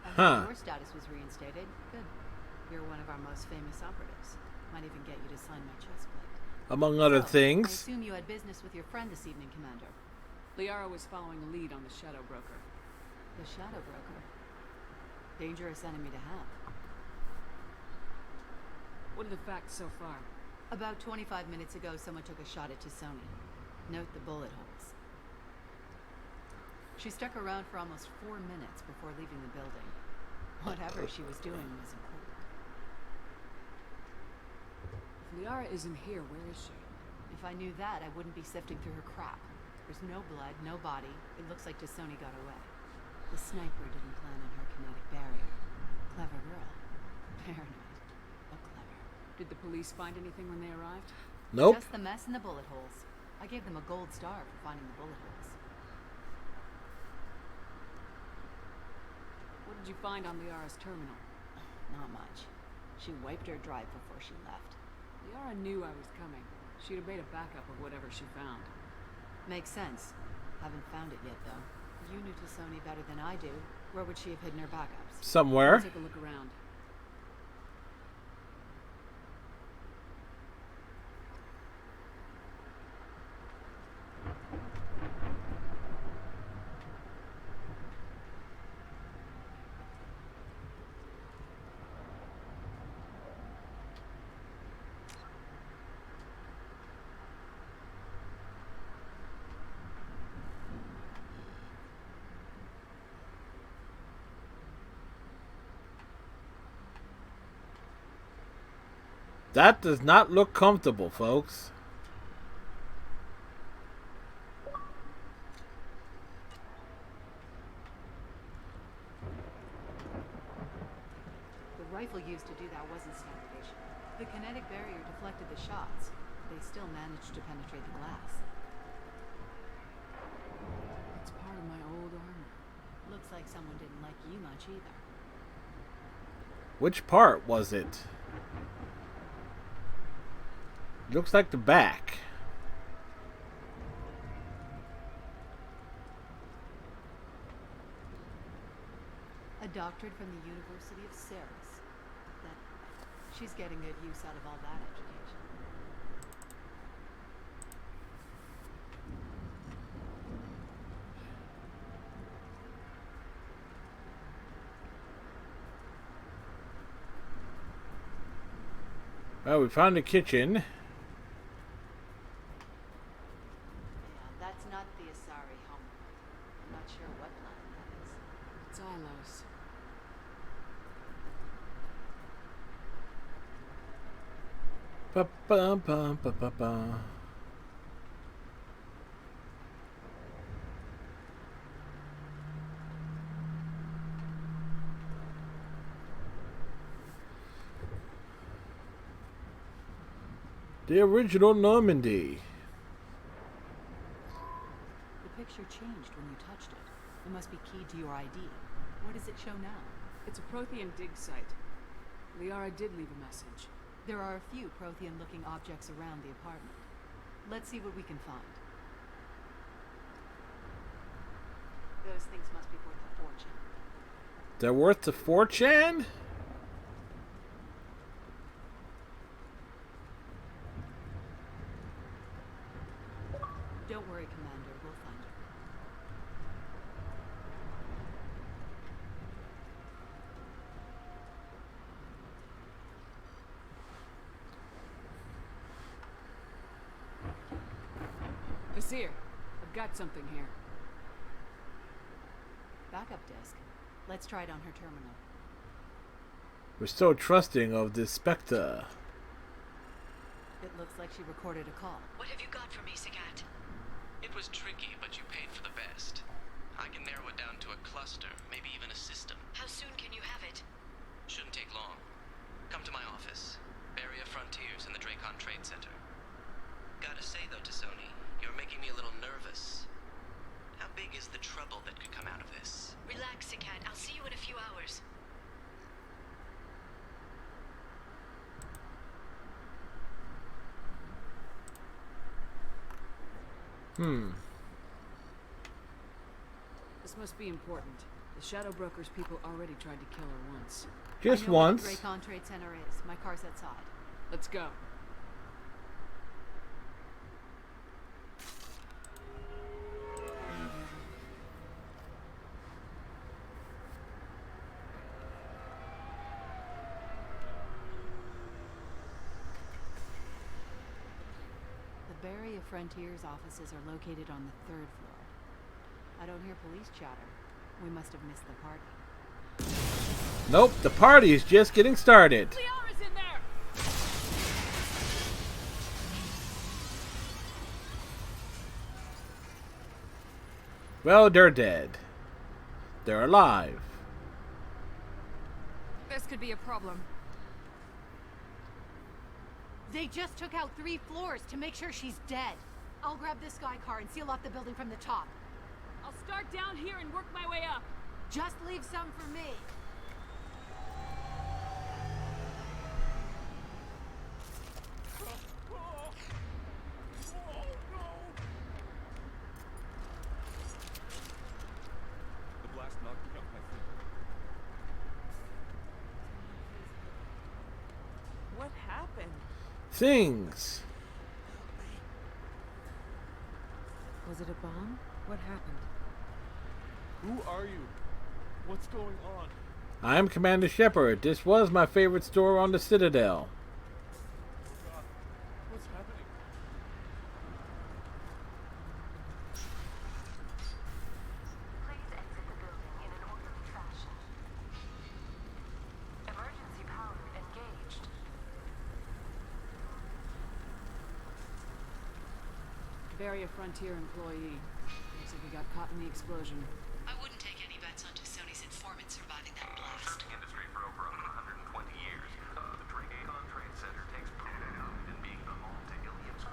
Huh. Your status was reinstated. Good. You're one of our most famous operatives. Might even get you to sign my chest plate. Among other I things. assume you had business with your friend this evening, Commander. Liara was following a lead on the Shadow Broker. The Shadow Broker. Dangerous enemy to have. What are the facts so far? About 25 minutes ago, someone took a shot at Tassoni. Note the bullet holes. She stuck around for almost 4 minutes before leaving the building. Whatever she was doing was important. If Liara isn't here, where is she? If I knew that, I wouldn't be sifting through her crap. There's no blood, no body. It looks like Tassoni got away. The sniper didn't plan on her kinetic barrier. Clever girl. Paranoid, but clever. Did the police find anything when they arrived? Nope. Just the mess and the bullet holes. I gave them a gold star for finding the bullet holes. What did you find on Liara's terminal? Not much. She wiped her drive before she left. Liara knew I was coming. She'd have made a backup of whatever she found. Makes sense. Haven't found it yet, though. You knew Tassoni better than I do. Where would she have hidden her backups? Somewhere. Take a look around. That does not look comfortable, folks. The rifle used to do that wasn't standard issue. The kinetic barrier deflected the shots. They still managed to penetrate the glass. It's part of my old armor. Looks like someone didn't like you much either. Which part was it? Looks like the back. A doctorate from the University of Ceres. She's getting good use out of all that education. Well, we found the kitchen. Yeah, that's not the Asari home. Ba ba ba ba ba ba. The original Normandy. The picture changed when you touched it. It must be keyed to your ID. What does it show now? It's a Prothean dig site. Liara did leave a message. There are a few Prothean-looking objects around the apartment. Let's see what we can find. Those things must be worth a fortune. They're worth a fortune? Don't worry, Commander. We'll find her. Nasir, I've got something here. Backup disk. Let's try it on her terminal. We're so trusting of this Spectre. It looks like she recorded a call. What have you got for me, Sagat? It was tricky, but you paid for the best. I can narrow it down to a cluster, maybe even a system. How soon can you have it? Shouldn't take long. Come to my office. Barrier Frontiers in the Dracon Trade Center. Gotta say though to Sony, you're making me a little nervous. How big is the trouble that could come out of this? Relax, Sagat. I'll see you in a few hours. This must be important. The Shadow Broker's people already tried to kill her once. Just I know once. Where the Dracon Trade Center is. My car's outside. Let's go. The Barrier Frontiers offices are located on the 3rd floor. I don't hear police chatter. We must have missed the party. Nope, the party is just getting started. Liara's in there! Well, they're dead. They're alive. This could be a problem. They just took out 3 floors to make sure she's dead. I'll grab this sky car and seal off the building from the top. I'll start down here and work my way up. Just leave some for me. The blast knocked me off my feet. What happened? Things. Was it a bomb? What happened? Who are you? What's going on? I'm Commander Shepard. This was my favorite store on the Citadel. Oh God, what's happening? Please exit the building in an orderly fashion. Emergency power engaged. Barrier Frontier employee. Looks like he got caught in the explosion. I wouldn't take any bets on Sony's informant surviving that blast. Industry for over 120 years. The Dracon Trade Center takes pride in being the home to Ilium's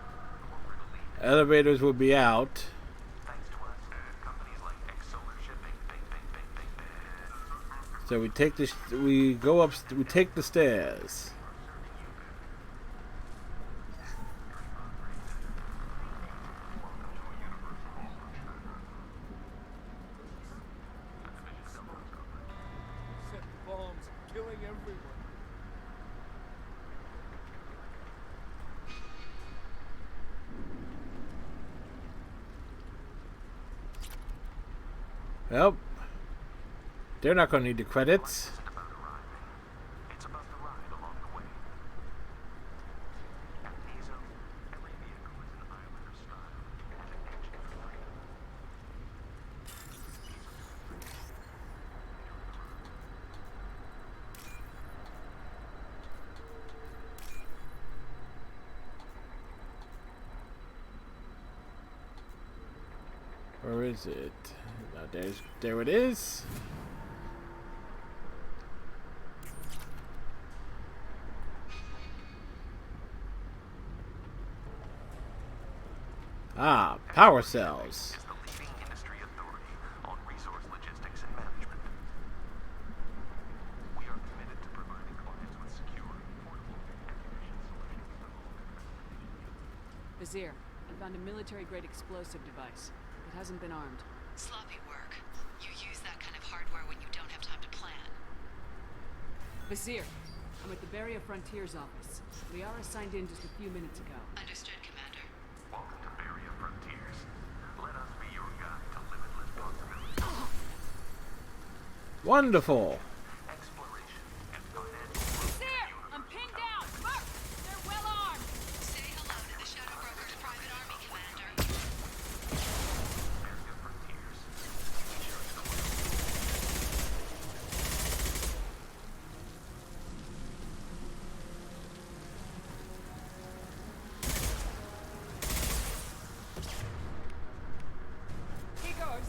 corporate elite. Elevators will be out. Thanks to us, companies like Exolar Shipping, So we take this. We go up. We take the stairs. Set bombs, killing everyone. Well, they're not going to need the credits. It's about the ride along the way. At Azo, every vehicle is an island of style and an engine for free. Where is it? There it is. Ah, power cells. Is the leading industry authority on resource logistics and management. We are committed to providing clients with secure, affordable, and efficient solutions. Vizier, I found a military-grade explosive device. It hasn't been armed. Sloppy work. You use that kind of hardware when you don't have time to plan. Vizier, I'm at the Barrier Frontiers office. Liara signed in just a few minutes ago. Understood, Commander. Welcome to Barrier Frontiers. Let us be your guide to limitless possibilities. Wonderful. Exploration and financial. Vizier! I'm pinned down! Mark! They're well armed! Say hello to the Shadow Broker's private army, Commander. Barrier Frontiers. Ensuring the world. Here goes.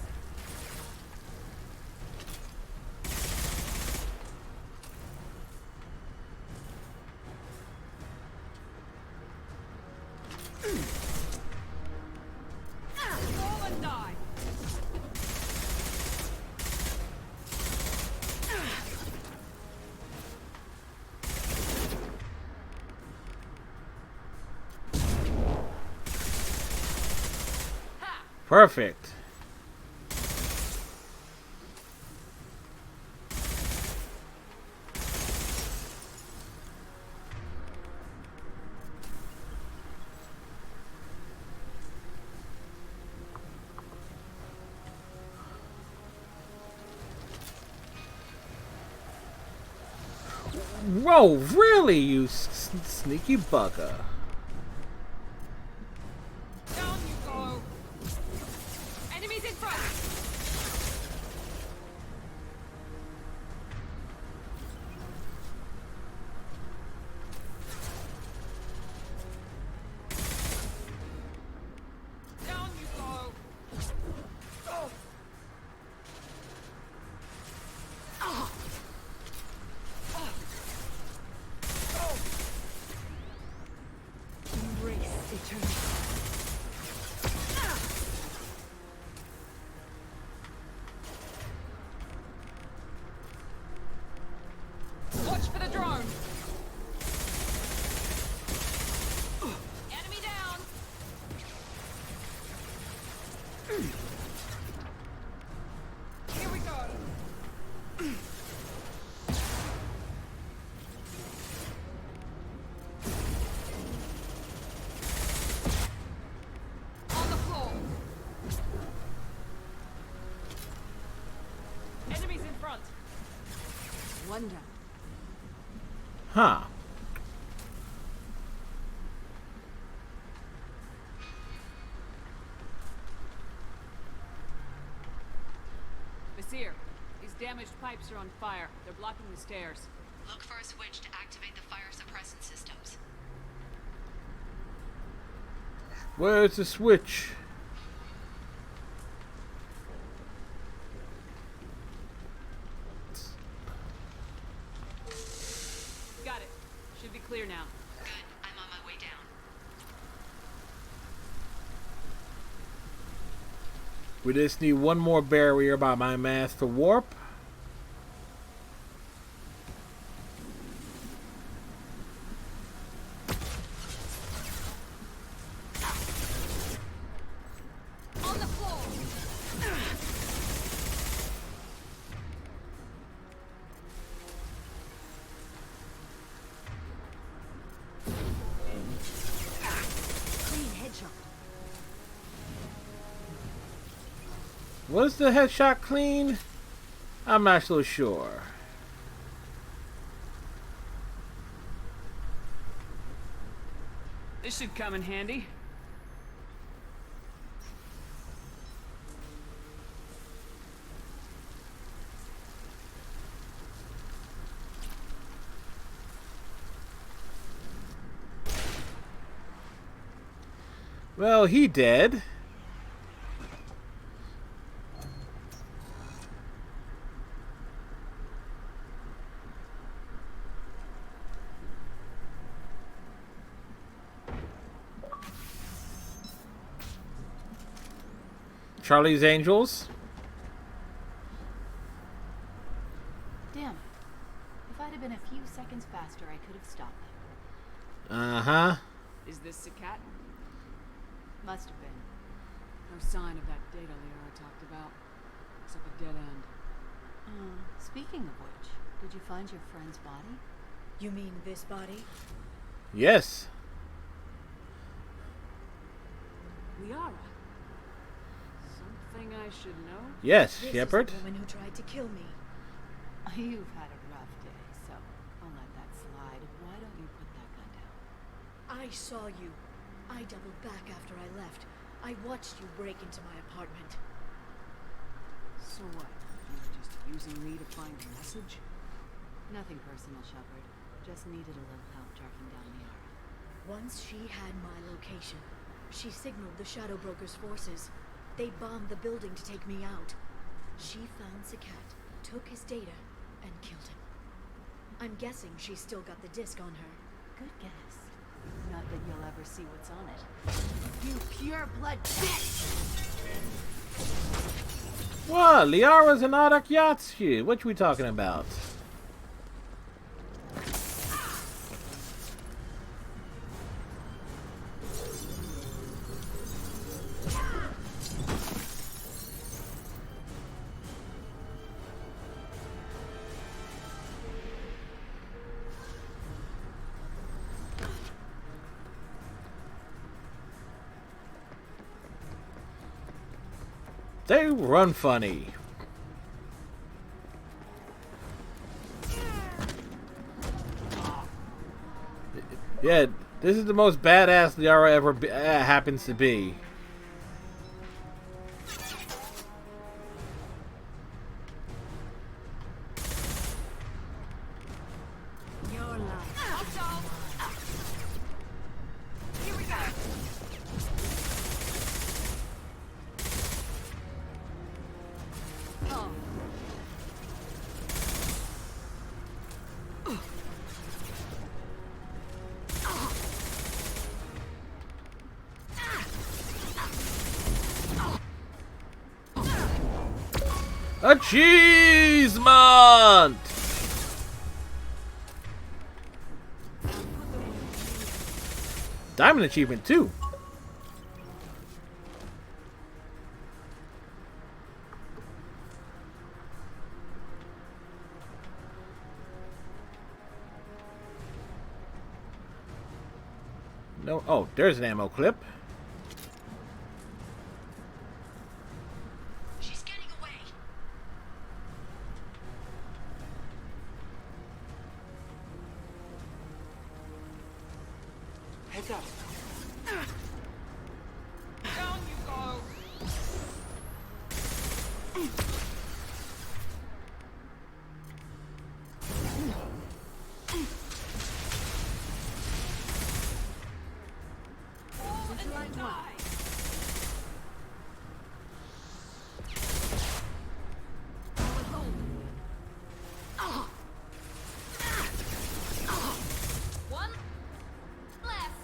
Roll and die. Perfect. Whoa, really, you sneaky bugger. Down you go. Enemies in front. Down you go. Oh. Ah. Ah. Oh. Embrace eternity. Ah. Watch for the drone. Enemy down. Here we go. On the floor. Enemies in front. One down. Huh. Vizier, these damaged pipes are on fire. They're blocking the stairs. Look for a switch to activate the fire suppressant systems. Where's the switch? Got it. Should be clear now. Good. I'm on my way down. We just need one more barrier by my mass to warp. On the floor. Clean headshot. Was the headshot clean? I'm not so sure. This should come in handy. Well, he dead. Charlie's Angels. Damn. If I'd have been a few seconds faster, I could have stopped them. Uh-huh. Is this Sakat? Must have been. No sign of that data Lair talked about. Looks like a dead end. Speaking of which, did you find your friend's body? You mean this body? Yes. Liara. Something I should know? Yes, This Shepard. is the woman who tried to kill me. You've had a rough day, so I'll let that slide. Why don't you put that gun down? I saw you. I doubled back after I left. I watched you break into my apartment. So what? You were just using me to find a message? Nothing personal, Shepard. Just needed a little help tracking down Liara. Once she had my location, she signaled the Shadow Broker's forces. They bombed the building to take me out. She found Sakat, took his data, and killed him. I'm guessing she's still got the disc on her. Good guess. Not that you'll ever see what's on it. You pure blood bitch! What? Liara's an Ardak Yatsu. What we talking about? They run funny. Yeah, this is the most badass Liara ever happens to be. Your life. Here we go. Oh. Achievement! Diamond achievement too. No, oh, there's an ammo clip. She's getting away. Heads up. Down you go! Fall and you die! One less.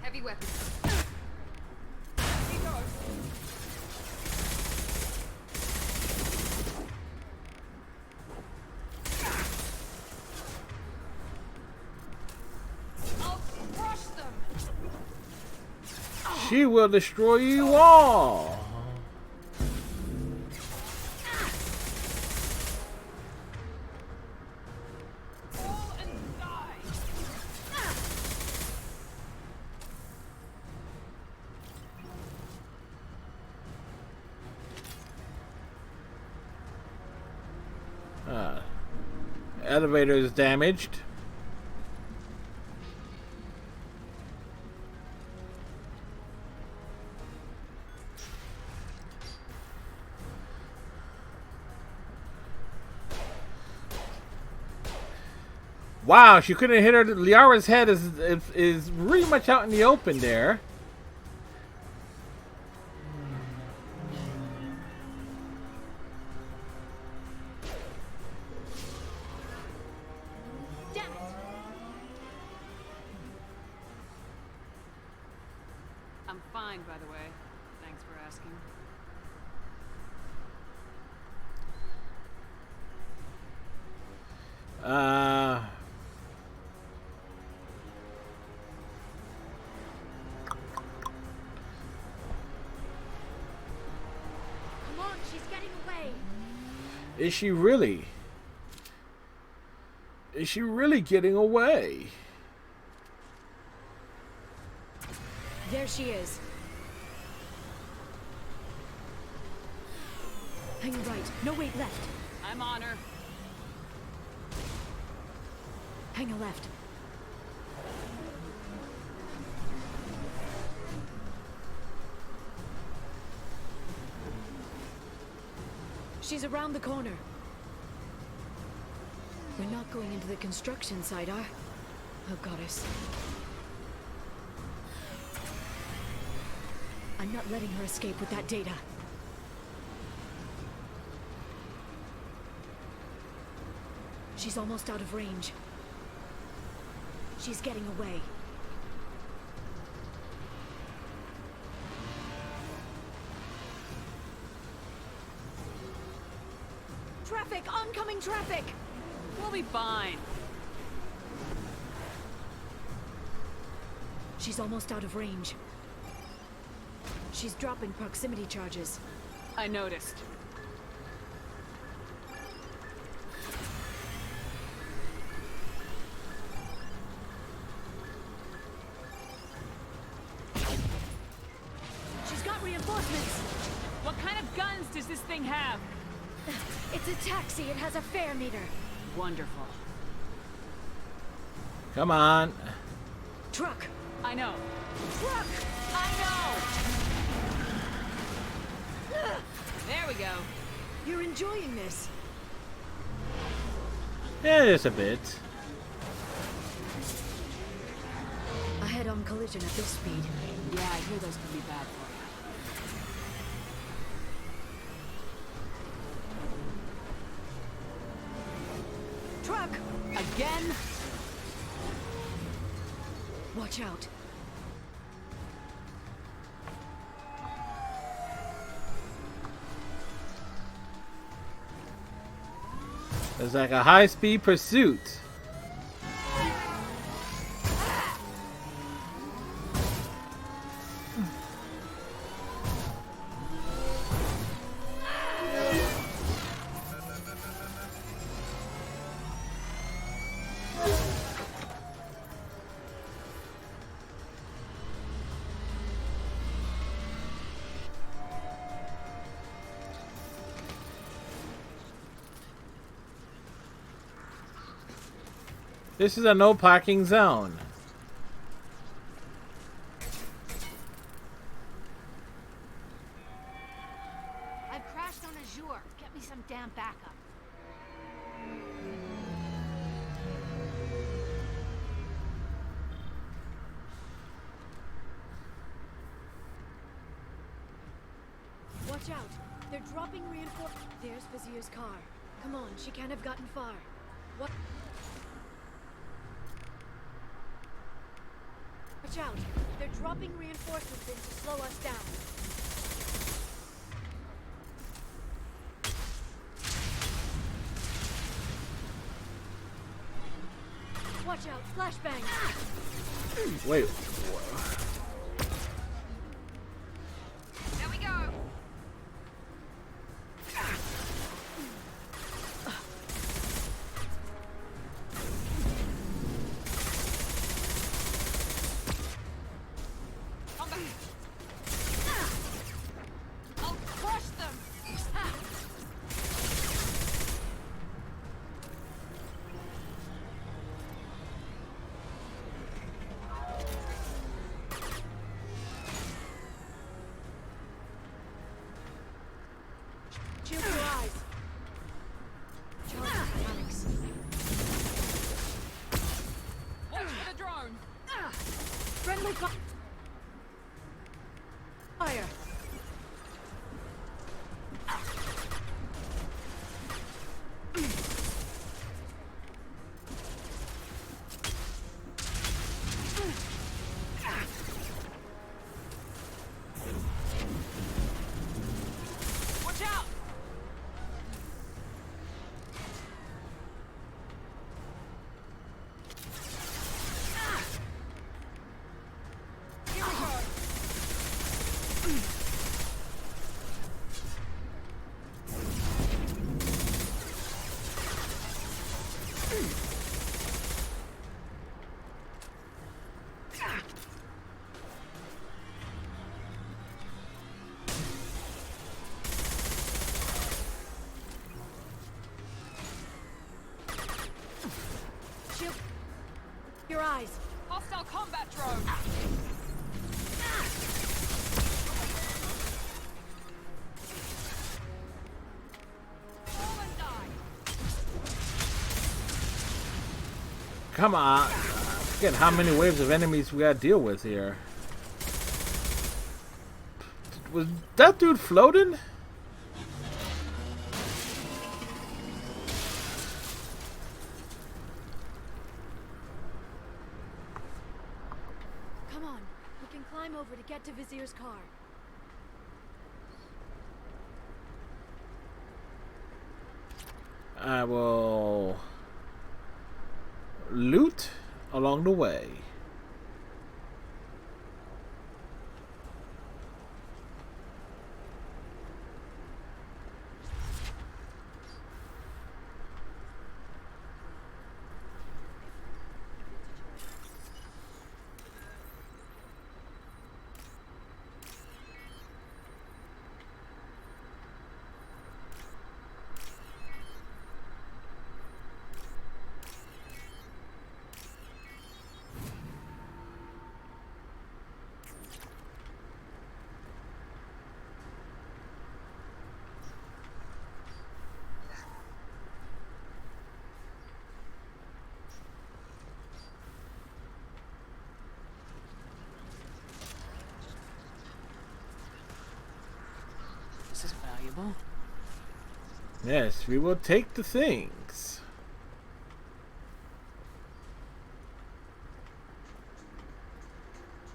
Heavy weapons. He goes. I'll crush them. She will destroy you all. Fall and die! Elevator is damaged. Wow, she couldn't hit her. Liara's head is really much out in the open there. Damn it! I'm fine, by the way. Thanks for asking. Come on, she's getting away. Is she really? Is she really getting away? There she is. Hang right. No, wait, left. I'm on her. Hang a left. She's around the corner. We're not going into the construction site, are? Oh, goddess. I'm not letting her escape with that data. She's almost out of range. She's getting away. Traffic! Oncoming traffic! We'll be fine. She's almost out of range. She's dropping proximity charges. I noticed. She's got reinforcements! What kind of guns does this thing have? It's a taxi. It has a fare meter. Wonderful. Come on. Truck! I know. Truck! I know! There we go. You're enjoying this. Yeah, just a bit. A head-on collision at this speed. Yeah, I hear those can be bad for you. Truck! Again? Watch out. It's like a high-speed pursuit. This is a no parking zone. I've crashed on Azure. Get me some damn backup. Watch out. They're dropping reinforcements. There's Vizier's car. Come on, she can't have gotten far. What? Watch out. They're dropping reinforcements in to slow us down. Watch out. Flashbang. Wait. There we go. I'll crush them! Shield your eyes. Charge mechanics. Fire! Watch out! Here we go. Shield your eyes. Hostile combat drone. Fall and die. Come on. Forget how many waves of enemies we gotta deal with here. Was that dude floating? Come on, we can climb over to get to Vizier's car. I will loot along the way. This is valuable. Yes, we will take the things.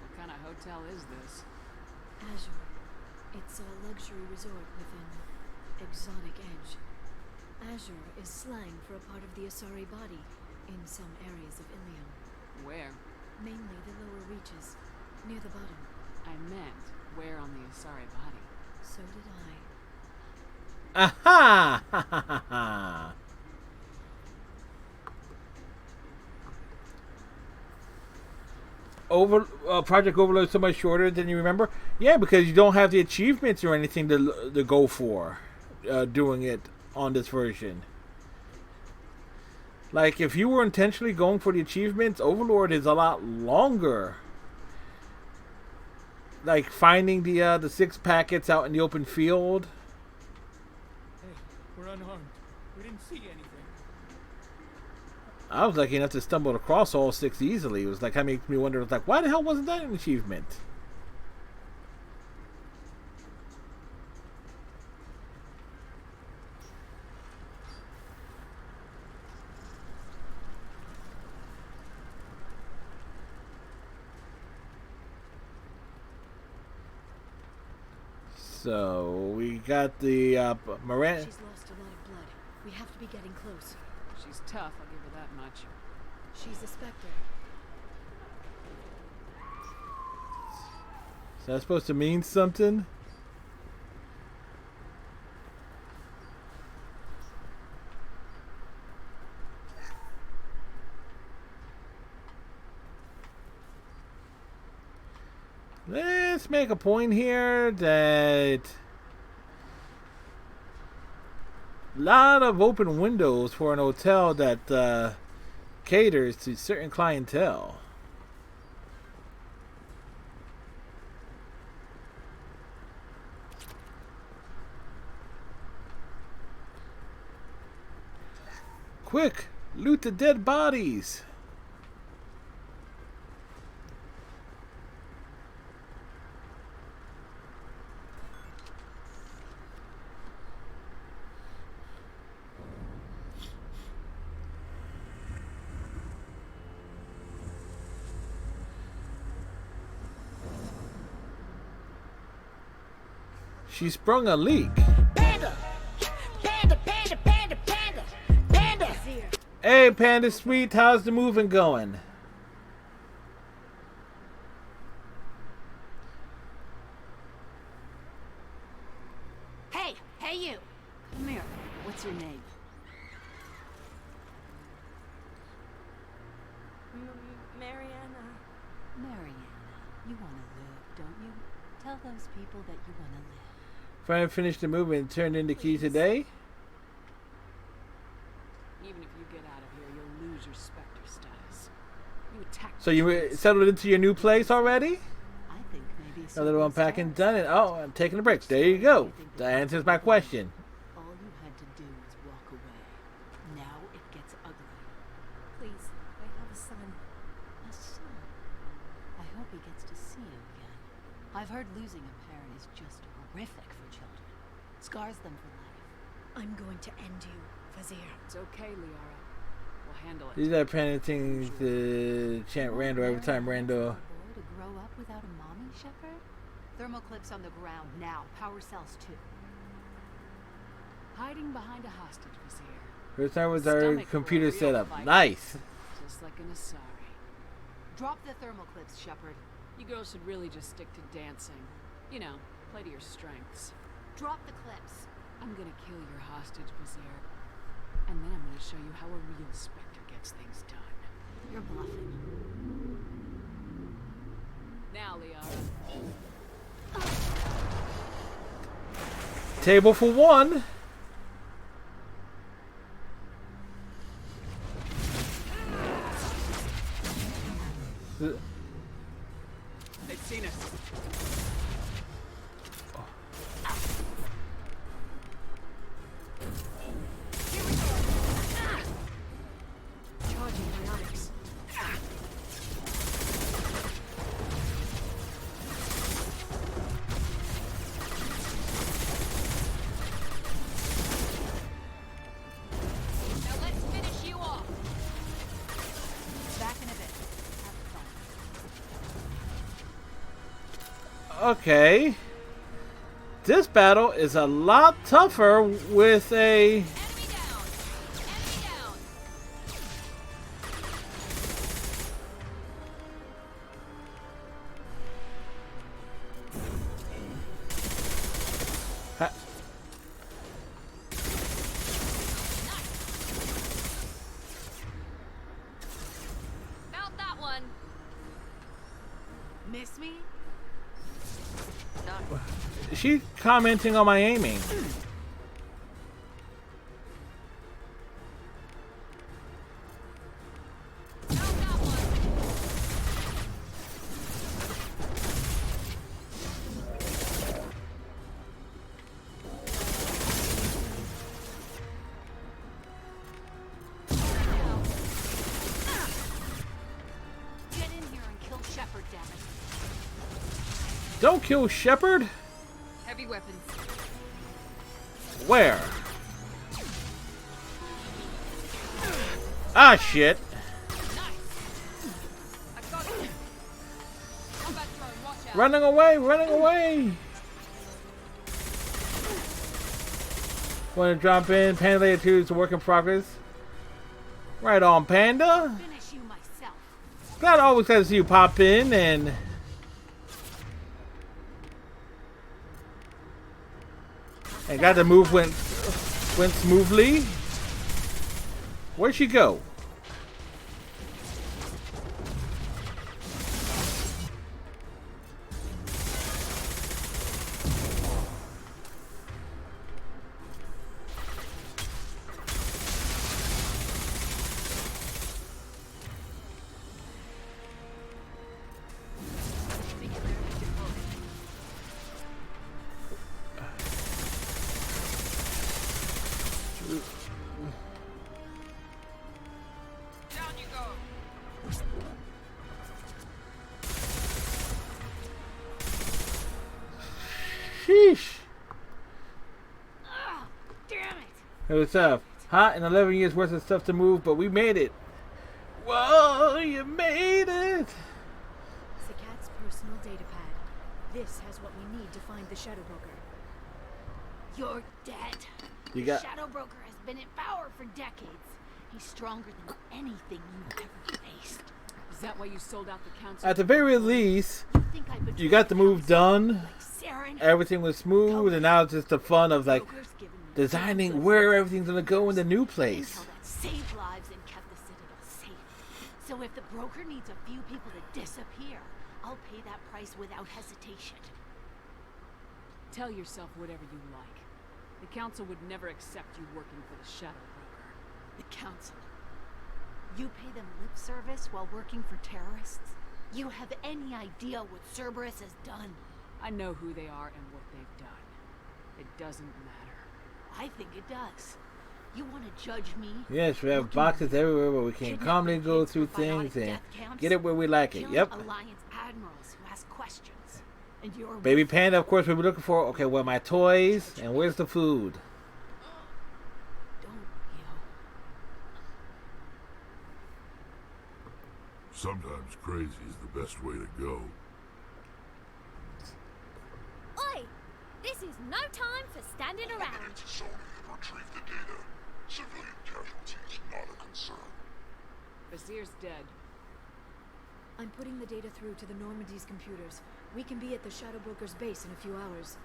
What kind of hotel is this? Azure. It's a luxury resort with an exotic edge. Azure is slang for a part of the Asari body in some areas of Ilium. Where? Mainly the lower reaches, near the bottom. I meant, where on the Asari body? So did I. Aha! Ha ha ha ha! Project Overlord is so much shorter than you remember. Yeah, because you don't have the achievements or anything to go for doing it on this version. Like, if you were intentionally going for the achievements, Overlord is a lot longer. Like finding the 6 packets out in the open field. Hey, we're unharmed. We didn't see anything. I was lucky enough to stumble across all 6 easily. It was like, that makes me wonder, like, why the hell wasn't that an achievement? So we got the Miranda. She's lost a lot of blood. We have to be getting close. She's tough, I'll give her that much. She's a Spectre. Is that supposed to mean something? Let's make a point here that a lot of open windows for an hotel that caters to certain clientele. Quick, loot the dead bodies. She sprung a leak. Panda! Panda, panda, panda, panda! Panda! Hey, Panda Sweet, how's the moving going? Hey! Hey, you! Come here. What's your name? Mariana. Mariana, you want to live, don't you? Tell those people that you want to live. Trying to finish the movie and turn in the key today? Even if you get out of here, you'll lose your Spectre status. You attacked. So you settled into your new place already? I think maybe A little unpacking done, and oh, I'm taking a break. There you go. That answers my question. all you had to do was walk away. Now it gets ugly. Please, I have a son. A son. I hope he gets to see you again. I've heard losing a parent is just horrific for children. Scars them for life. I'm going to end you, Vizier. It's okay, Liara. We'll handle it. These are parenting to chant Randall every time Randall. Boy to grow up without a mommy, Shepard? Thermal clips on the ground now. Power cells too. Hiding behind a hostage, Vizier. First time was our Stomach computer for a real setup. fight. Nice. Just like an Asari. Drop the thermal clips, Shepard. You girls should really just stick to dancing. You know, play to your strengths. Drop the clips. I'm gonna kill your hostage, Vizier. And then I'm gonna show you how a real Spectre gets things done. You're bluffing. Now, Liara. Table for one. They've seen us. Charging biotics. Now let's finish you off. Back in a bit. Have fun. Okay. This battle is a lot tougher with a... Found that one. Miss me? Is she commenting on my aiming? Get in here and kill Shepard, damn it. Don't kill Shepard? Heavy weapons. Where? Ah, shit. Running away, running away. Want to drop in? Panda Layer 2 is a work in progress. Right on, Panda. Finish you myself. Glad I always has you pop in and... And got the move went smoothly. Where'd she go? Down you go. Sheesh. Ugh, damn it. It was tough. Hot and 11 years worth of stuff to move, but we made it. Whoa, you made it. Zakat's personal data pad. This has what we need to find the Shadow Broker. You're dead. You The got- Shadow Broker has been in power for decades. He's stronger than anything you've ever faced. Is that why you sold out the council? At the very least, Think I betrayed you got the move done. Saren? Everything was smooth, and now it's just the fun of like designing where everything's gonna go in the new place. Intel that saved lives and kept the Citadel safe. So if the broker needs a few people to disappear, I'll pay that price without hesitation. Tell yourself whatever you like. The council would never accept you working for the Shadow Broker. The council. You pay them lip service while working for terrorists? You have any idea what Cerberus has done? I know who they are and what they've done. It doesn't matter. I think it does. You want to judge me? Yes, we have boxes everywhere where we can calmly go through things and get it where we like it. Yep. Alliance admirals who ask questions. And you're Baby Panda, of course, we'll be looking for. Okay, well, my toys and where's the food? Sometimes crazy is the best way to go. Oi! This is no time for standing around. Sony have retrieved the data. Civilian casualties not a concern. Vizier's dead. I'm putting the data through to the Normandy's computers. We can be at the Shadow Broker's base in a few hours.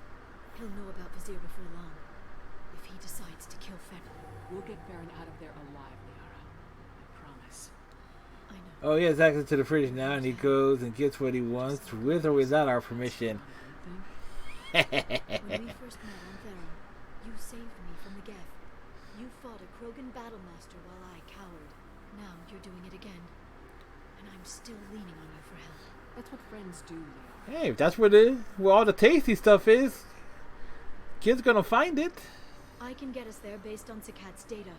He'll know about Vizier before long. If he decides to kill Fenn. We'll get Baron out of there alive, Liara. I promise. Oh, he has access to the fridge now, and he goes and gets what he wants, with or without our permission. When we first met on Theron, you saved me from the Geth. You fought a Krogan battlemaster while I cowered. Now you're doing it again. And I'm still leaning on you for help. That's what friends do, Liara. Hey, if that's where all the tasty stuff is, kid's gonna find it. I can get us there based on Sakat's data.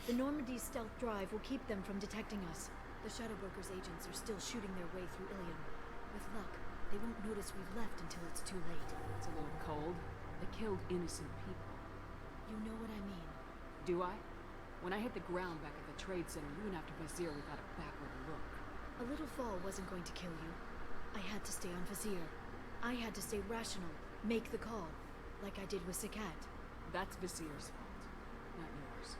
The Normandy's stealth drive will keep them from detecting us. The Shadow Broker's agents are still shooting their way through Ilium. With luck, they won't notice we've left until it's too late. It's a little cold. They killed innocent people. You know what I mean. Do I? When I hit the ground back at the Trade Center, you went after Vizier without a backward look. A little fall wasn't going to kill you. I had to stay on Vizier. I had to stay rational, make the call, like I did with Sakat. That's Vizier's fault, not yours.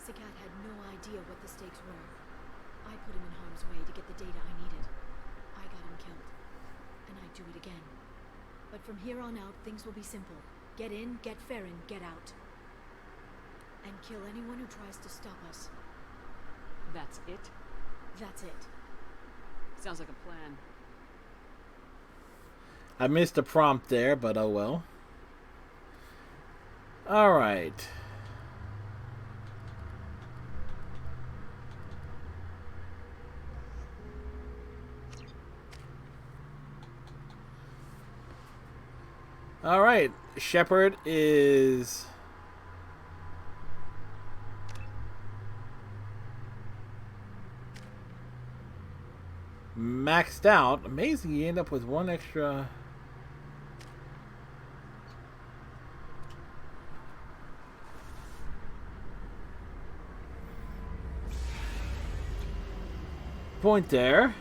Sakat had no idea what the stakes were. I put him in harm's way to get the data I needed. I got him killed. And I'd do it again. But from here on out, things will be simple. Get in, get Farron, get out. And kill anyone who tries to stop us. That's it? That's it. Sounds like a plan. I missed the prompt there, but oh well. Alright. Alright, Shepard is maxed out. Amazing, you end up with one extra. Point there.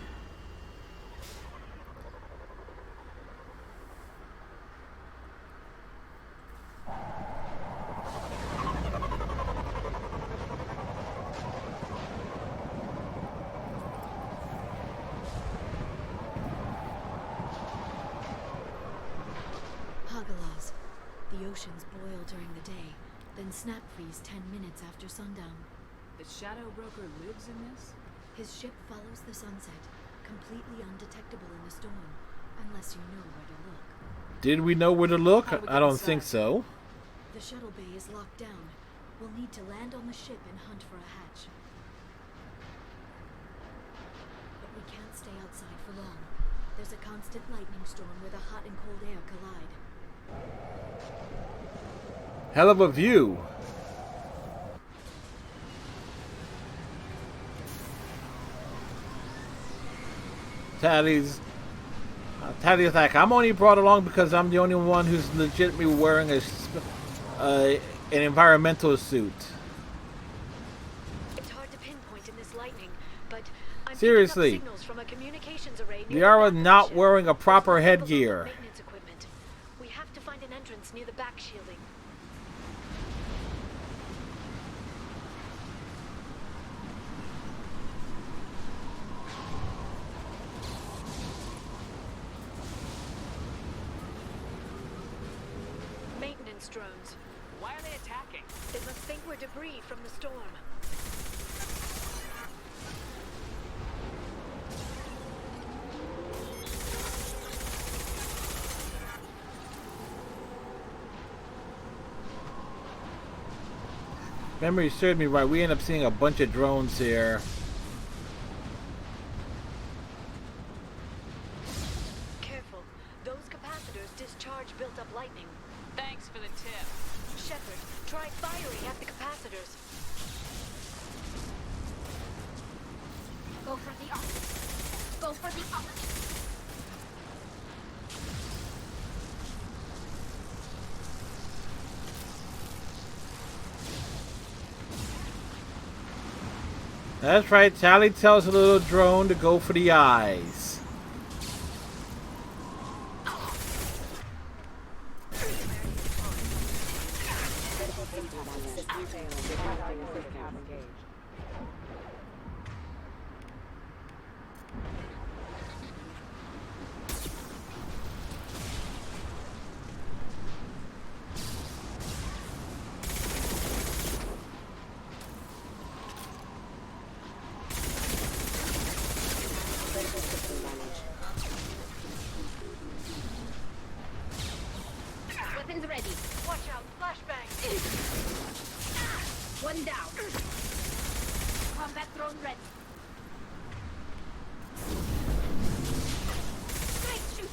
Hagalas. The oceans boil during the day, then snap freeze 10 minutes after sundown. The Shadow Broker lives in this? His ship follows the sunset, completely undetectable in the storm, unless you know where to look. Did we know where to look? I don't think so. The shuttle bay is locked down. We'll need to land on the ship and hunt for a hatch. But we can't stay outside for long. There's a constant lightning storm where the hot and cold air collide. Hell of a view. Tally's like, I'm only brought along because I'm the only one who's legitimately wearing an environmental suit. It's hard to pinpoint in this lightning, but I'm Seriously, picking up signals from a communications array near Liara the back not of the ship. wearing a proper There's headgear. maintenance equipment. We have to find an entrance near the back shielding. defense drones. Why are they attacking? They must think we're debris from the storm. Memory served me right. We end up seeing a bunch of drones here. Careful. Those capacitors discharge built-up lightning. Thanks for the tip. Shepard, try firing at the capacitors. Go for the opposite. Go for the opposite. That's right, Tally tells the little drone to go for the eyes. Weapons ready. Watch out, flashbang! One down. Combat drone ready. Straight shoot.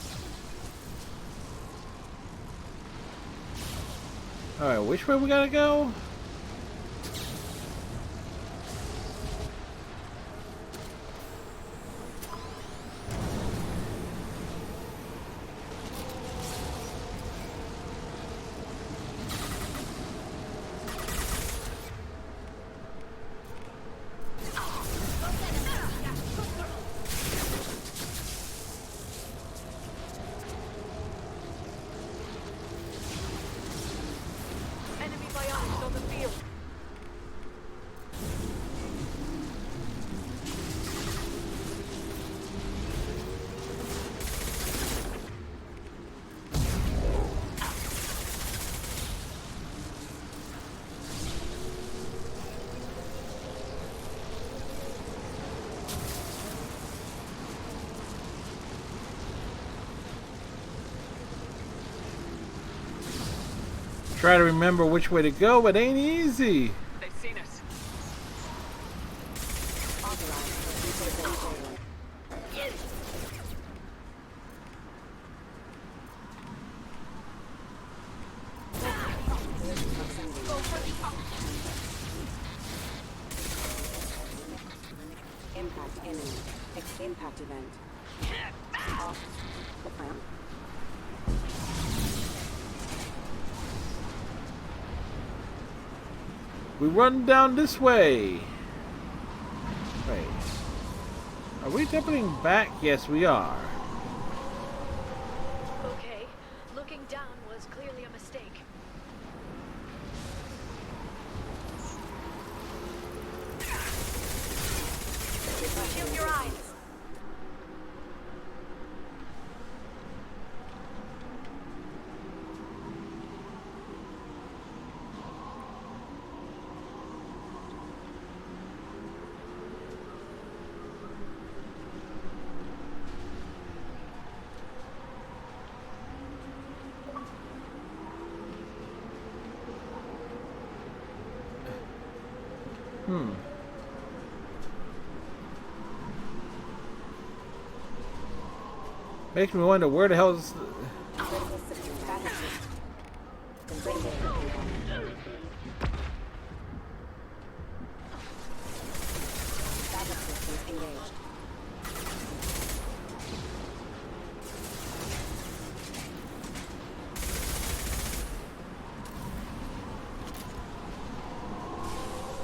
Alright, which way we gotta go? Enemy bionics on the field. Try to remember which way to go, but it ain't easy. They've seen us. Impact enemy. Impact event. Off the plan. We run down this way. Wait. Are we jumping back? Yes, we are. Okay, looking down was clearly a mistake. Shield your eyes. Makes me wonder where the hell's...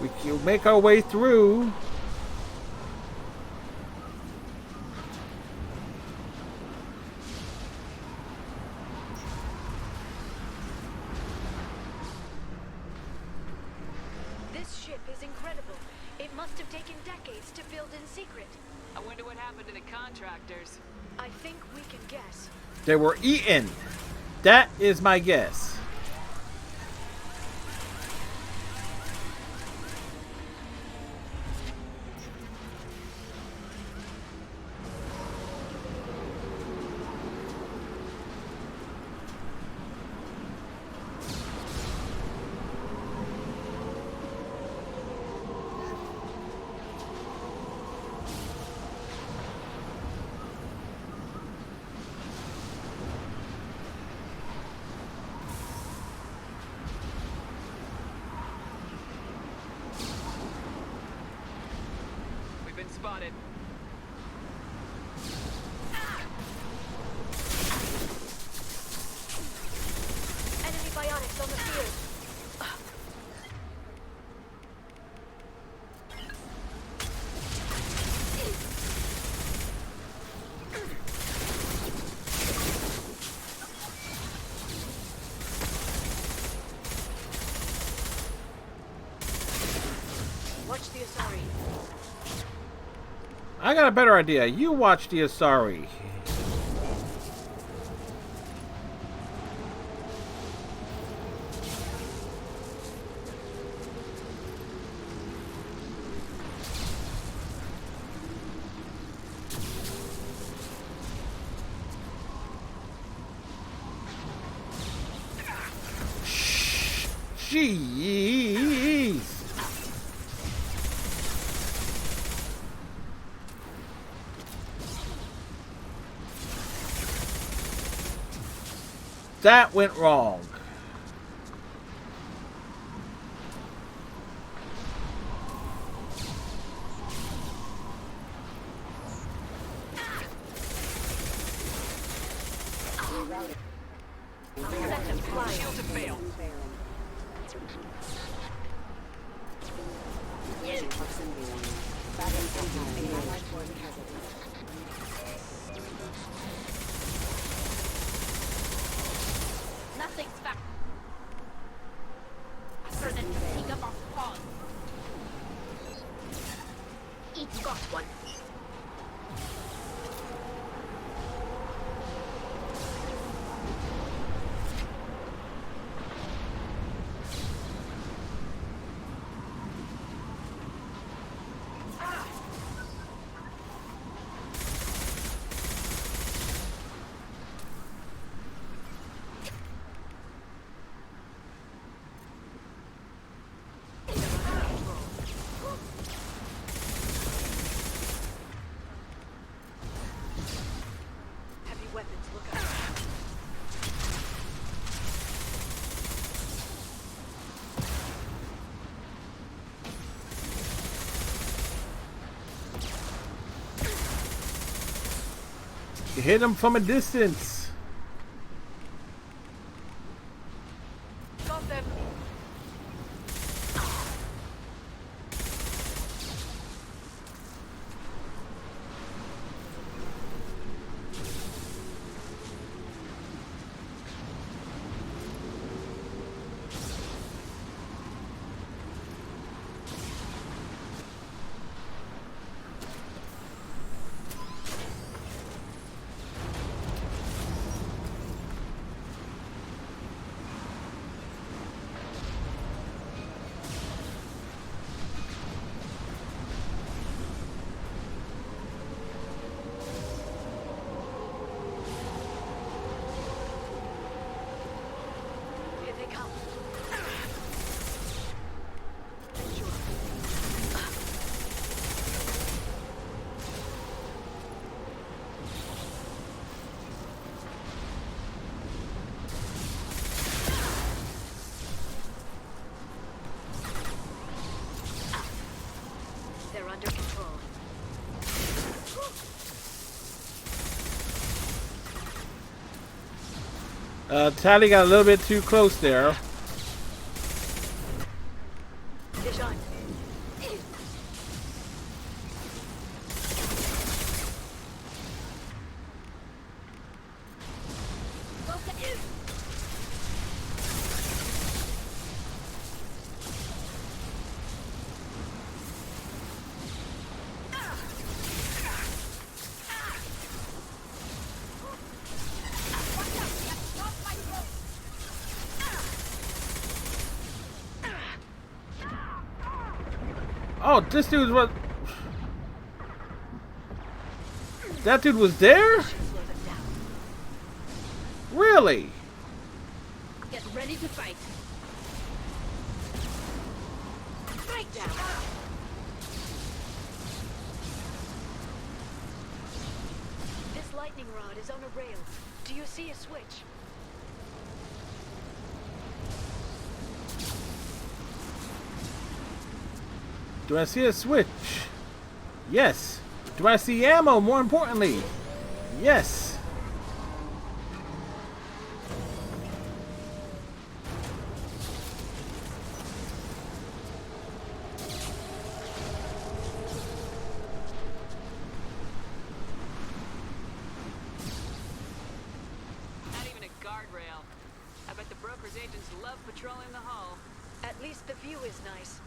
We can make our way through. This ship is incredible. It must have taken decades to build in secret. I wonder what happened to the contractors. I think we can guess. They were eaten. That is my guess. spotted. Enemy bionics on the field. Watch the Asari. I got a better idea. You watch the Asari. Jeez. That went wrong. Shield to fail. Nothing's faster than to pick up our paws. Each got one. Heavy weapons, look out. You hit him from a distance. Got them. Here they come. They're under control. Tally got a little bit too close there. Dijon. Oh, this dude was. That dude was there? Really? Get ready to fight. Strike down. This lightning rod is on a rail. Do you see a switch? Do I see a switch? Yes. Do I see ammo, more importantly? Yes. Not even a guardrail. I bet the broker's agents love patrolling the hall. At least the view is nice.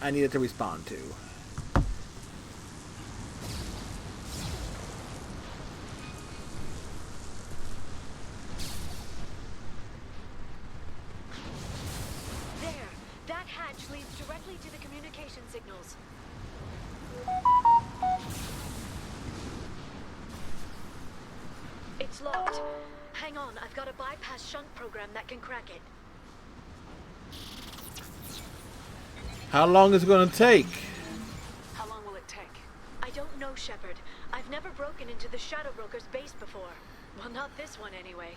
I needed to respond to. There! That hatch leads directly to the communication signals. It's locked. Hang on, I've got a bypass shunt program that can crack it. How long is it going to take? How long will it take? I don't know, Shepard. I've never broken into the Shadow Broker's base before. Well, not this one anyway.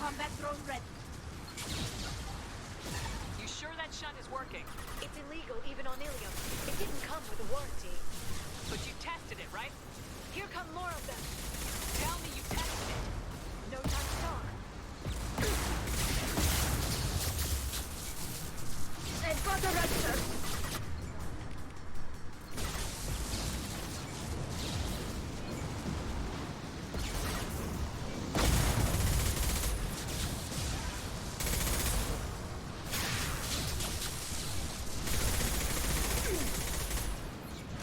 Combat drone ready. You sure that shunt is working? It's illegal even on Ilium. It didn't come with a warranty. But you tested it, right? Here come more of them. Tell me you tested it. No time to talk. I've got a register.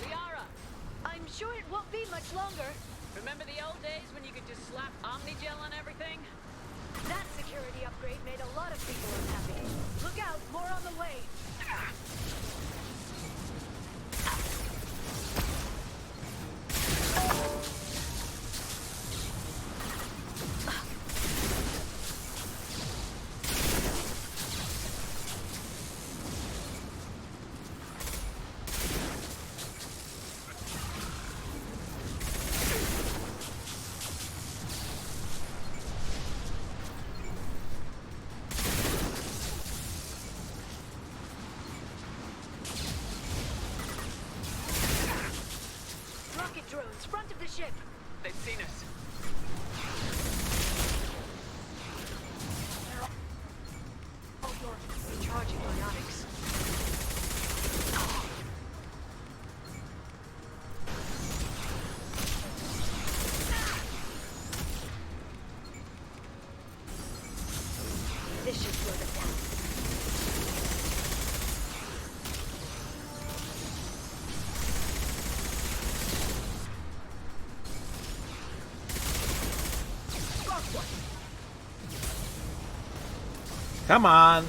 Liara, I'm sure it won't be much longer. remember the old days when you could just slap Omnigel on everything? That security upgrade made a lot of people unhappy. Look out, more on the way. Rocket drones, front of the ship. They've seen us. Charging biotics. This should slow them down. Come on.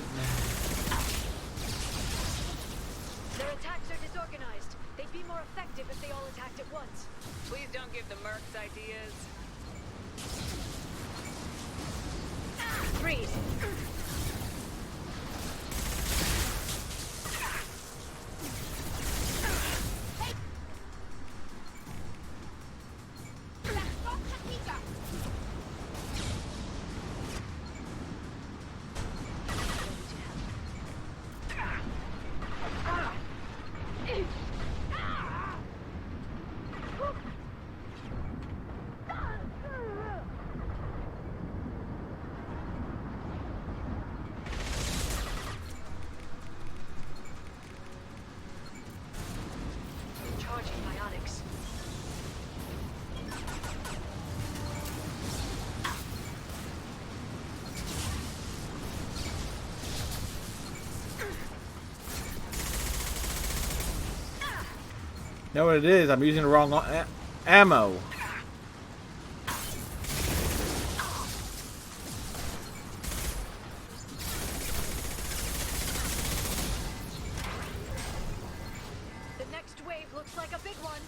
Their attacks are disorganized. They'd be more effective if they all attacked at once. Please don't give the mercs ideas. Freeze. Charging biotics. Know what it is? I'm using the wrong ammo. The next wave looks like a big one.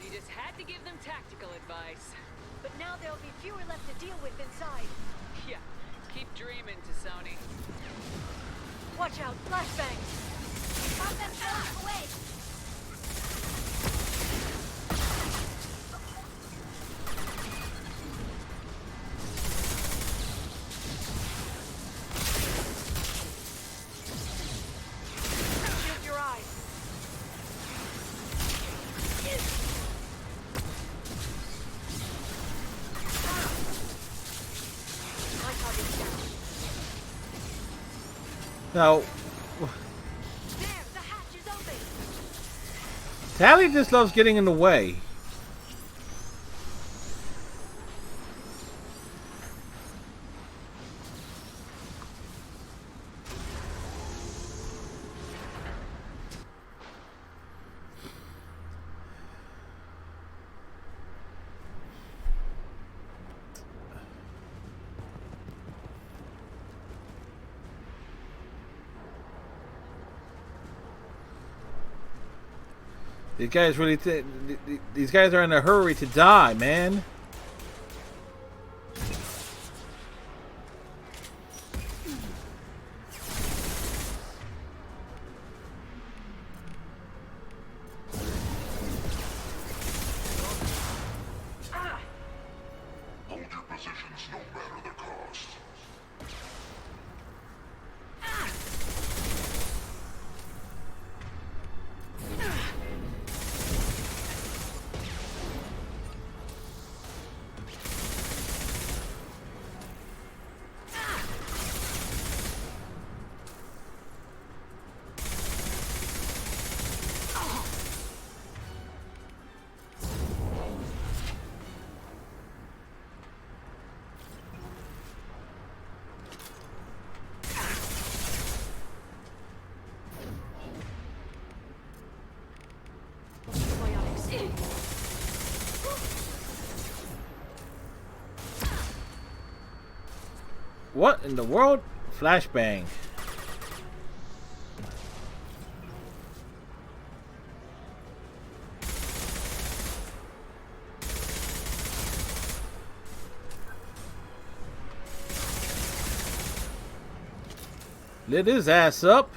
You just had to give them tactical advice. But now there'll be fewer left to deal with inside. Yeah, Keep dreaming, Tassoni. Watch out, flashbangs! Pop them out away! Shield your eyes! My target's down. Now, There, the hatch is open! Tally just loves getting in the way. These guys really these guys are in a hurry to die, man. Hold your positions no matter the cost. What in the world? Flashbang. Lit his ass up.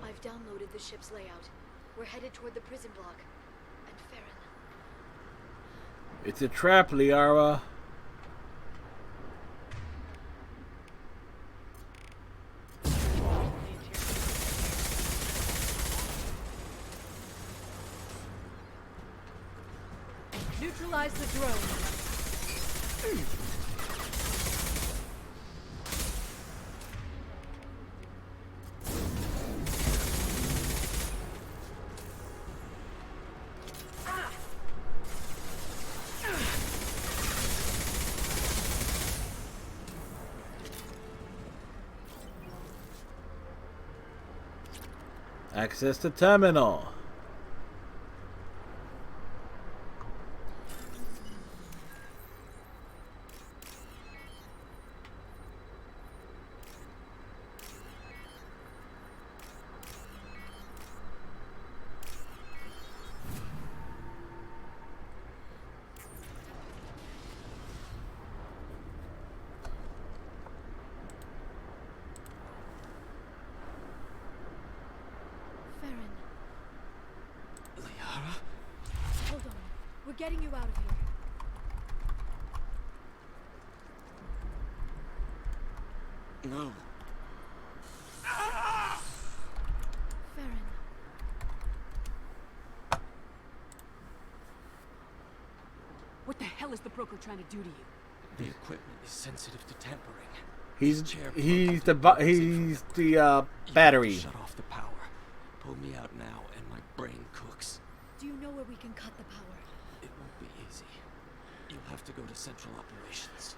I've downloaded the ship's layout. We're headed toward the prison block. And Farron. It's a trap, Liara. Neutralize the drone. Access the terminal. Farron. Liara? Hold on. We're getting you out of here. No. Farron. What the hell is the broker trying to do to you? The equipment is sensitive to tampering. He's the battery. Shut off the power. Pull me out now and my brain cooks. Do you know where we can cut the power? It won't be easy. You'll have to go to Central Operations.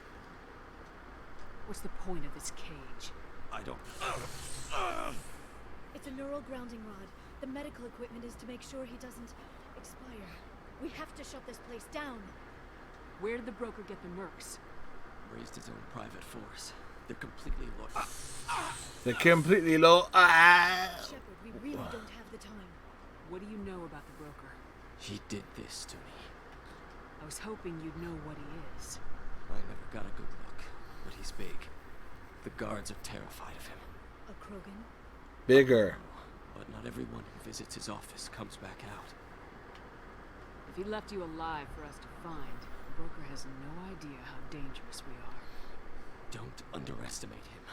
What's the point of this cage? I don't... It's a neural grounding rod. The medical equipment is to make sure he doesn't expire. We have to shut this place down. Where did the broker get the mercs? Raised his own private force. They're completely loyal. They're completely low. Shepard, we really don't have the time. What do you know about the broker? He did this to me. I was hoping you'd know what he is. I never got a good look, but he's big. The guards are terrified of him. A Krogan? Bigger. But not everyone who visits his office comes back out. If he left you alive for us to find, the broker has no idea how dangerous we are. Don't underestimate him.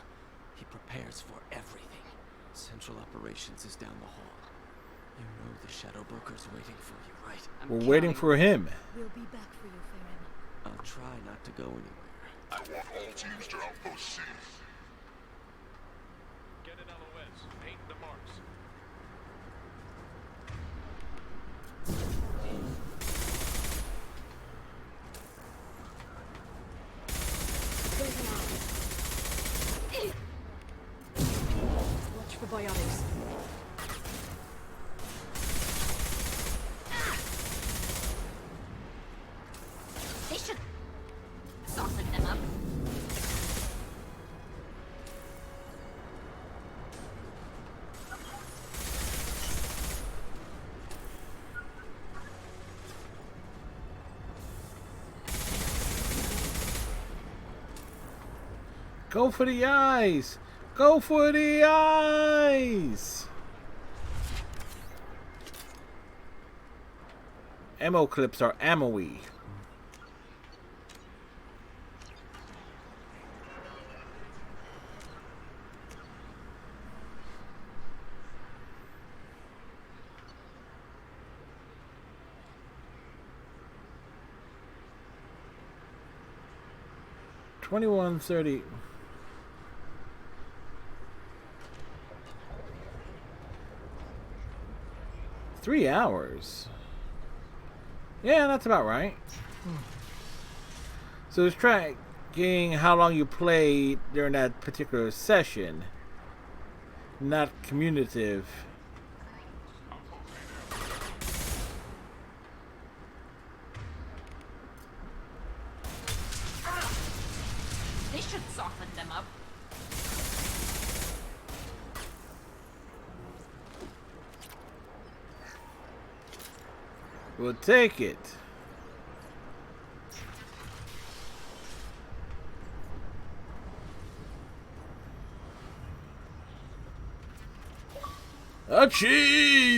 He prepares for everything. Central Operations is down the hall. You know the Shadow Broker's waiting for you, right? We're waiting for him. We'll be back for you, Farron. I'll try not to go anywhere. I want all teams to outpost C. Get an LOS. Paint the marks. Watch for biotics. They should soften them up. Go for the eyes! Go for the eyes! Ammo clips are ammo-y. $21.30. $3 hours. Yeah, that's about right. So it's tracking how long you played during that particular session, not cumulative. They should soften them up. We'll take it.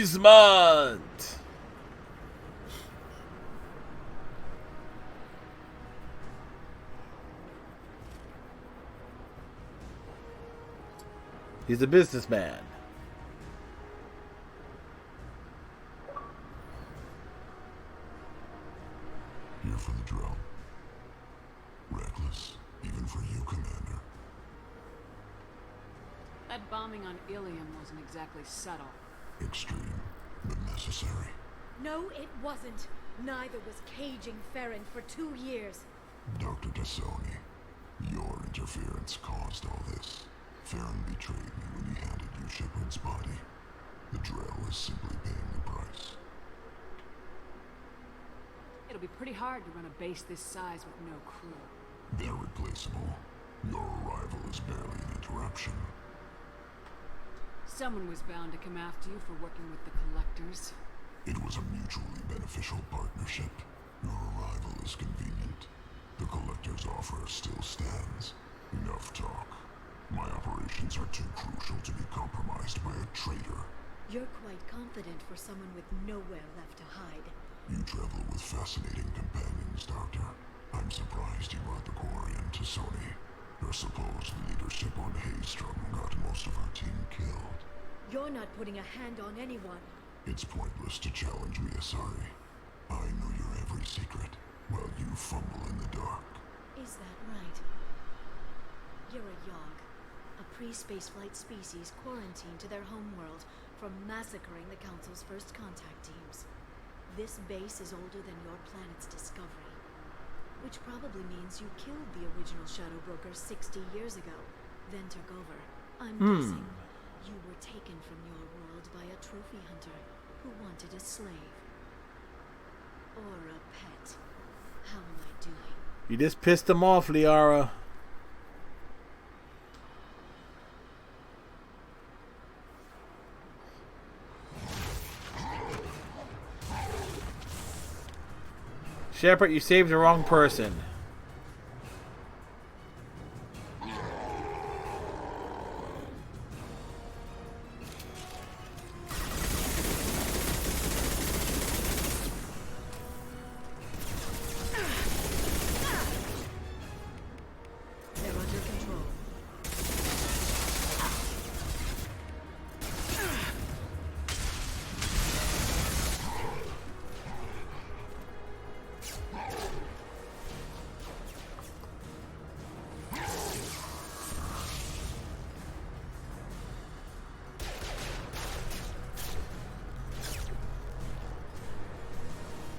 Achievement! He's a businessman. Here for the drill. Reckless, even for you, Commander. That bombing on Ilium wasn't exactly subtle. Extreme, but necessary. No, it wasn't. Neither was caging Farron for 2 years. Dr. Tassoni, your interference caused all this. Farron betrayed me when he handed you Shepard's body. The drill is simply paying the price. It'll be pretty hard to run a base this size with no crew. They're replaceable. Your arrival is barely an interruption. Someone was bound to come after you for working with the Collectors. It was a mutually beneficial partnership. Your arrival is convenient. The Collector's offer still stands. Enough talk. My operations are too crucial to be compromised by a traitor. You're quite confident for someone with nowhere left to hide. You travel with fascinating companions, Doctor. I'm surprised you brought the Quarian to Sony. Your supposed leadership on Haystrom got most of our team killed. You're not putting a hand on anyone. It's pointless to challenge me, Asari. I know your every secret, while you fumble in the dark. Is that right? You're a Yogg, a pre-spaceflight species quarantined to their homeworld from massacring the Council's first contact teams. This base is older than your planet's discovery, which probably means you killed the original Shadow Broker 60 years ago, then took over. I'm guessing you were taken from your world by a trophy hunter who wanted a slave. Or a pet. How am I doing? You just pissed him off, Liara. Shepard, you saved the wrong person. They're under control.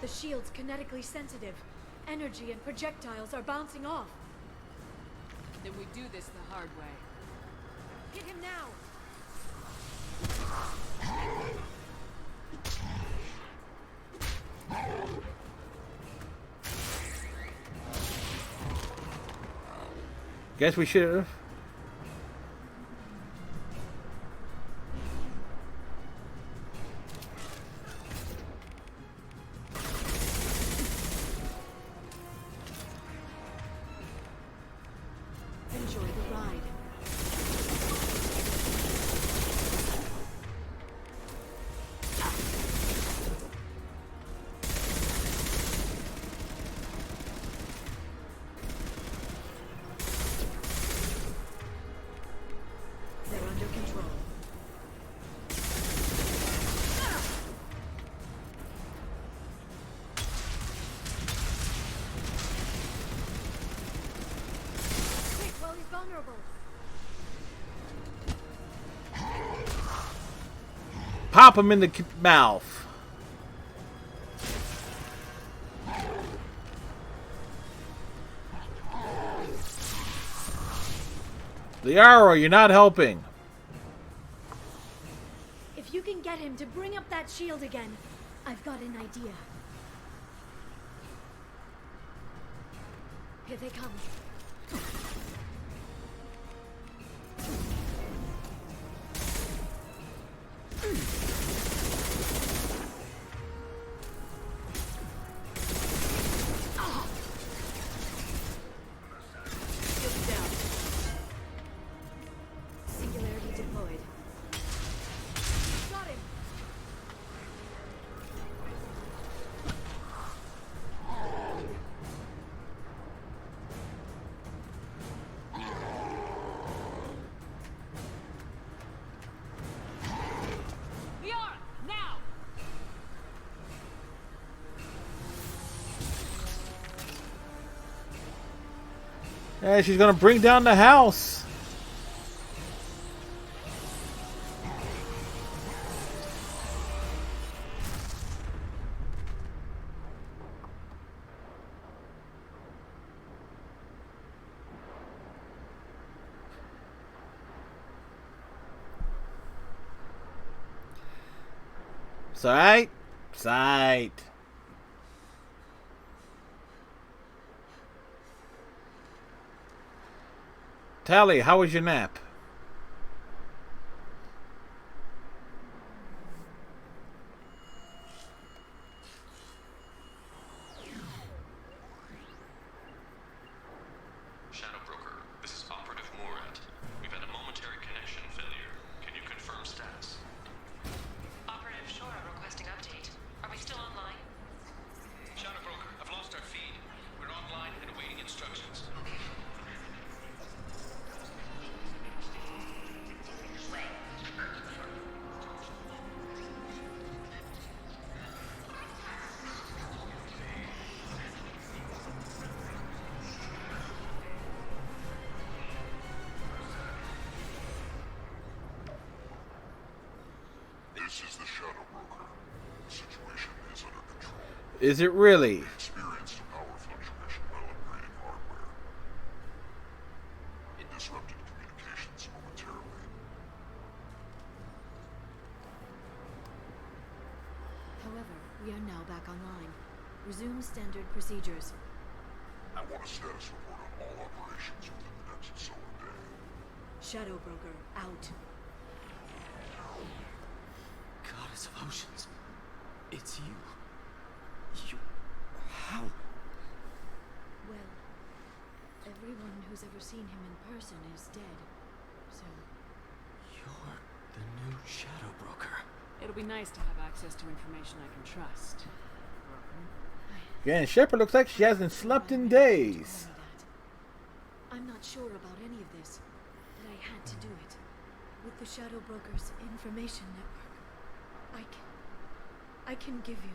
The shield's kinetically sensitive. Energy and projectiles are bouncing off. Then we do this the hard way. Hit him now! Guess we should have. Enjoy the ride. They're under control. Quick, while he's vulnerable. Pop him in the mouth. Liara, you're not helping. If you can get him to bring up that shield again, I've got an idea. Here they come. Shield's down. Singularity deployed. Got him. Liara, now! Hey, she's gonna bring down the house. Sight. Sight. Tally, how was your nap? Shadow Broker, this is Operative Murat. We've had a momentary connection failure. Can you confirm status? Operative Shora requesting update. Are we still online? Shadow Broker, I've lost our feed. We're online and awaiting instructions. This is the Shadow Broker. The situation is under control. Is it really? We experienced a power fluctuation while upgrading hardware. It disrupted communications momentarily. back online. Resume standard procedures. I want a status report on all operations within the next solar day. Shadow Broker, out. Goddess of Oceans. It's you. You... How? Well, everyone who's ever seen him in person is dead. So... You're the new Shadow Broker. It'll be nice to have access to information I can trust. Again, Shepard looks like she hasn't slept in days. I'm not sure about any of this, but I had to do it. With the Shadow Broker's information network, I can give you...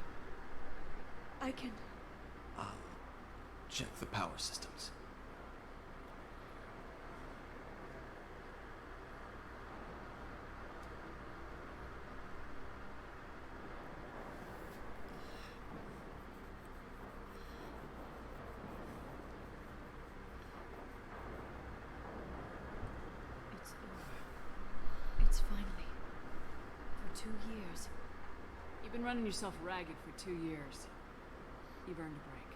I can... I'll check the power systems. It's over. It's finally. For 2 years. You've been running yourself ragged for 2 years. You've earned a break.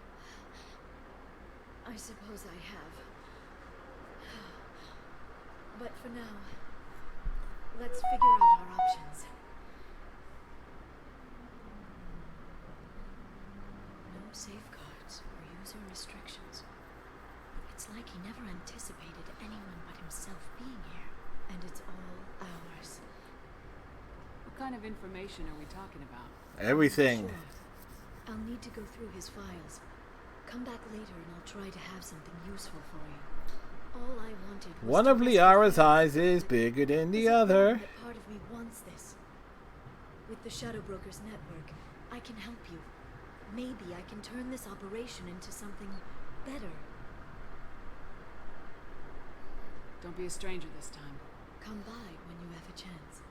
I suppose I have. But for now, let's figure out our options. No safeguards or user restrictions. It's like he never anticipated anyone but himself being here. And it's all ours. What kind of information are we talking about? Everything. Sure. I'll need to go through his files. Come back later and I'll try to have something useful for you. All I wanted was One of Liara's eyes is bigger than the other. that part of me wants this. With the Shadow Broker's network, I can help you. Maybe I can turn this operation into something better. Don't be a stranger this time. Come by when you have a chance.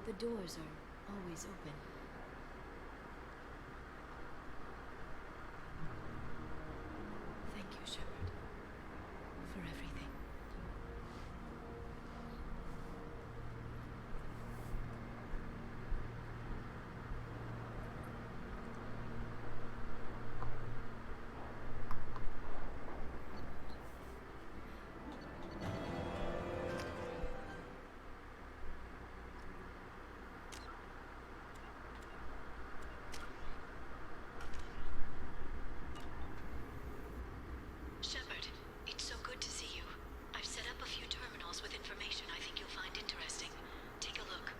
The doors are always open. Thank you, Shepard, for everything. Shepard, it's so good to see you. I've set up a few terminals with information I think you'll find interesting. Take a look.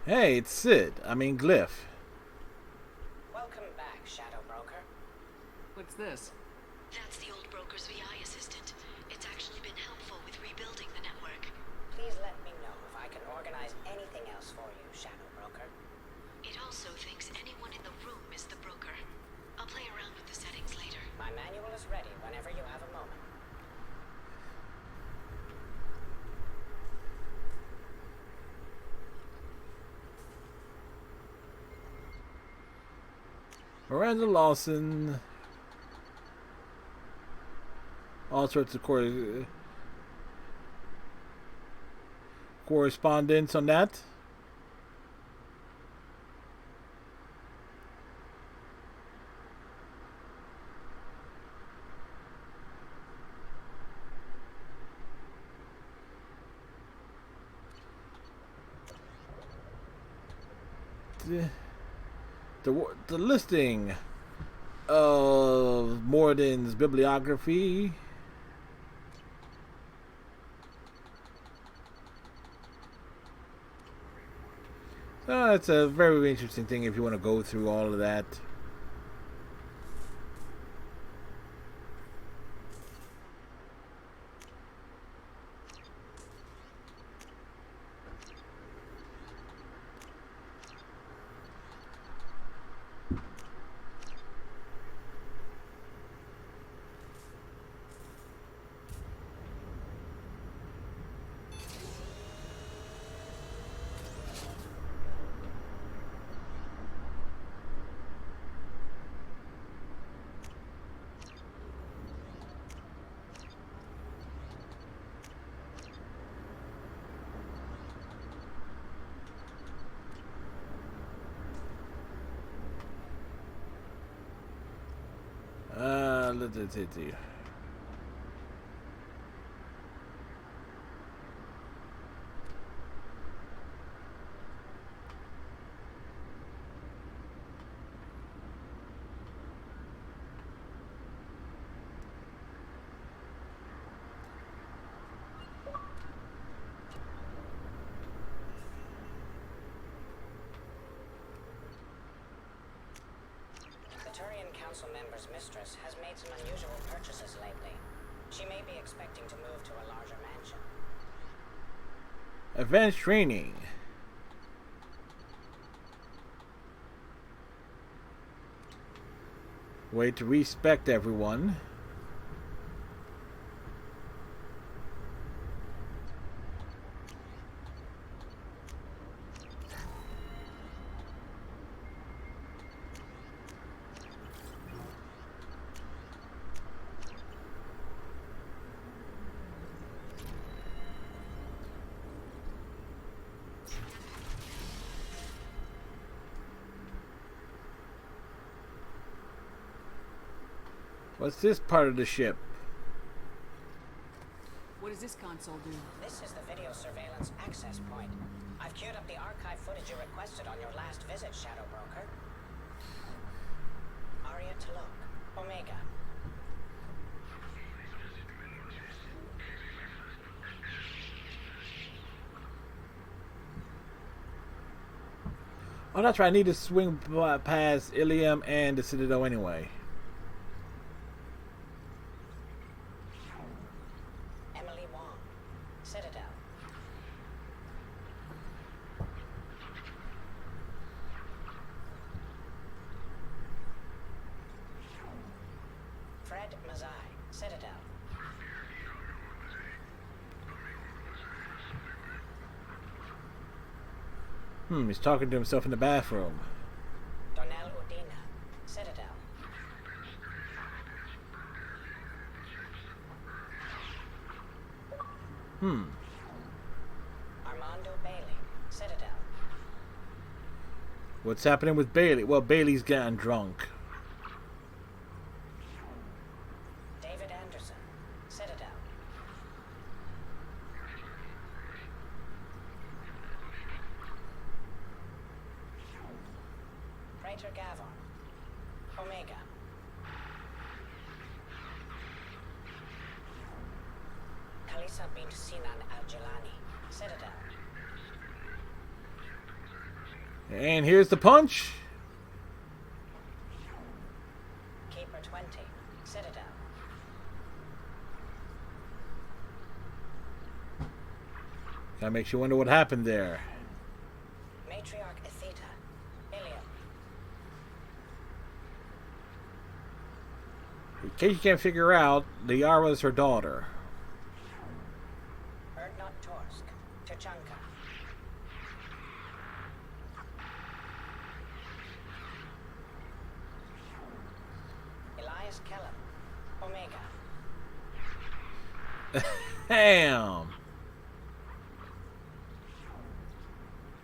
Hey, it's Sid. I mean Glyph. Welcome back, Shadow Broker. What's this? That's the old broker's VI assistant. It's actually been helpful with rebuilding the network. Please let me know if I can organize anything else for you, Shadow Broker. It also thinks anyone in the room is the broker. I'll play around with the settings later. My manual is ready whenever you have a moment. Miranda Lawson. All sorts of correspondence on that. The listing of Morden's bibliography. So that's a very interesting thing if you want to go through all of that. let's see. The Turian Council member's mistress has made some unusual purchases lately. She may be expecting to move to a larger mansion. Advanced training. Way to respect everyone. What's this part of the ship? What does this console do? This is the video surveillance access point. I've queued up the archive footage you requested on your last visit, Shadow Broker. Aria Talok, Omega. Oh, that's right. I need to swing past Ilium and the Citadel anyway. Emily Wong, Citadel. Fred Mazai, Citadel. He's talking to himself in the bathroom. Donnell Udina, Citadel. Armando Bailey, Citadel. What's happening with Bailey? Well, Bailey's getting drunk. David Anderson, Citadel. Praetor Gavon, Omega. Kalisa bint Sinan Al-Jilani, Citadel. And here's the punch. Keeper 20, Citadel. That makes you wonder what happened there. Matriarch Atheta, Ilium. In case you can't figure out, Liara's her daughter. Erdnot Torsk, Tuchanka. Elias Kellum, Omega. Damn.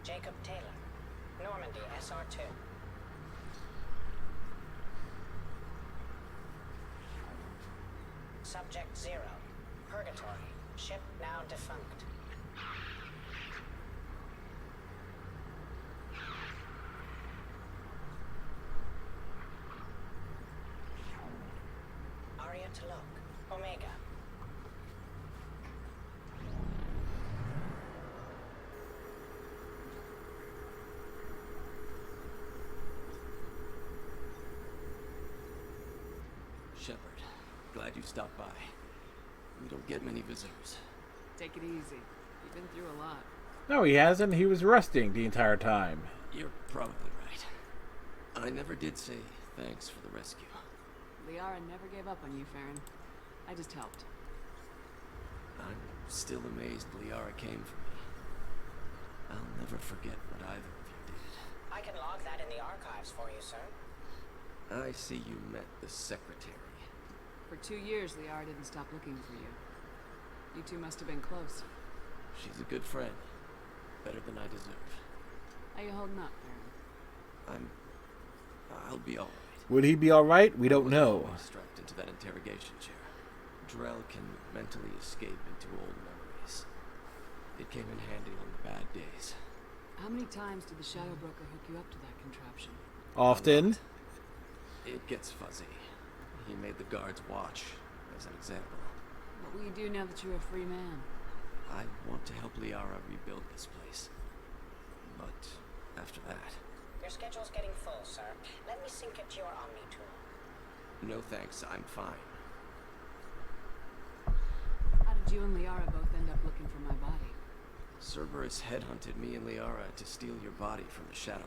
Jacob Taylor, Normandy SR2. Subject 0, Purgatory, ship now defunct. Aria Talok, Omega. Shepard, glad you stopped by. We don't get many visitors. Take it easy. You've been through a lot. No, he hasn't. He was resting the entire time. You're probably right. I never did say thanks for the rescue. Liara never gave up on you, Farron. I just helped. I'm still amazed Liara came for me. I'll never forget what either of you did. I can log that in the archives for you, sir. I see you met the secretary. For 2 years, Liara didn't stop looking for you. You two must have been close. She's a good friend. Better than I deserve. How you holding up, Farron? I'll be alright. Would he be alright? We don't know. Strapped into that interrogation chair. Drell can mentally escape into old memories. It came in handy on the bad days. How many times did the Shadow Broker hook you up to that contraption? Often. It gets fuzzy. He made the guards watch, as an example. What will you do now that you're a free man? I want to help Liara rebuild this place. But after that... Your schedule's getting full, sir. Let me sync it to your Omni tool. No thanks, I'm fine. How did you and Liara both end up looking for my body? Cerberus headhunted me and Liara to steal your body from the Shadow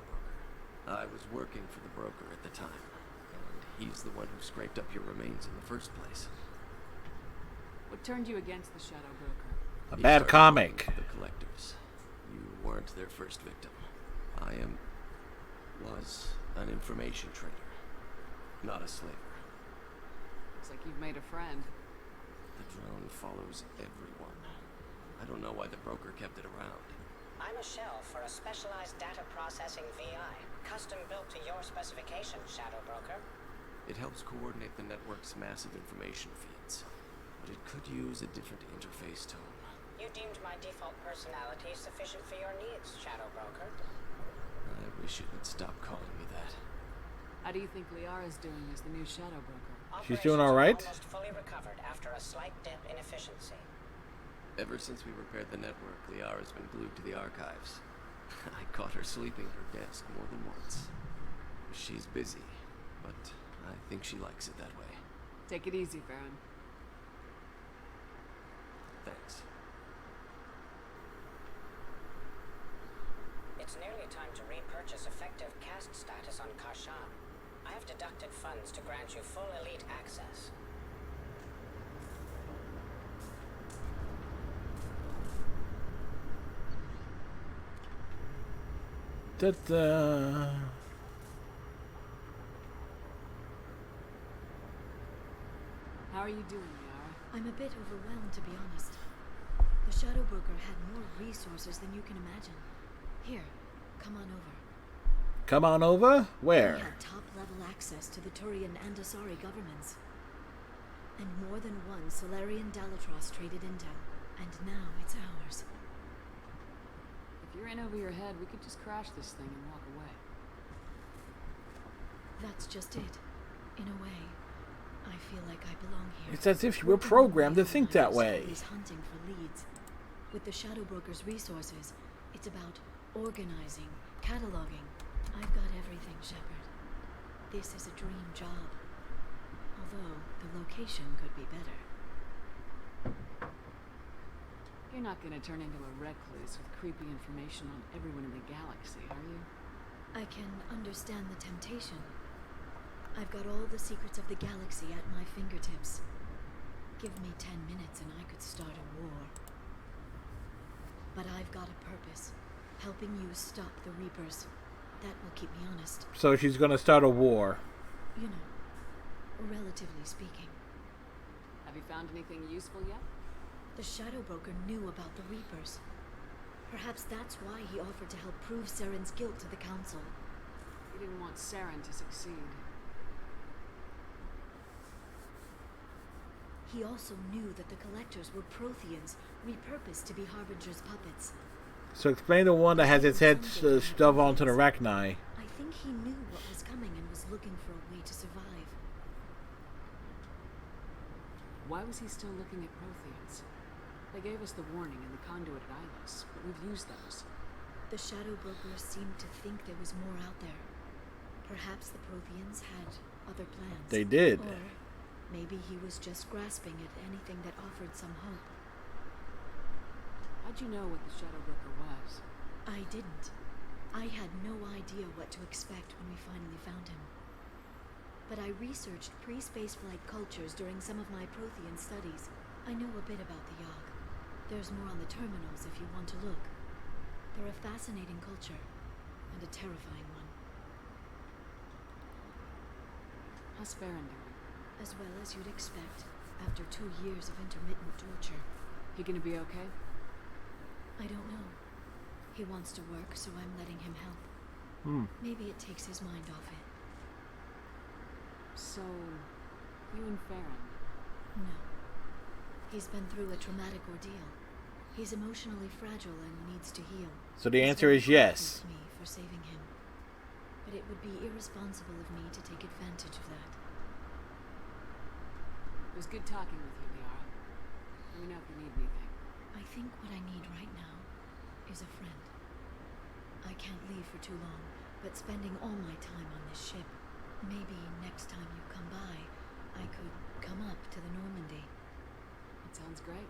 Broker. I was working for the broker at the time, and he's the one who scraped up your remains in the first place. What turned you against the Shadow Broker? A bad comic. The collectors. You weren't their first victim. Was an information trader, not a slaver. Looks like you've made a friend. The drone follows everyone. I don't know why the broker kept it around. I'm a shell for a specialized data processing VI, custom built to your specifications, Shadow Broker. It helps coordinate the network's massive information feeds, but it could use a different interface tone. You deemed my default personality sufficient for your needs, Shadow Broker. I wish it would stop calling me that. How do you think Liara's doing as the new Shadow Broker? She's doing all right. Almost fully recovered after a slight dip in efficiency. Ever since we repaired the network, Liara's been glued to the archives. I caught her sleeping at her desk more than once. She's busy, but I think she likes it that way. Take it easy, Farron. Thanks. It's nearly time to repurchase effective caste status on Karshan. I have deducted funds to grant you full elite access. Da-da. How are you doing, Liara? I'm a bit overwhelmed, to be honest. The Shadow Broker had more resources than you can imagine. Here, come on over. Come on over? Where? We had top-level access to the Turian and Asari governments. And more than one Solarian Dalatros traded intel. And now it's ours. If you're in over your head, we could just crash this thing and walk away. That's just it. In a way, I feel like I belong here. It's as if you were programmed to think that way. He's hunting for leads. With the Shadow Broker's resources, it's about organizing, cataloging. I've got everything, Shepard. This is a dream job. Although, the location could be better. You're not gonna turn into a recluse with creepy information on everyone in the galaxy, are you? I can understand the temptation. I've got all the secrets of the galaxy at my fingertips. Give me 10 minutes and I could start a war. But I've got a purpose. Helping you stop the Reapers. That will keep me honest. So she's gonna start a war. You know, relatively speaking. Have you found anything useful yet? The Shadow Broker knew about the Reapers. Perhaps that's why he offered to help prove Saren's guilt to the Council. He didn't want Saren to succeed. He also knew that the Collectors were Protheans, repurposed to be Harbinger's puppets. So explain the one that has its head shoved onto the Rachni. I think he knew what was coming and was looking for a way to survive. Why was he still looking at Protheans? They gave us the warning in the conduit at Ilos, but we've used those. The Shadow Brokers seemed to think there was more out there. Perhaps the Protheans had other plans. They did. Or maybe he was just grasping at anything that offered some hope. How'd you know what the Shadow Broker was? I didn't. I had no idea what to expect when we finally found him. But I researched pre-spaceflight cultures during some of my Prothean studies. I know a bit about the Yogg. There's more on the terminals if you want to look. They're a fascinating culture, and a terrifying one. How's Farron doing? As well as you'd expect, after 2 years of intermittent torture. He gonna be okay? I don't know. He wants to work, so I'm letting him help. Maybe it takes his mind off it. So, you and Farron? No. He's been through a traumatic ordeal. He's emotionally fragile and needs to heal. So the He's answer very is yes. grateful to me for saving him. But it would be irresponsible of me to take advantage of that. It was good talking with you, Liara. Let me know if you need anything. I think what I need right now is a friend. I can't leave for too long, but spending all my time on this ship. Maybe next time you come by, I could come up to the Normandy. That sounds great.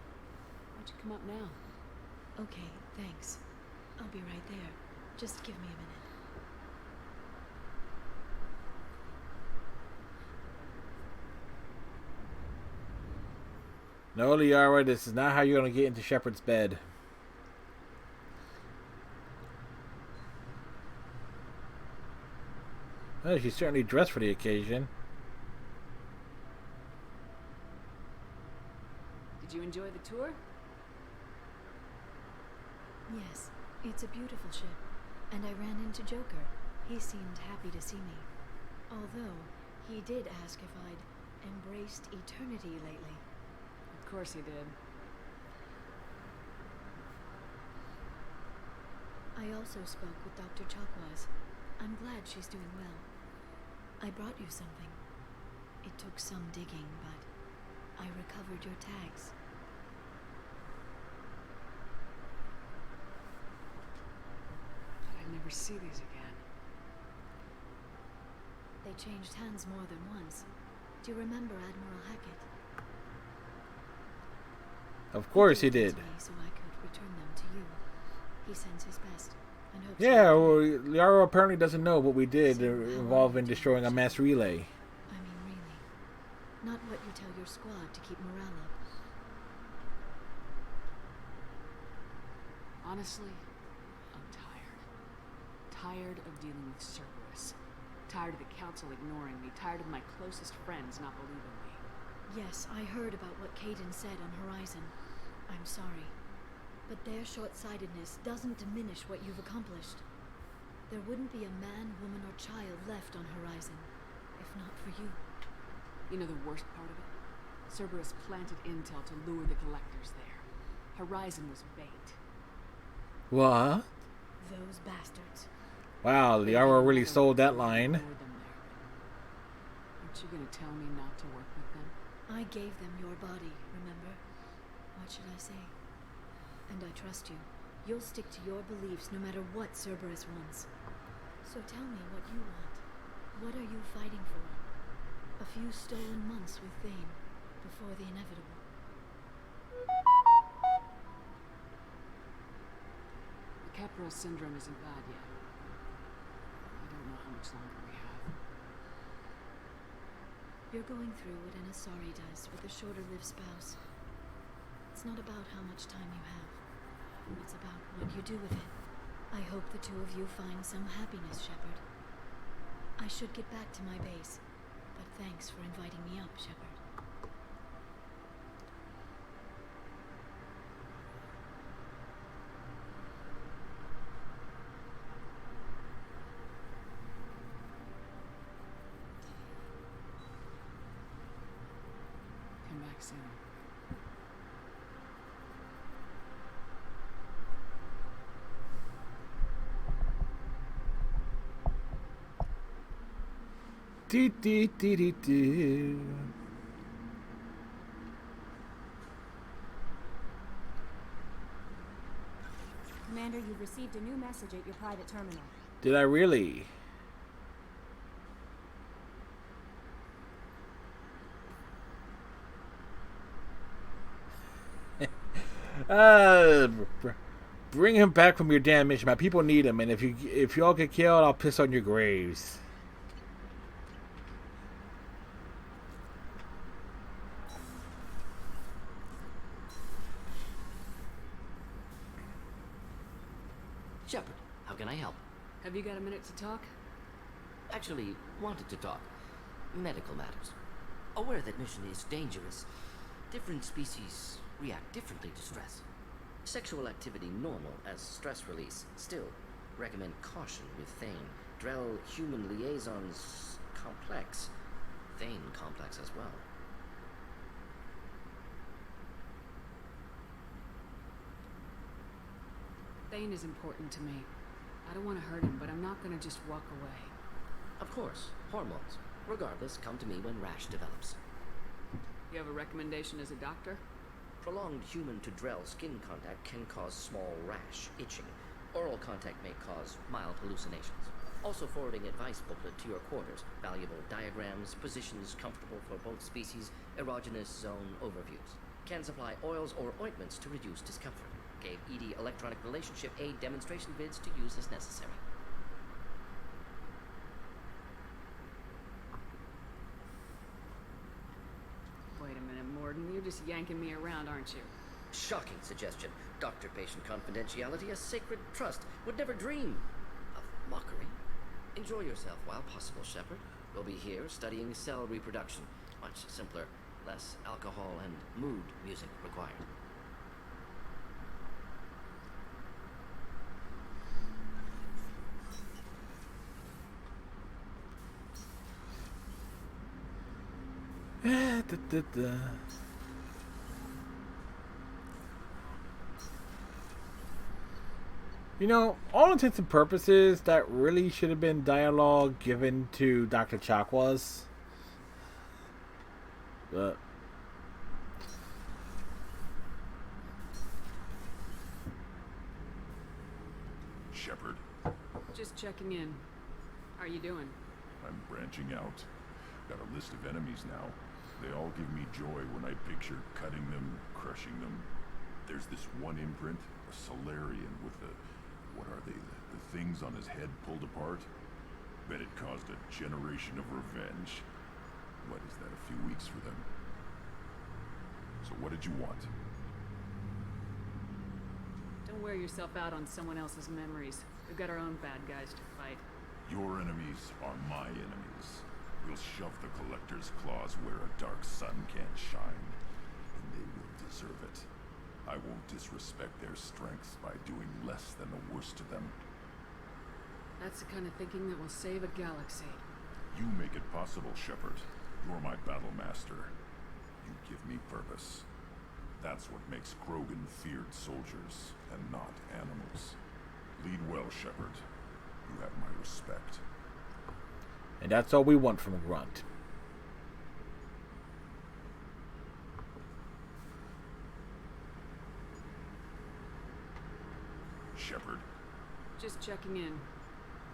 Why don't you come up now? Okay, thanks. I'll be right there. Just give me a minute. No, Liara, this is not how you're going to get into Shepard's bed. Oh, she's certainly dressed for the occasion. Did you enjoy the tour? Yes, it's a beautiful ship. And I ran into Joker. He seemed happy to see me. Although, he did ask if I'd embraced eternity lately. Of course he did. I also spoke with Dr. Chakwas. I'm glad she's doing well. I brought you something. It took some digging, but I recovered your tags. I'd never see these again. They changed hands more than once. Do you remember Admiral Hackett? Of course he did. To me so I could return them to you. He sends his best and hopes. Yeah, well, Liara apparently doesn't know what we did involving destroying a mass relay. I mean, really. Not what you tell your squad to keep morale up. Honestly, I'm tired. Tired of dealing with Cerberus. Tired of the Council ignoring me. Tired of my closest friends not believing me. Yes, I heard about what Caden said on Horizon. I'm sorry. But their short-sightedness doesn't diminish what you've accomplished. There wouldn't be a man, woman, or child left on Horizon, if not for you. You know the worst part of it? Cerberus planted intel to lure the collectors there. Horizon was bait. What? Those bastards. Wow, Liara really sold that line. Aren't you gonna tell me not to work with them? I gave them your body, remember? What should I say? And I trust you. You'll stick to your beliefs no matter what Cerberus wants. So tell me what you want. What are you fighting for? A few stolen months with Thane, before the inevitable. The Capral syndrome isn't bad yet. I don't know how much longer we have. You're going through what an Asari does with a shorter-lived spouse. It's not about how much time you have. It's about what you do with it. I hope the two of you find some happiness, Shepard. I should get back to my base, but thanks for inviting me up, Shepard. Come back soon. Dee dee dee dee dee. Commander, you've received a new message at your private terminal. Did I really? Bring him back from your damn mission. My people need him, and if y'all get killed, I'll piss on your graves. Shepard, how can I help? Have you got a minute to talk? Actually, wanted to talk. Medical matters. Aware that mission is dangerous. Different species react differently to stress. Sexual activity normal as stress release. Still, recommend caution with Thane. Drell human liaisons complex. Thane complex as well. Thane is important to me. I don't want to hurt him, but I'm not gonna just walk away. Of course, hormones. Regardless, come to me when rash develops. You have a recommendation as a doctor? Prolonged human-to-Drell skin contact can cause small rash, itching. Oral contact may cause mild hallucinations. Also forwarding advice booklet to your quarters. Valuable diagrams, positions comfortable for both species, erogenous zone overviews. Can supply oils or ointments to reduce discomfort. Gave ED electronic relationship aid demonstration vids to use as necessary. Wait a minute, Morden. You're just yanking me around, aren't you? Shocking suggestion. Doctor-patient confidentiality, a sacred trust. Would never dream of mockery. Enjoy yourself while possible, Shepard. We'll be here studying cell reproduction. Much simpler, less alcohol and mood music required. You know, all intents and purposes, that really should have been dialogue given to Dr. Chakwas. But Shepard, Just checking in. How are you doing? I'm branching out. Got a list of enemies now. They all give me joy when I picture cutting them, crushing them. There's this one imprint, a Solarian with the... what are they? The things on his head pulled apart? Bet it caused a generation of revenge. What is that, a few weeks for them? So what did you want? Don't wear yourself out on someone else's memories. We've got our own bad guys to fight. Your enemies are my enemies. We'll shove the Collector's claws where a dark sun can't shine, and they will deserve it. I won't disrespect their strengths by doing less than the worst of them. That's the kind of thinking that will save a galaxy. You make it possible, Shepard. You're my battle master. You give me purpose. That's what makes Krogan feared soldiers, and not animals. Lead well, Shepard. You have my respect. and that's all we want from a grunt. Shepard, Just checking in.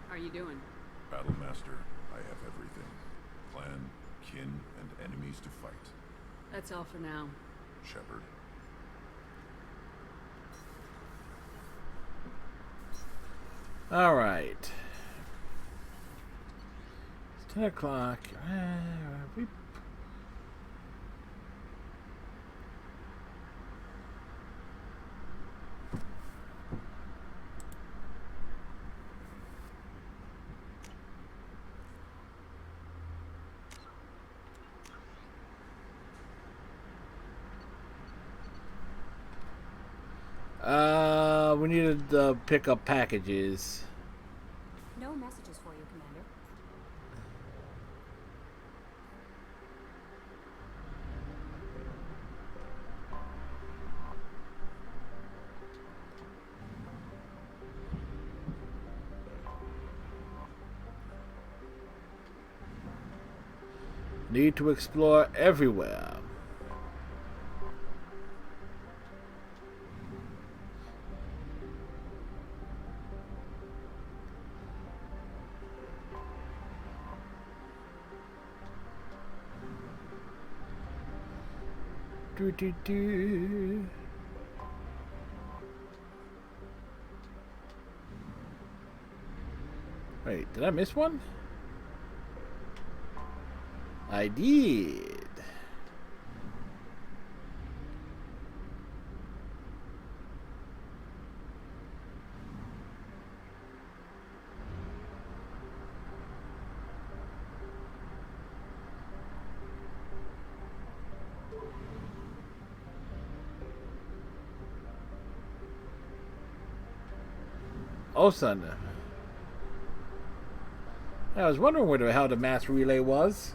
How are you doing? Battlemaster, I have everything. Clan, kin, and enemies to fight. That's all for now. Shepard. All right. It's 10 o'clock. We... We needed to pick up packages. No messages for you, Commander. Need to explore everywhere. Do. Wait, did I miss one? I did. Oh, son. I was wondering where the hell the mass relay was.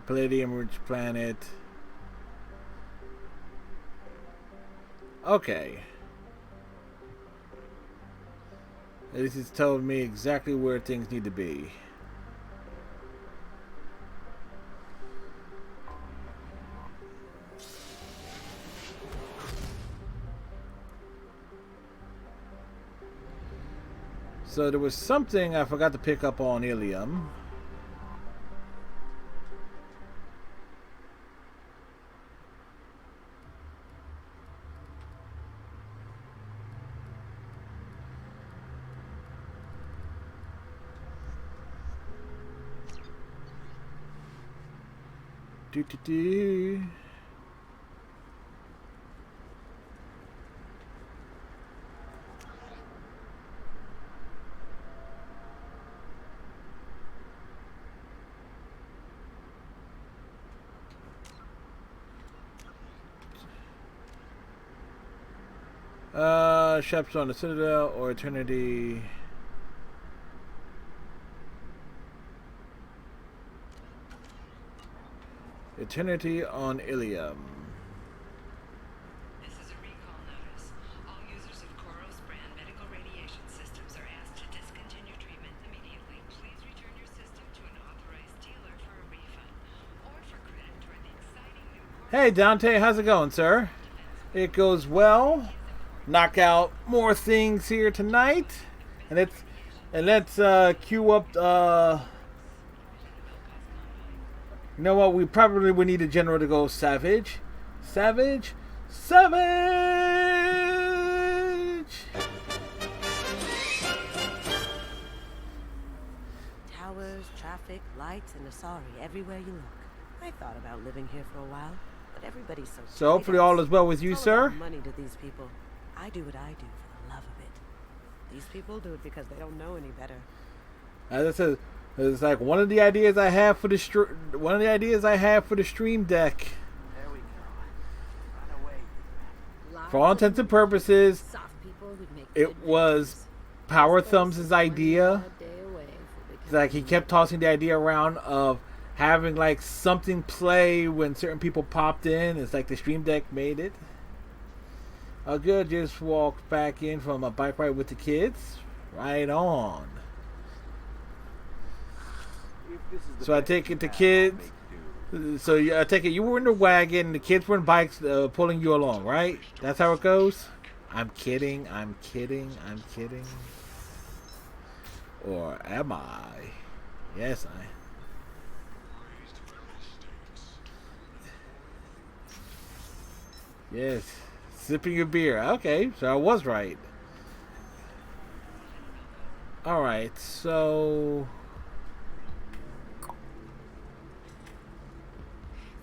Palladium-rich planet. Okay. This is telling me exactly where things need to be. So there was something I forgot to pick up on Ilium. Do. Shops on the Citadel or Eternity. Eternity on Ilium. This is a recall notice. All users of Koros brand medical radiation systems are asked to discontinue treatment immediately. Please return your system to an authorized dealer for a refund or for credit toward the exciting new Hey Dante, how's it going, sir? It goes well. Knock out more things here tonight, and let's queue up. You know what? We probably would need a general to go savage. Savage. Towers, traffic, lights, and Asari everywhere you look. I thought about living here for a while, but everybody's so So hopefully all is well with you, it's all sir. about money to these people. I do what I do for the love of it. These people do it because they don't know any better. As I said, it's like one of the ideas I have for the stream deck. There we go. Run away. For all intents and purposes, it was Power Thumbs' idea. It's like he kept tossing the idea around of having like something play when certain people popped in. It's like the stream deck made it. Oh good, just walked back in from a bike ride with the kids. Right on. So I take it the kids. So I take it you were in the wagon, the kids were in bikes pulling you along, right? That's how it goes? I'm kidding. Or am I? Yes, I. Yes. Sipping your beer. Okay, so I was right. Alright, so...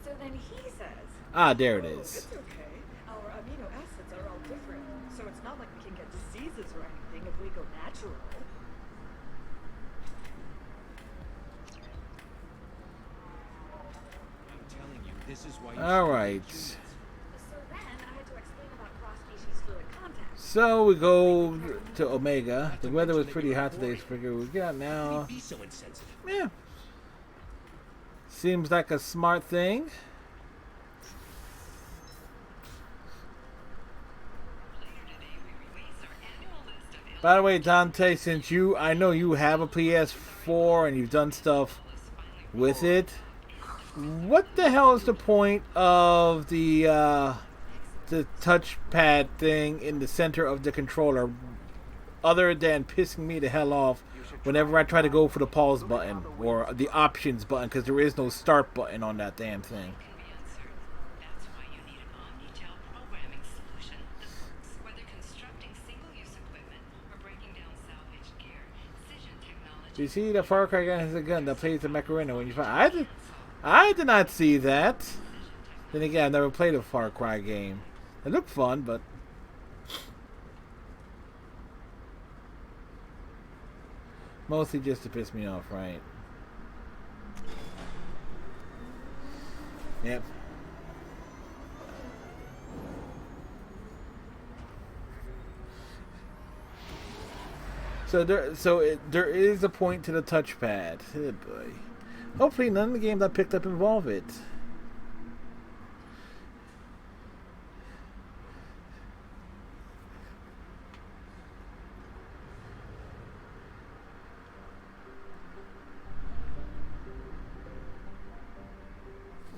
So then he says... Ah, there it is. It's okay. Our amino acids are all different, so it's not like we can get diseases or anything if we go natural. I'm telling you, this is why you Alright. So then I had to explain about cross-species fluid contact. So we go to Omega. The weather was pretty hot today, so figure we get out now. Be so insensitive. Yeah. Seems like a smart thing. By the way, Dante, since I know you have a PS4 and you've done stuff with it, what the hell is the point of the touchpad thing in the center of the controller, other than pissing me the hell off whenever I try to go for the pause button or the options button, because there is no start button on that damn thing. You see, the Far Cry gun has a gun that plays the Macarena when you find. I did not see that. Then again, I've never played a Far Cry game. It looked fun, but mostly just to piss me off, right? Yep. So there is a point to the touchpad. Oh boy. Hopefully none of the games I picked up involve it.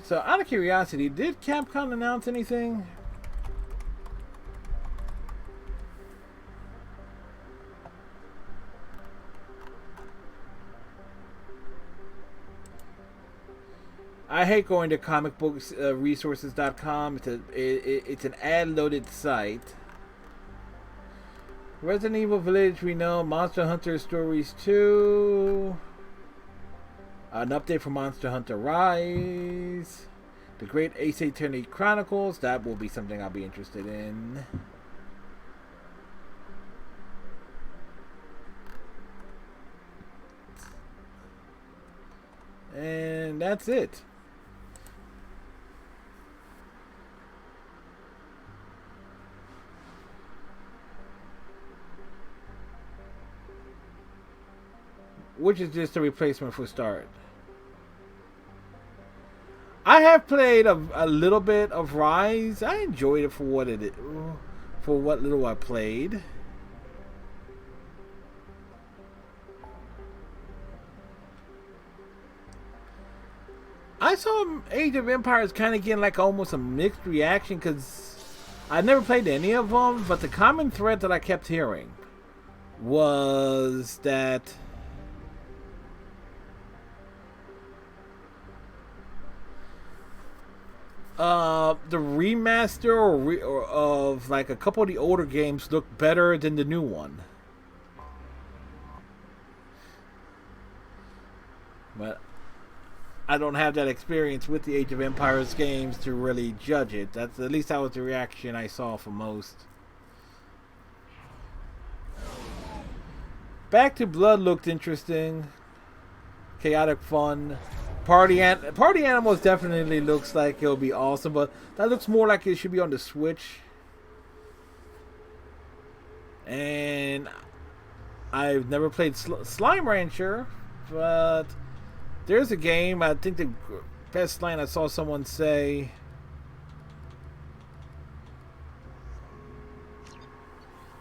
So, out of curiosity, did Capcom announce anything? I hate going to comicbooksresources.com. It's an ad-loaded site. Resident Evil Village, we know. Monster Hunter Stories 2. An update for Monster Hunter Rise. The Great Ace Attorney Chronicles. That will be something I'll be interested in. And that's it. Which is just a replacement for Start. I have played a little bit of Rise. I enjoyed it for what it is, for what little I played. I saw Age of Empires kind of getting like almost a mixed reaction because I never played any of them, but the common thread that I kept hearing was that the remaster of like a couple of the older games look better than the new one. But I don't have that experience with the Age of Empires games to really judge it. That's at least that was the reaction I saw from most. Back to Blood looked interesting. Chaotic fun. Party Animals definitely looks like it'll be awesome, but that looks more like it should be on the Switch. And I've never played Slime Rancher, but there's a game, I think the best line I saw someone say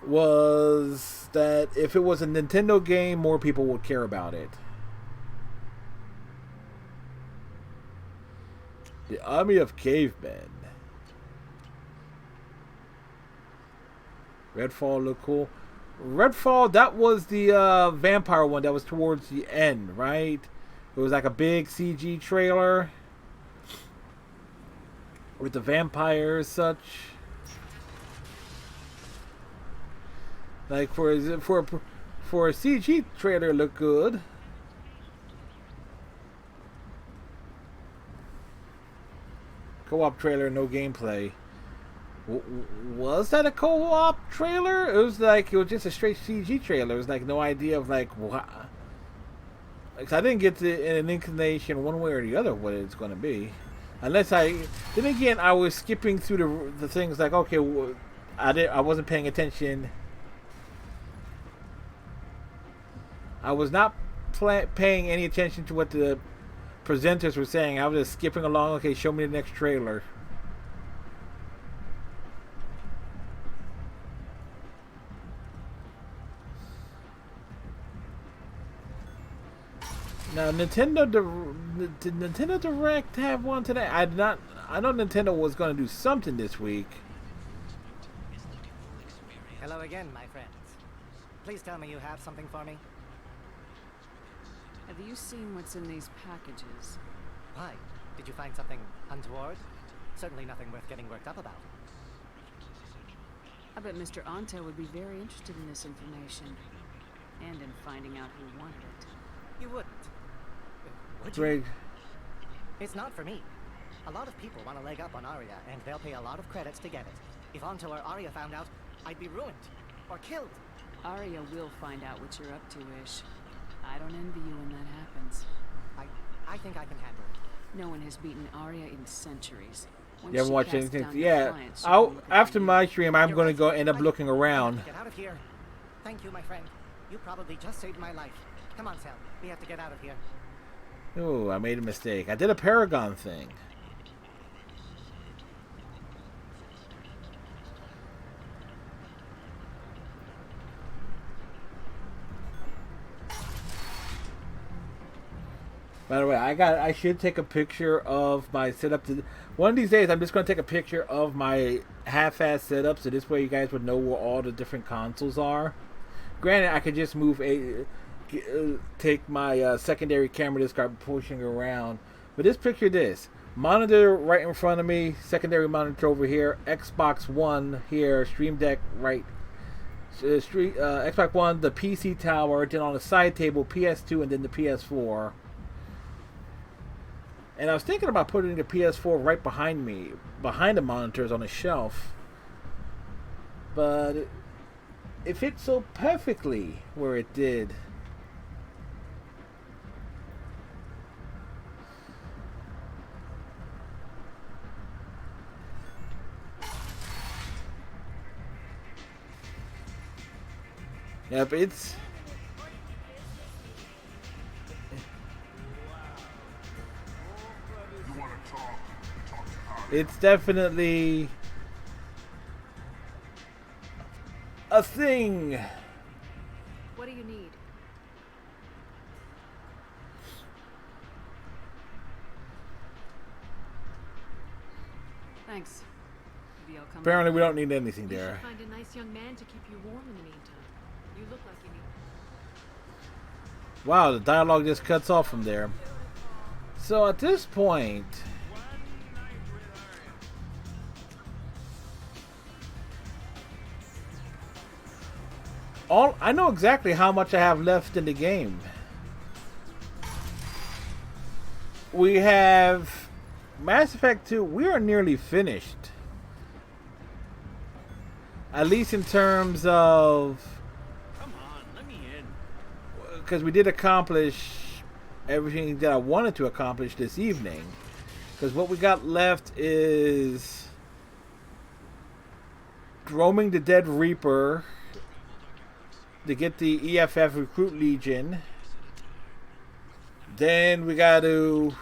was that if it was a Nintendo game, more people would care about it. The Army of Cavemen. Redfall looked cool. Redfall, that was the vampire one that was towards the end, right? It was like a big CG trailer with the vampires such. Like for a CG trailer, it looked good. Co-op trailer, no gameplay. Was that a co-op trailer? It was just a straight CG trailer. It was like no idea of like what. Like, I didn't get an inclination one way or the other what it's going to be. Unless then again, I was skipping through the things like, okay, I wasn't paying attention. I was not paying any attention to what the presenters were saying. I was just skipping along. Okay, show me the next trailer. Now, did Nintendo Direct have one today? I know Nintendo was going to do something this week. Hello again, my friends. Please tell me you have something for me. Have you seen what's in these packages? Why? Did you find something untoward? Certainly nothing worth getting worked up about. I bet Mr. Ante would be very interested in this information. And in finding out who wanted it. You wouldn't. Would Greg. you? It's not for me. A lot of people want to leg up on Arya, and they'll pay a lot of credits to get it. If Anto or Arya found out, I'd be ruined. Or killed. Arya will find out what you're up to, Ish. I don't envy you when that happens. I think I can handle it. No one has beaten Arya in centuries. You haven't watched anything? Yeah. After my stream, I'm going to go end up looking around. Get out of here. Thank you, my friend. You probably just saved my life. Come on, Sal. We have to get out of here. Oh, I made a mistake. I did a Paragon thing. By the way, I should take a picture of my setup. One of these days, I'm just going to take a picture of my half-ass setup, so this way you guys would know where all the different consoles are. Granted, I could just take my secondary camera, just start pushing around. But just picture this: monitor right in front of me, secondary monitor over here, Xbox One here, Stream Deck right. Xbox One, the PC tower, then on the side table, PS2, and then the PS4. And I was thinking about putting the PS4 right behind me, behind the monitors on a shelf. But it fit so perfectly where it did. Yep, it's... It's definitely a thing. What do you need? Thanks. Maybe I'll come Apparently, back. we don't need anything You there. should find a nice young man to keep you warm in the meantime. You look like you need... Wow, the dialogue just cuts off from there. So at this point... I know exactly how much I have left in the game. We have Mass Effect 2. We are nearly finished. At least in terms of... Come on, let me in. Because we did accomplish everything that I wanted to accomplish this evening. Because what we got left is... roaming the Dead Reaper... to get the EFF Recruit Legion. Then we got to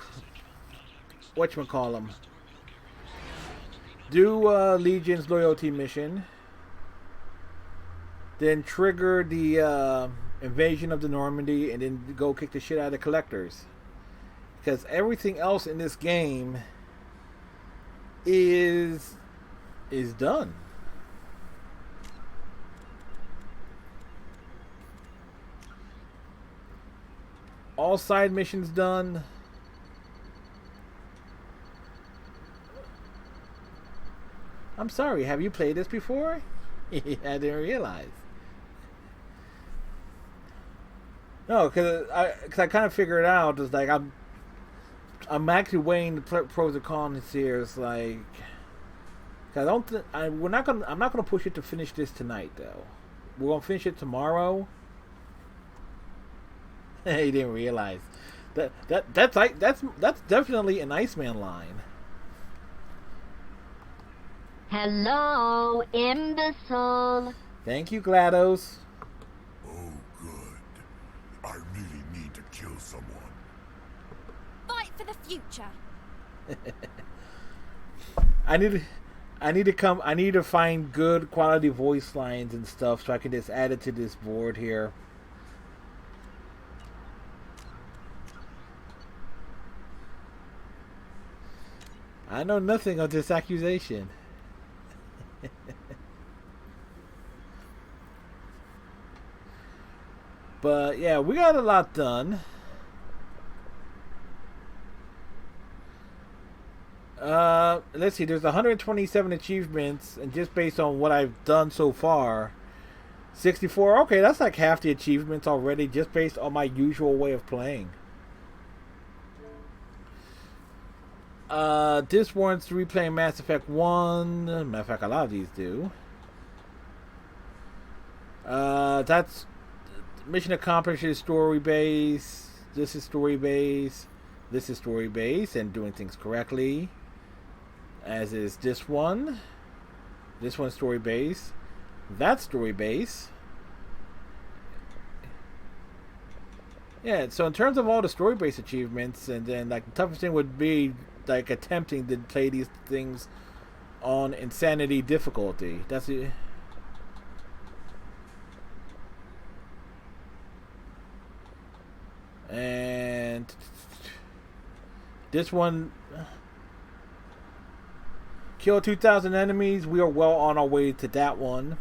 whatchamacallem, do Legion's loyalty mission. Then trigger the invasion of the Normandy, and then go kick the shit out of the collectors. Because everything else in this game is done. All side missions done. I'm sorry, have you played this before? I didn't realize. No, because I kind of figured out, it's like I'm actually weighing the pros and cons here. It's like, cause I'm not gonna push it to finish this tonight though. We're gonna finish it tomorrow. He didn't realize that's definitely an Iceman line. Hello, imbecile. Thank you, GLaDOS. Oh, good. I really need to kill someone. Fight for the future. I need to find good quality voice lines and stuff so I can just add it to this board here. I know nothing of this accusation. But yeah, we got a lot done. Let's see, there's 127 achievements, and just based on what I've done so far, 64, okay, that's like half the achievements already, just based on my usual way of playing. This warrants replaying Mass Effect 1. Matter of fact, a lot of these do. That's mission accomplished is story base. This is story base. This is story base and doing things correctly. As is this one. This one's story base. That's story base. Yeah, so in terms of all the story-based achievements, and then like the toughest thing would be like attempting to play these things on insanity difficulty. That's it. And this one, kill 2,000 enemies. We are well on our way to that one.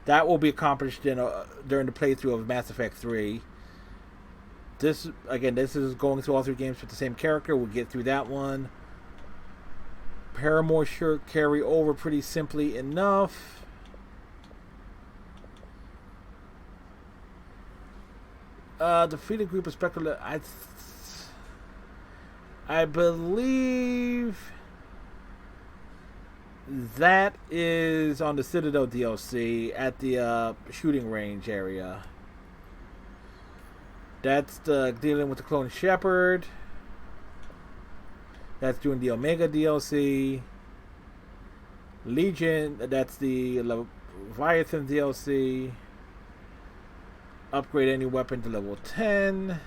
That will be accomplished during the playthrough of Mass Effect 3. This is going through all 3 games with the same character. We'll get through that one. Paramore should carry over pretty simply enough. Defeat a group of speculative. I believe that is on the Citadel DLC at the shooting range area. That's dealing with the clone Shepherd. That's doing the Omega DLC. Legion, that's the Leviathan DLC. Upgrade any weapon to level 10.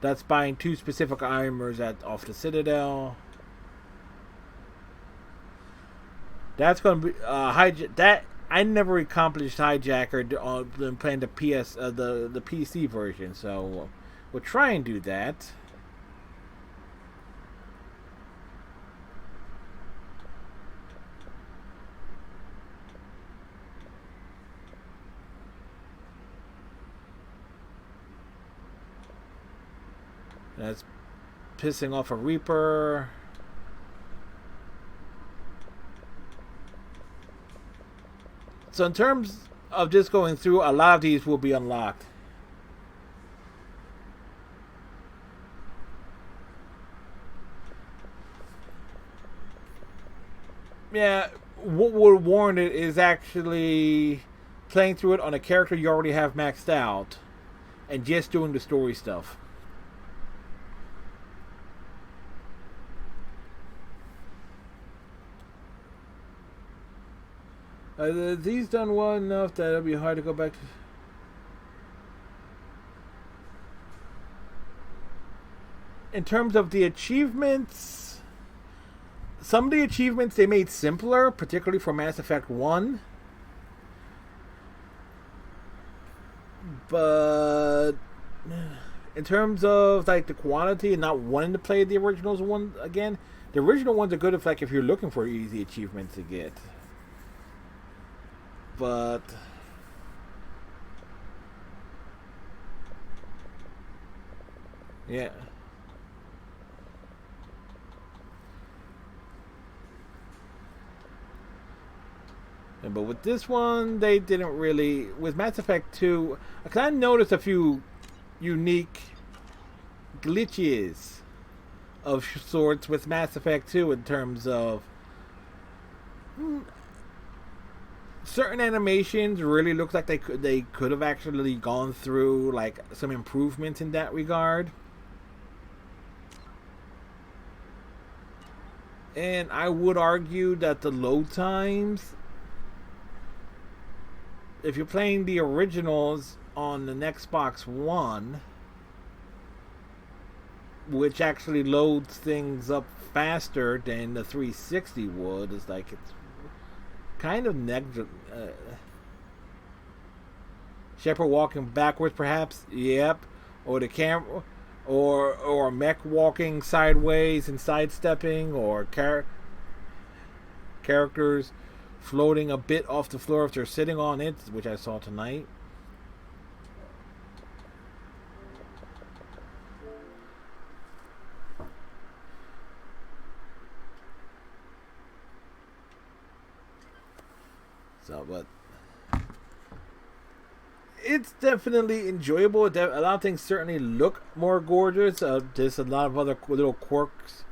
That's buying 2 specific armors off the Citadel. That's going to be that I never accomplished Hijacker on playing the the PC version, so we'll try and do that. That's pissing off a Reaper. So in terms of just going through, a lot of these will be unlocked. Yeah, what would warrant it is actually playing through it on a character you already have maxed out and just doing the story stuff. These done well enough that it'll be hard to go back to. In terms of the achievements, some of the achievements they made simpler, particularly for Mass Effect 1. But in terms of like the quantity and not wanting to play the originals one again, the original ones are good if you're looking for easy achievements to get. But yeah. But with this one, they didn't really. With Mass Effect 2, I kind of noticed a few unique glitches of sorts with Mass Effect 2 in terms of certain animations really look like they could have actually gone through like some improvements in that regard. And I would argue that the load times, if you're playing the originals on the Xbox One, which actually loads things up faster than the 360 would, is like it's kind of Shepard walking backwards, perhaps. Yep. Or the camera, or mech walking sideways and sidestepping, or characters floating a bit off the floor if they're sitting on it, which I saw tonight. So, but it's definitely enjoyable. A lot of things certainly look more gorgeous. There's a lot of other little quirks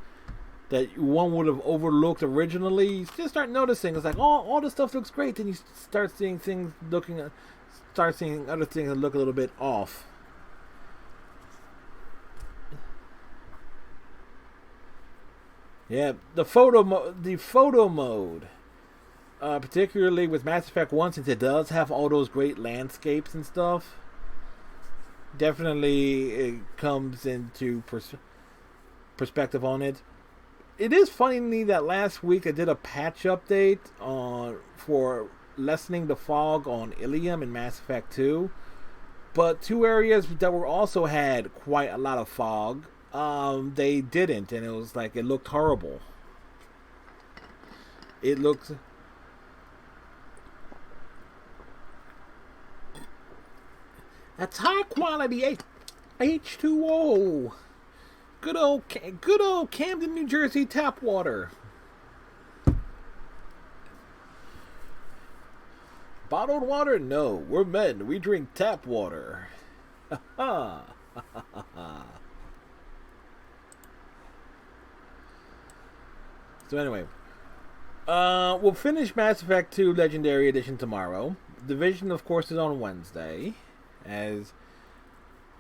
that one would have overlooked originally. You just start noticing. It's like, oh, all this stuff looks great. Then you start seeing other things that look a little bit off. Yeah, the photo mode. particularly with Mass Effect 1, since it does have all those great landscapes and stuff. Definitely it comes into perspective on it. It is funny to me that last week I did a patch update for lessening the fog on Ilium in Mass Effect 2. But two areas that were also had quite a lot of fog, they didn't, and it was like it looked horrible. It looks... That's high quality H2O. Good old Camden, New Jersey tap water. Bottled water? No, we're men. We drink tap water. Ha ha. So anyway, we'll finish Mass Effect 2 Legendary Edition tomorrow. Division, of course, is on Wednesday. And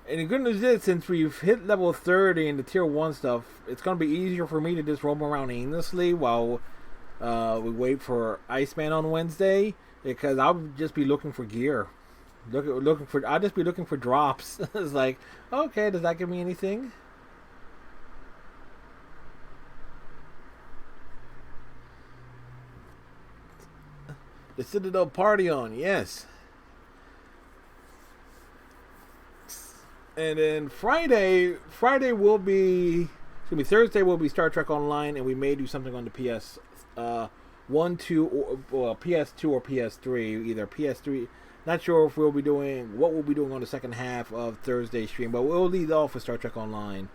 the good news is, since we've hit level 30 in the Tier 1 stuff, it's going to be easier for me to just roam around aimlessly while we wait for Iceman on Wednesday, because I'll just be looking for gear. I'll just be looking for drops. It's like, okay, does that give me anything? The Citadel party on, yes. And then Thursday will be Star Trek Online, and we may do something on the PS1, 2, or PS2 or PS3, either PS3. Not sure if what we'll be doing on the second half of Thursday's stream, but we'll lead off with Star Trek Online.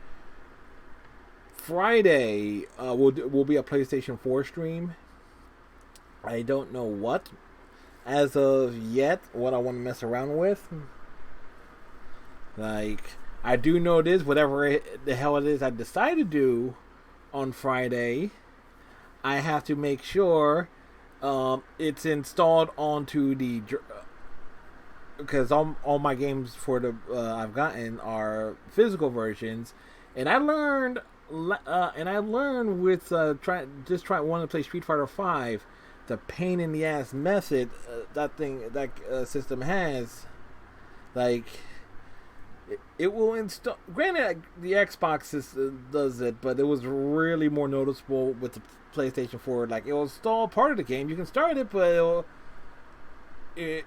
Friday will be a PlayStation 4 stream. I don't know what, as of yet, what I want to mess around with. Like, I do know this, whatever the hell it is I decide to do on Friday, I have to make sure it's installed onto the... because all my games for the I've gotten are physical versions, and I learned with wanting to play Street Fighter V, the pain in the ass method that system has. Like, it will install. Granted, the Xbox does it, but it was really more noticeable with the PlayStation 4. Like, it will install part of the game. You can start it, but you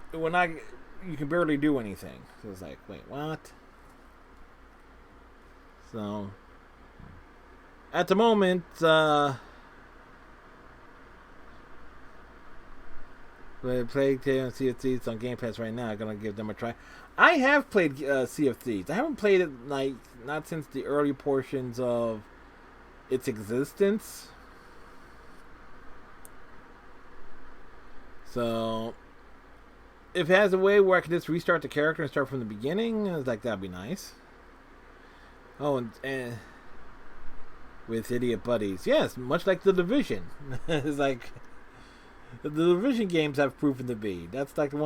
can barely do anything. So it's like, wait, what? So, at the moment, Plague Tale and Sea of Thieves on Game Pass right now. I'm gonna give them a try. I have played Sea of Thieves. I haven't played it not since the early portions of its existence. So, if it has a way where I can just restart the character and start from the beginning, I was like, that'd be nice. Oh, and with idiot buddies, yes, much like the Division. It's like the Division games have proven to be. That's like the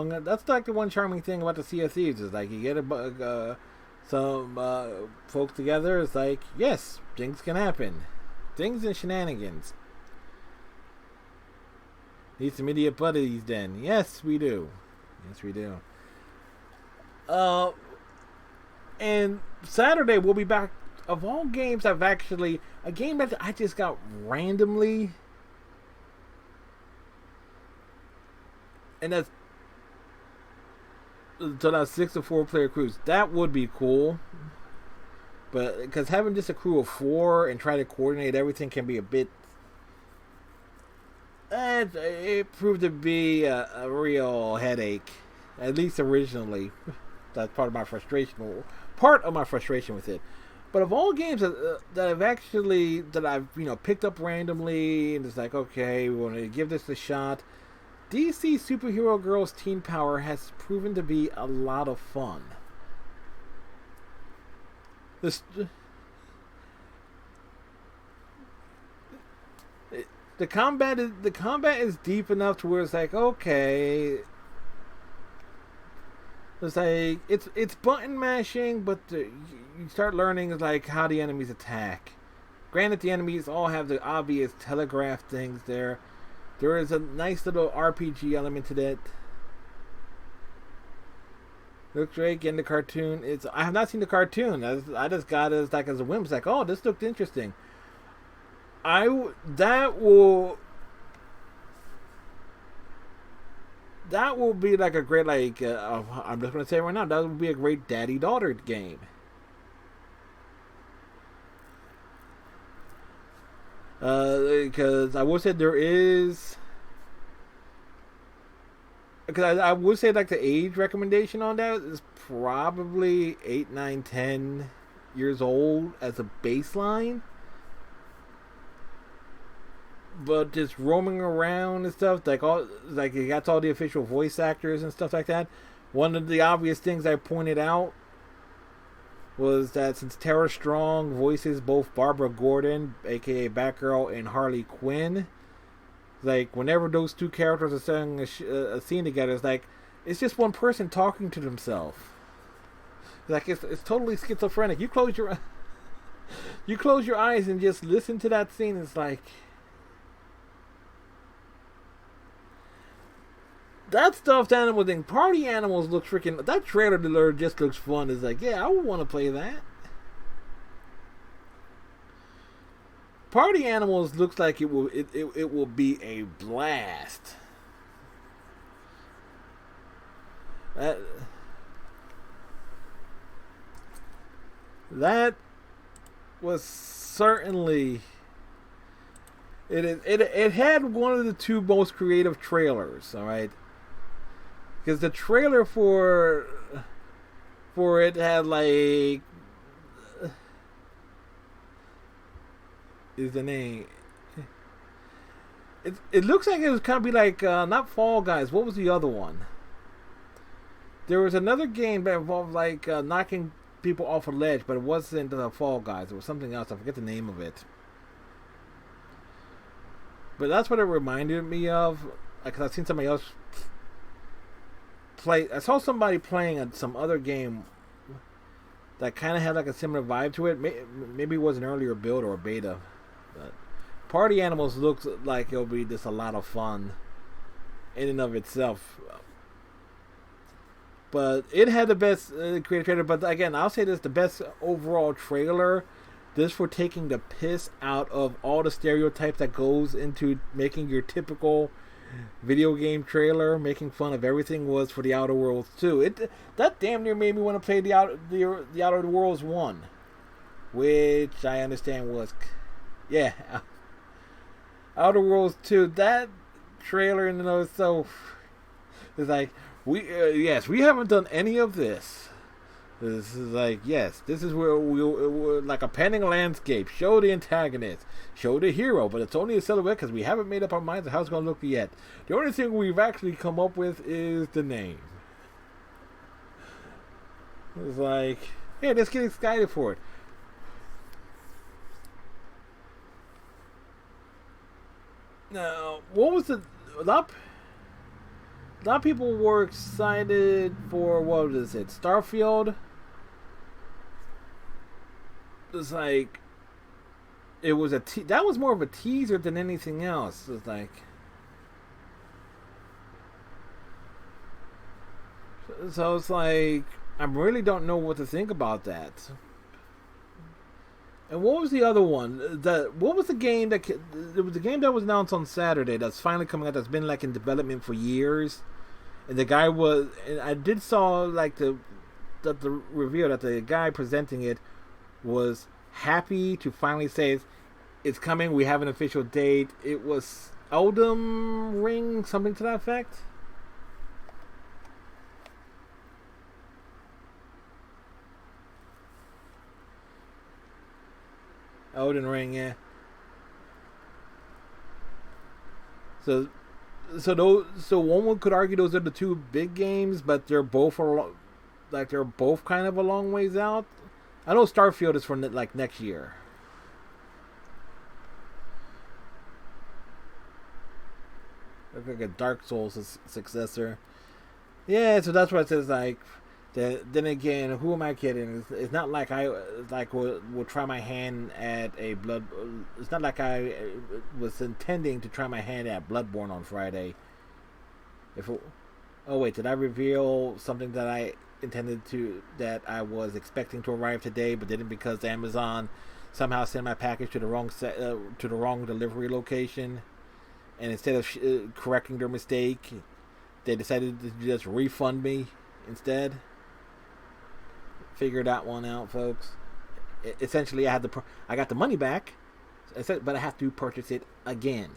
one charming thing about the Sea of Thieves is like you get some folks together. It's like, yes, things can happen, things and shenanigans. Need some idiot buddies, then? Yes, we do. Yes, we do. And Saturday we'll be back. Of all games, a game that I just got randomly, and that's 6 to 4 player crews. That would be cool, but because having just a crew of 4 and try to coordinate everything can be a bit. It proved to be a real headache, at least originally. That's part of my frustration. Part of my frustration with it. But of all games that I've picked up randomly and it's like, okay, we want to give this a shot, DC Superhero Girls Teen Power has proven to be a lot of fun. The combat is deep enough to where it's like, okay, it's like it's button mashing, but you start learning like how the enemies attack. Granted, the enemies all have the obvious telegraph things there. There is a nice little RPG element to that. Looks great in the cartoon. I have not seen the cartoon. I just got it as a whim. It's like, oh, this looked interesting. That will be like a great I'm just gonna say right now, that would be a great daddy-daughter game. Because I will say there is. Because I would say like the age recommendation on that is probably 8, 9, 10 years old as a baseline. But just roaming around and stuff, it got all the official voice actors and stuff like that. One of the obvious things I pointed out was that since Tara Strong voices both Barbara Gordon, aka Batgirl, and Harley Quinn, like whenever those two characters are saying a scene together, it's just one person talking to themselves. Like it's totally schizophrenic. You close your eyes and just listen to that scene. It's like that stuffed animal thing. Party Animals looks freaking. That trailer just looks fun. It's like, yeah, I would want to play that. Party Animals looks like it will be a blast. That was certainly it had one of the two most creative trailers, all right? Because the trailer for it had is the name. It looks like it was kind of be like not Fall Guys. What was the other one? There was another game that involved knocking people off a ledge, but it wasn't Fall Guys. It was something else. I forget the name of it. But that's what it reminded me of. Because I've seen somebody else play. I saw somebody playing some other game that kind of had a similar vibe to it. Maybe it was an earlier build or a beta. But Party Animals looks like it'll be just a lot of fun in and of itself. But it had the best creative trailer. But again, I'll say this: the best overall trailer. This for taking the piss out of all the stereotypes that goes into making your typical video game trailer, making fun of everything, was for the Outer Worlds 2. That damn near made me want to play the Outer Worlds 1, which I understand was, yeah, Outer Worlds 2. That trailer, so it's like yes, we haven't done any of this. This is like, yes, this is where we're like a panning landscape. Show the antagonist, show the hero, but it's only a silhouette because we haven't made up our minds on how it's going to look yet. The only thing we've actually come up with is the name. It's like, hey, let's get excited for it. Now, what was a lot of people were excited for, what is it, Starfield? It's like, it was that was more of a teaser than anything else. It's like, so it's like, I really don't know what to think about that. And what was the other one? What was the game that there was a game that was announced on Saturday that's finally coming out, that's been in development for years, and the guy was, and I did saw the review that the guy presenting it was happy to finally say it's coming. We have an official date. It was Elden Ring, something to that effect. Elden Ring, yeah. So one could argue those are the two big games, but they're both kind of a long ways out. I know Starfield is for next year. Looks like a Dark Souls successor. Yeah, so that's what it says. Then again, who am I kidding? It's not like I will try my hand at a blood. It's not like I was intending to try my hand at Bloodborne on Friday. Oh wait, did I reveal something that I intended to, that I was expecting to arrive today, but didn't because Amazon somehow sent my package to the wrong delivery location, and instead of correcting their mistake, they decided to just refund me instead. Figure that one out, folks. Essentially, I got the money back, but I have to purchase it again.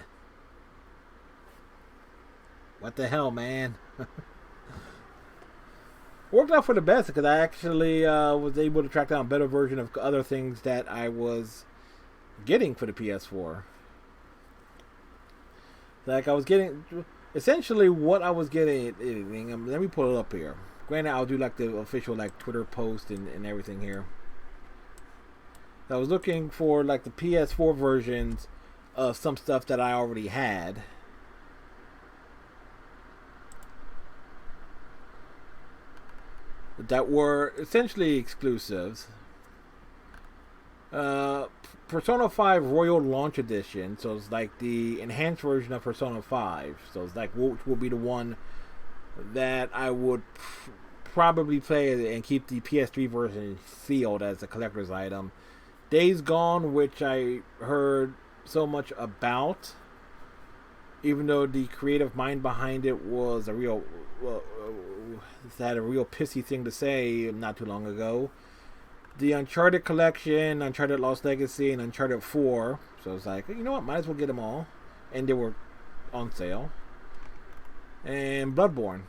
What the hell, man? Worked out for the best because I actually was able to track down a better version of other things that I was getting for the PS4. Like I was getting, essentially what I was getting. Let me pull it up here. Granted, I'll do like the official like Twitter post and everything here. I was looking for like the PS4 versions of some stuff that I already had. That were essentially exclusives. Persona 5 Royal Launch Edition. So it's like the enhanced version of Persona 5. So it's like which will be the one that I would probably play and keep the PS3 version sealed as a collector's item. Days Gone, which I heard so much about, even though the creative mind behind it was had a real pissy thing to say not too long ago. The Uncharted collection, Uncharted Lost Legacy, and Uncharted 4. So it's like, you know what, might as well get them all. And they were on sale. And Bloodborne.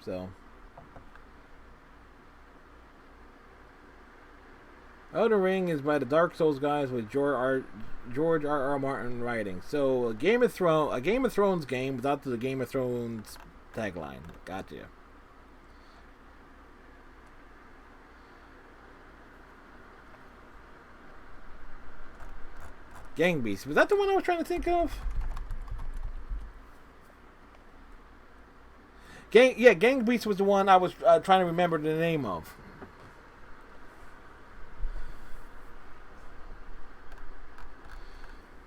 So. Elden Ring is by the Dark Souls guys with George R.R. Martin writing. So a Game of Thrones game without the Game of Thrones tagline. Gotcha. Gang Beasts. Was that the one I was trying to think of? Gang Beasts was the one I was trying to remember the name of.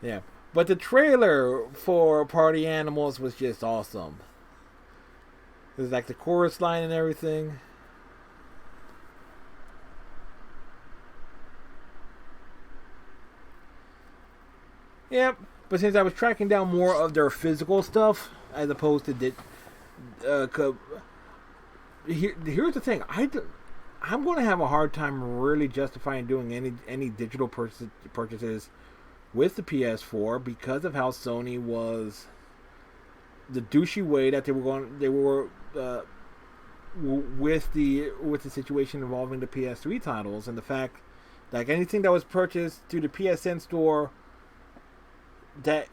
Yeah, but the trailer for Party Animals was just awesome. It was like the chorus line and everything. Yep, but since I was tracking down more of their physical stuff as opposed to here's the thing, I'm going to have a hard time really justifying doing any digital purchases with the PS4 because of how Sony was, the douchey way that they were with the situation involving the PS3 titles, and the fact like anything that was purchased through the PSN store that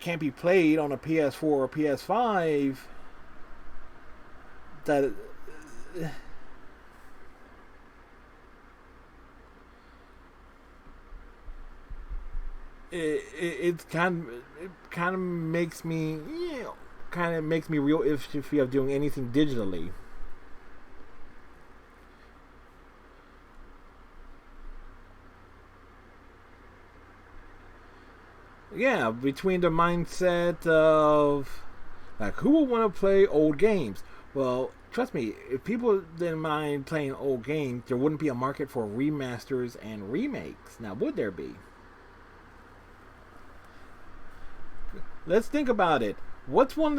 can't be played on a PS4 or PS5, that it kind of makes me real iffy of doing anything digitally. Yeah, between the mindset of like who will want to play old games? Well, trust me, if people didn't mind playing old games, there wouldn't be a market for remasters and remakes. Now, would there be? Let's think about it. What's some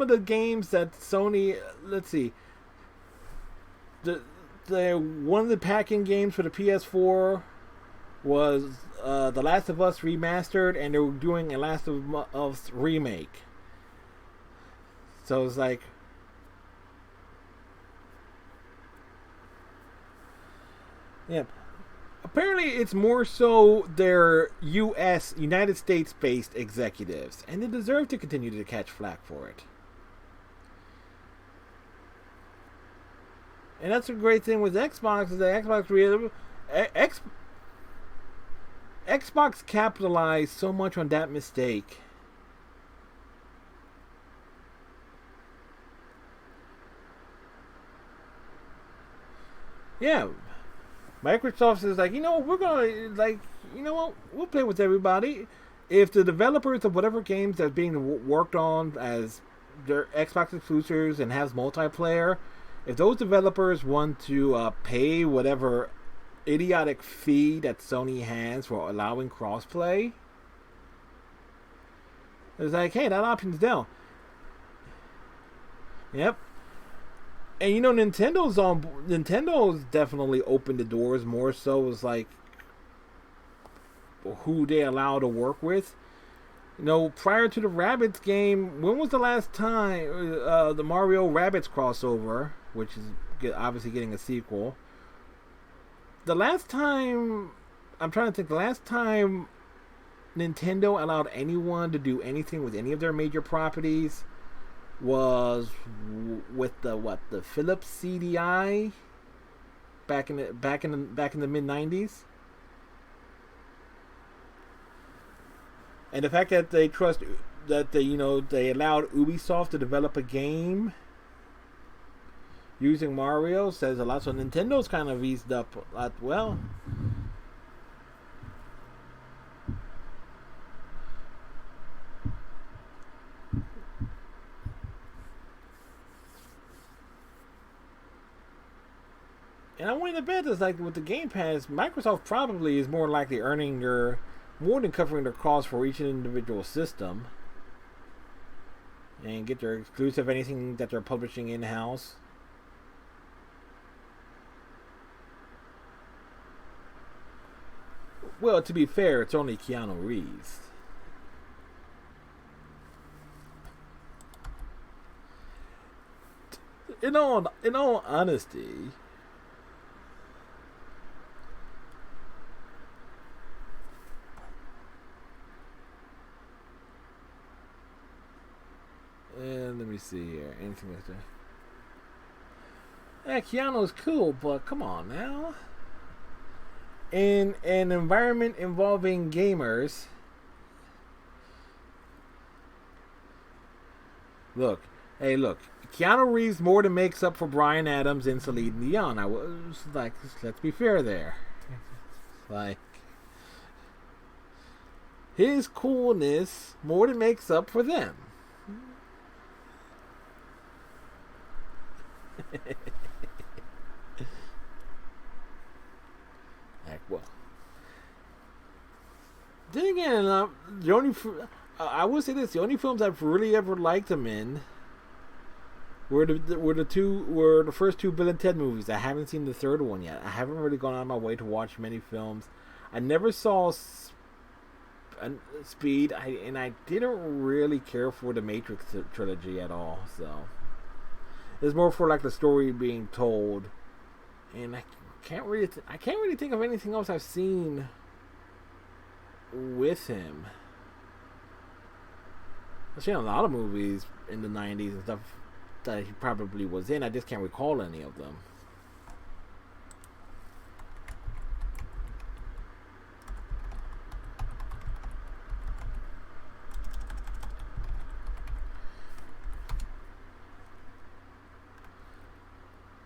of the games that Sony? Let's see. The one of the packing games for the PS4 was The Last of Us Remastered, and they were doing a Last of Us remake. So it's like, yeah. Apparently, it's more so their United States-based executives, and they deserve to continue to catch flack for it. And that's a great thing with Xbox, is that Xbox capitalized so much on that mistake. . . . . . . . . . . . . . . . . . . . . . . . . . . . . . . . . . . . . . . . . . . . . . . . . . . . . . . . . . . . Yeah, Microsoft is like, we're gonna we'll play with everybody. If the developers of whatever games that's being worked on as their Xbox exclusives and has multiplayer, if those developers want to pay whatever idiotic fee that Sony has for allowing crossplay, it's like, hey, that option's down. Yep. And Nintendo's definitely opened the doors more so as like who they allow to work with. Prior to the Rabbids game, when was the last time the Mario Rabbids crossover, which is obviously getting a sequel? The last time Nintendo allowed anyone to do anything with any of their major properties was with the Philips CDI back in the mid 90s. And the fact that they they allowed Ubisoft to develop a game using Mario says a lot. So Nintendo's kind of eased up a lot. Well, and I went to bet is like with the Game Pass, Microsoft probably is more likely earning more than covering their costs for each individual system, and get their exclusive anything that they're publishing in house. Well, to be fair, it's only Keanu Reeves. In all honesty, and let me see here. Anything like that? Yeah, Keanu's cool, but come on now. In an environment involving gamers, look, Keanu Reeves more than makes up for Bryan Adams and Celine Dion. I was like, let's be fair there. Like, his coolness more than makes up for them. Well, then again, I will say this: the only films I've really ever liked him in were the first two Bill and Ted movies. I haven't seen the third one yet. I haven't really gone out of my way to watch many films. I never saw Speed, and I didn't really care for the Matrix trilogy at all. So it's more for like the story being told, and I can't really think of anything else I've seen with him. I've seen a lot of movies in the 90s and stuff that he probably was in. I just can't recall any of them.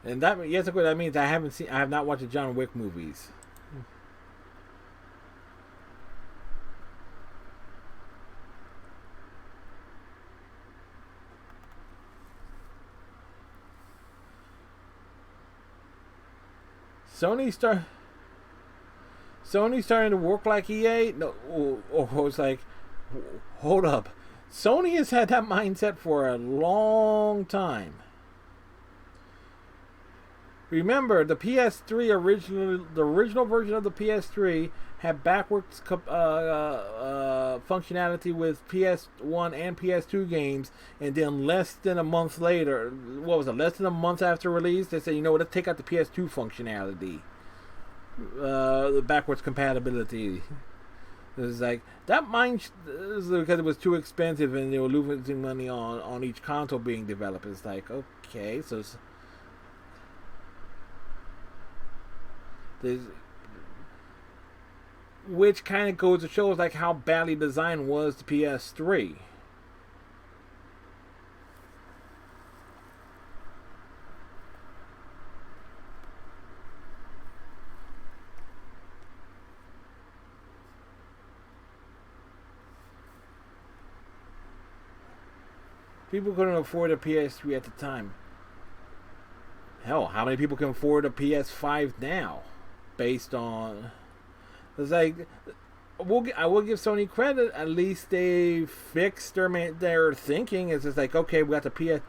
And that means I have not watched the John Wick movies. Sony's starting to work like EA. No, or it's like, hold up. Sony has had that mindset for a long time. Remember, the PS3 the original version of the PS3 had backwards functionality with PS1 and PS2 games, and then less than a month later, less than a month after release, they said, let's take out the PS2 functionality, the backwards compatibility. It was like that because it was too expensive and they were losing money on each console being developed. It's like, okay, so. Which kind of goes to show like how badly designed was the PS3. People couldn't afford a PS3 at the time. Hell, how many people can afford a PS5 now? Based on... It's like... I will give Sony credit. At least they fixed their thinking. It's just like, okay, we got the PS...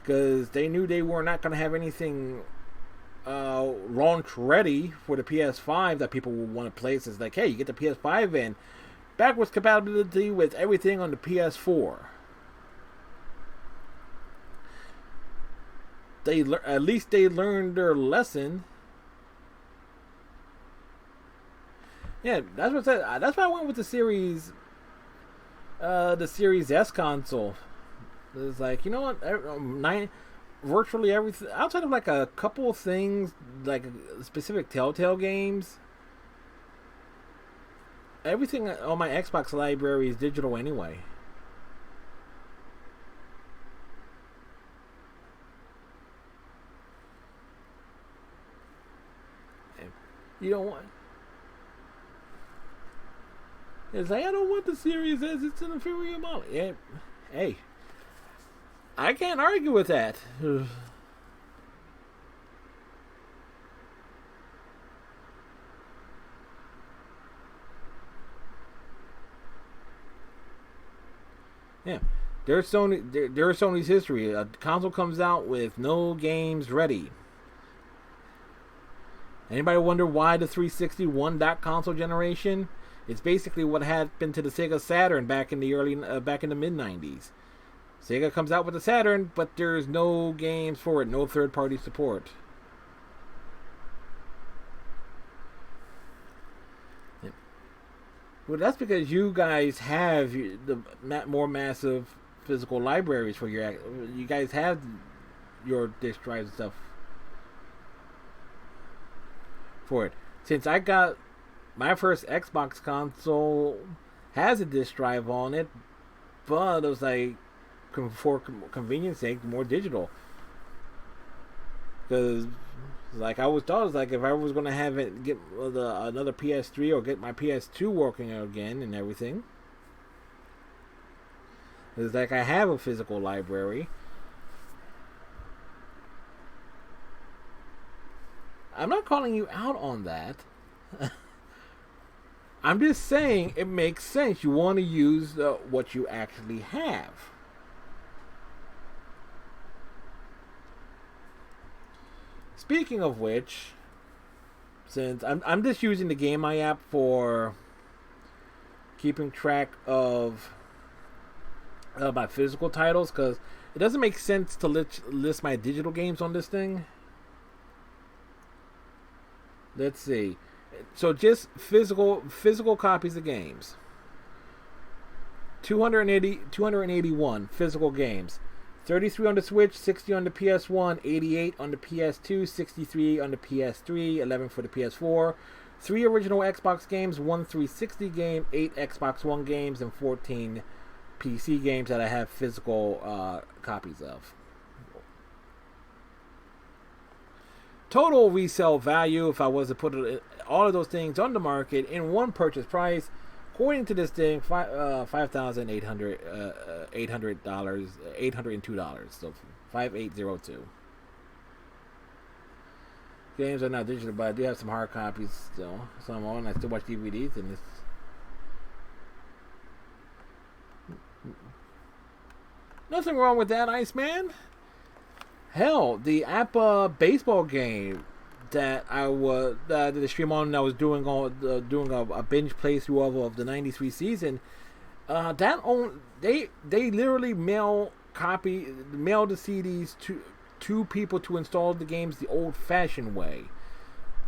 Because they knew they were not going to have anything launch ready for the PS5 that people would want to play. So it's like, hey, you get the PS5 and backwards compatibility with everything on the PS4. At least they learned their lesson. Yeah, that's what I said. That's why I went with the Series S console. It's like, you know what? Virtually everything outside of like a couple of things, like specific Telltale games. Everything on my Xbox library is digital anyway. You don't want. It's like, I don't want the Series S. It's an inferior model. Yeah, hey, I can't argue with that. Yeah, there's Sony's history. A console comes out with no games ready. Anybody wonder why the 360 won that console generation? It's basically what happened to the Sega Saturn back in the mid 90s. Sega comes out with the Saturn, but there's no games for it, no third-party support. Well, that's because you guys have the more massive physical libraries for your. You guys have your disk drives and stuff for it. Since I got my first Xbox console, has a disk drive on it, but it was like, for convenience sake, more digital. Because, like I always thought, it was like if I was gonna have it, get another PS3 or get my PS2 working again and everything, it's like I have a physical library. I'm not calling you out on that. I'm just saying it makes sense. You want to use what you actually have. Speaking of which, since I'm just using the Game My app for keeping track of my physical titles, because it doesn't make sense to list my digital games on this thing. Let's see. So just physical copies of games. 281 physical games. 33 on the Switch, 60 on the PS1, 88 on the PS2, 63 on the PS3, 11 for the PS4, 3 original Xbox games, 1 360 game, 8 Xbox One games, and 14 PC games that I have physical copies of. Total resale value, if I was to put all of those things on the market in one purchase price, according to this thing, $5,802, so 5802. Games are not digital, but I do have some hard copies still. Some on. I still watch DVDs, and it's nothing wrong with that, Iceman. Hell, the APA baseball game that I was the stream on, and I was doing a binge playthrough of the '93 season. They literally mail the CDs to people to install the games the old-fashioned way.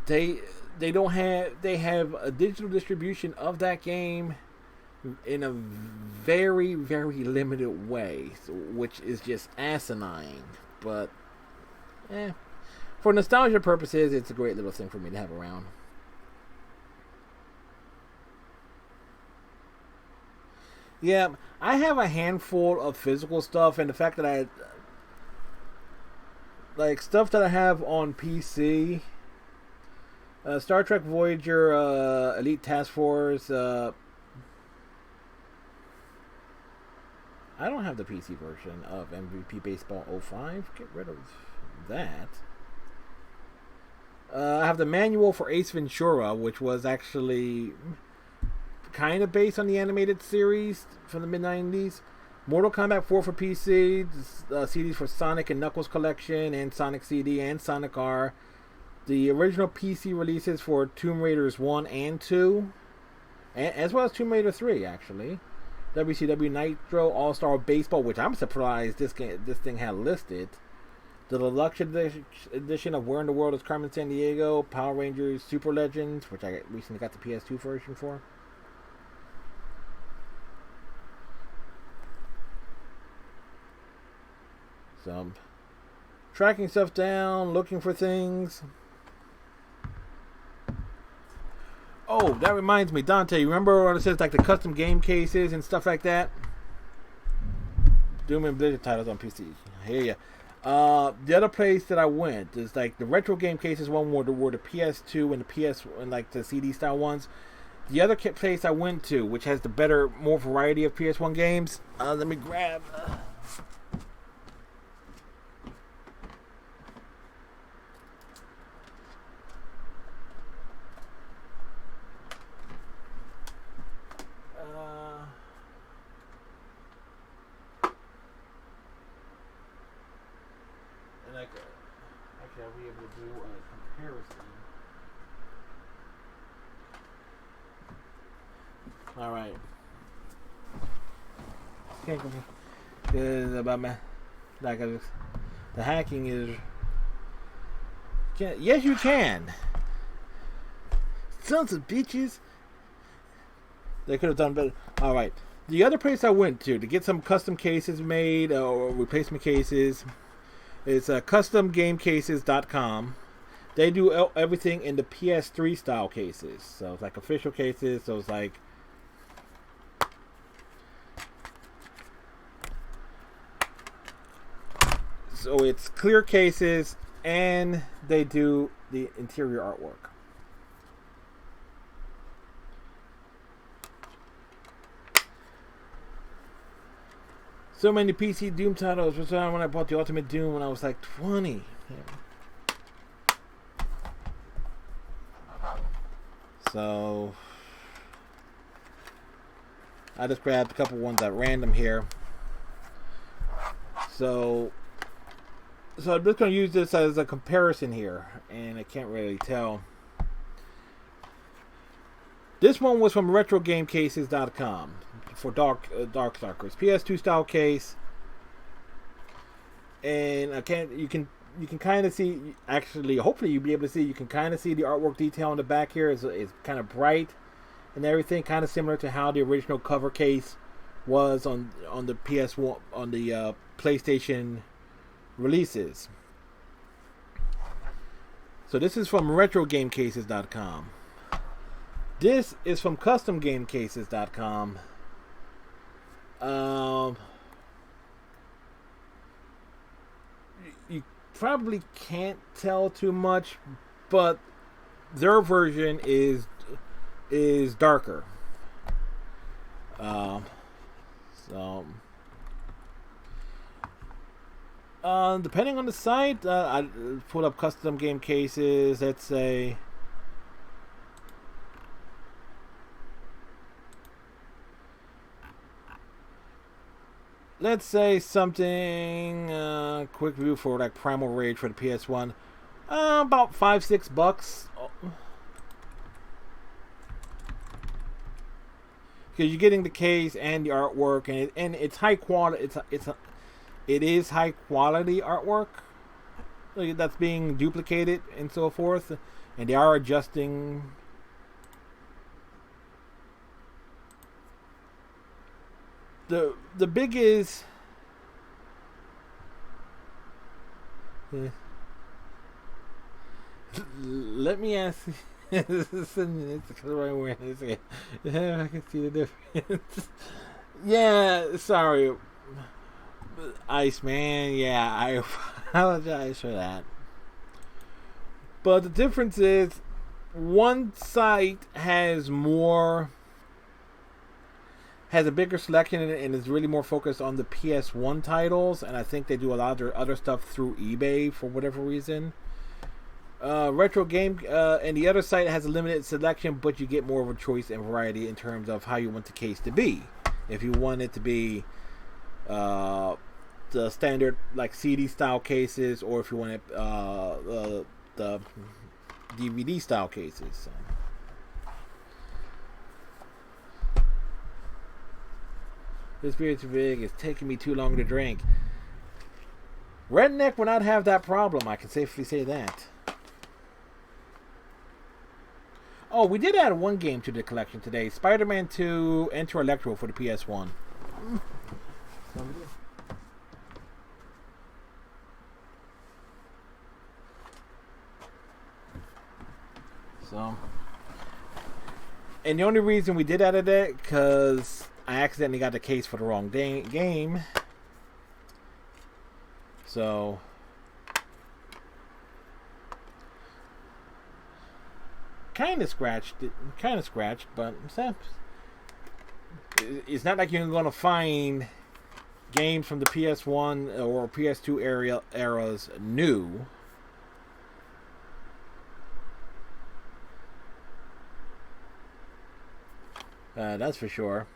They have a digital distribution of that game in a very, very limited way, which is just asinine. But, for nostalgia purposes, it's a great little thing for me to have around. Yeah, I have a handful of physical stuff, and the fact that stuff that I have on PC, Star Trek Voyager, Elite Task Force, I don't have the PC version of MVP Baseball 05. Get rid of that. I have the manual for Ace Ventura, which was actually kind of based on the animated series from the mid-90s. Mortal Kombat 4 for PC, CDs for Sonic and Knuckles Collection, and Sonic CD, and Sonic R. The original PC releases for Tomb Raiders 1 and 2, as well as Tomb Raider 3, actually. WCW Nitro All-Star Baseball, which I'm surprised this thing had listed. The deluxe edition of Where in the World is Carmen Sandiego, Power Rangers Super Legends, which I recently got the PS2 version for. So, I'm tracking stuff down, looking for things. Oh, that reminds me, Dante, you remember what it says, like the custom game cases and stuff like that? Doom and Blizzard titles on PC. I hear ya. The other place that I went is like the retro game cases one were the PS2 and the PS and like the CD style ones. The other place I went to, which has the better, more variety of PS1 games. Let me grab. Actually, I'll be able to do a comparison. All right. Can't go about my like the hacking is. Yes, you can. Sons of bitches. They could have done better. All right. The other place I went to get some custom cases made or replacement cases. It's customgamecases.com. They do everything in the PS3 style cases. So it's like official cases. So it's like it's clear cases and they do the interior artwork. So many PC Doom titles. Was when I bought the Ultimate Doom when I was like 20. Yeah. So I just grabbed a couple ones at random here. So I'm just going to use this as a comparison here, and I can't really tell. This one was from RetroGameCases.com for Darkstalkers PS2 style case, and you can kind of see. Actually, hopefully you'll be able to see. You can kind of see the artwork detail on the back here. Is kind of bright and everything, kind of similar to how the original cover case was on the PS1 on the PlayStation releases. So this is from RetroGameCases.com. This is from CustomGameCases.com. You probably can't tell too much, but their version is darker. Depending on the site, I pulled up custom game cases. Let's say. Let's say something, quick review for like Primal Rage for the PS1, about $5-6. Because you're getting the case and the artwork, and it's high quality. It is high quality artwork that's being duplicated and so forth, and they are adjusting. The big is let me ask it's because I'm wearing this. Yeah, I can see the difference. Yeah, sorry, Iceman. Yeah, I apologize for that. But the difference is one site has more has a bigger selection and is really more focused on the PS1 titles, and I think they do a lot of their other stuff through eBay for whatever reason. Retro Game and the other site has a limited selection, but you get more of a choice and variety in terms of how you want the case to be. If you want it to be the standard like CD style cases, or if you want it the DVD style cases. So. This beer's too big. It's taking me too long to drink. Redneck will not have that problem. I can safely say that. Oh, we did add one game to the collection today. Spider-Man 2 Enter Electro for the PS1. So, and the only reason we did add it because I accidentally got the case for the wrong game. So, kind of scratched, but it's not like you're going to find games from the PS1 or PS2 eras new. That's for sure.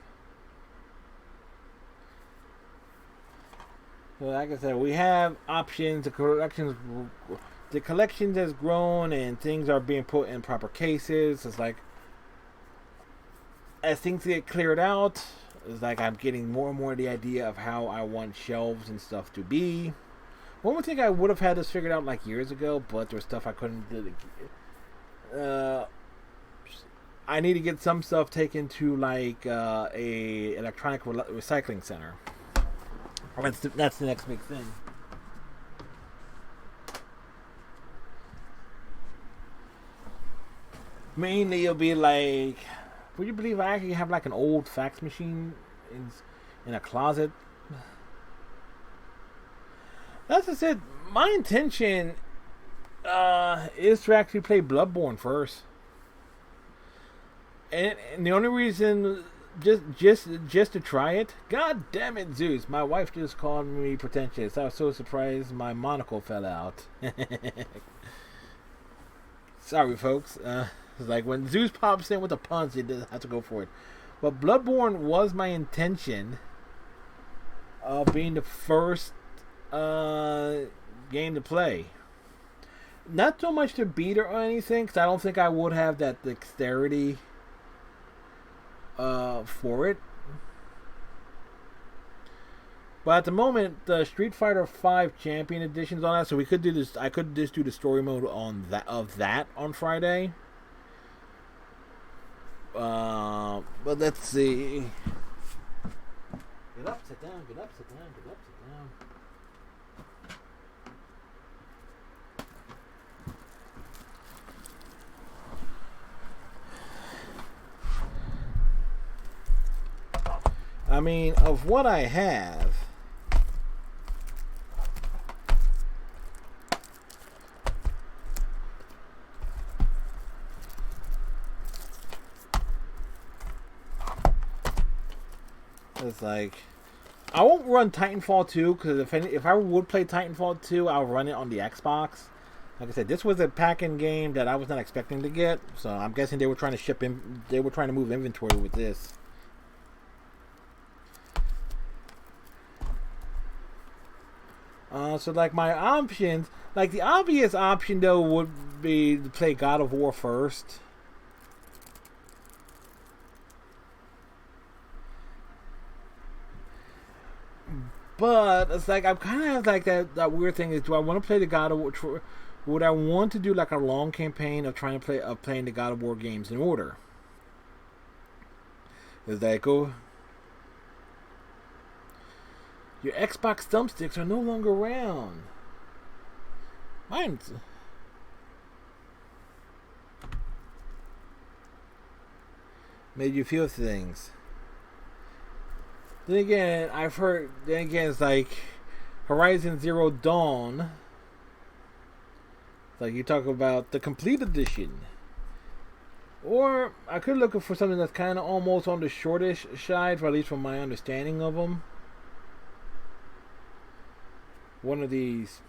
So like I said, we have options. The collection has grown and things are being put in proper cases. It's like as things get cleared out, it's like I'm getting more and more the idea of how I want shelves and stuff to be. One would think I would have had this figured out like years ago, but there's stuff I couldn't do. I need to get some stuff taken to like a electronic recycling center. That's the next big thing. Mainly it'll be like, would you believe I actually have like an old fax machine in a closet? That's just it. My intention is to actually play Bloodborne first. And the only reason, just to try it. God damn it, Zeus! My wife just called me pretentious. I was so surprised my monocle fell out. Sorry, folks. It's like when Zeus pops in with a punch, you just have to go for it. But Bloodborne was my intention of being the first game to play. Not so much to beat it or anything, because I don't think I would have that dexterity for it. But at the moment, the Street Fighter V Champion Edition's on that, so we could do this. I could just do the story mode on that on Friday. But let's see. Get up, sit down. Get up, sit down. Get up, sit down. I mean, of what I have, it's like, I won't run Titanfall 2 because if I would play Titanfall 2, I'll run it on the Xbox. Like I said, this was a pack-in game that I was not expecting to get, so I'm guessing they were trying to ship in. They were trying to move inventory with this. So like my options, like the obvious option though would be to play God of War first. But it's like I'm kind of like that weird thing is, do I want to play the God of War? Would I want to do like a long campaign of playing the God of War games in order? Is that cool? Your Xbox thumbsticks are no longer around. Mine's... made you feel things. Then again, I've heard... Then again, it's like... Horizon Zero Dawn. It's like you talk about the complete edition. Or I could look for something that's kind of almost on the shortish side, or at least from my understanding of them. One of these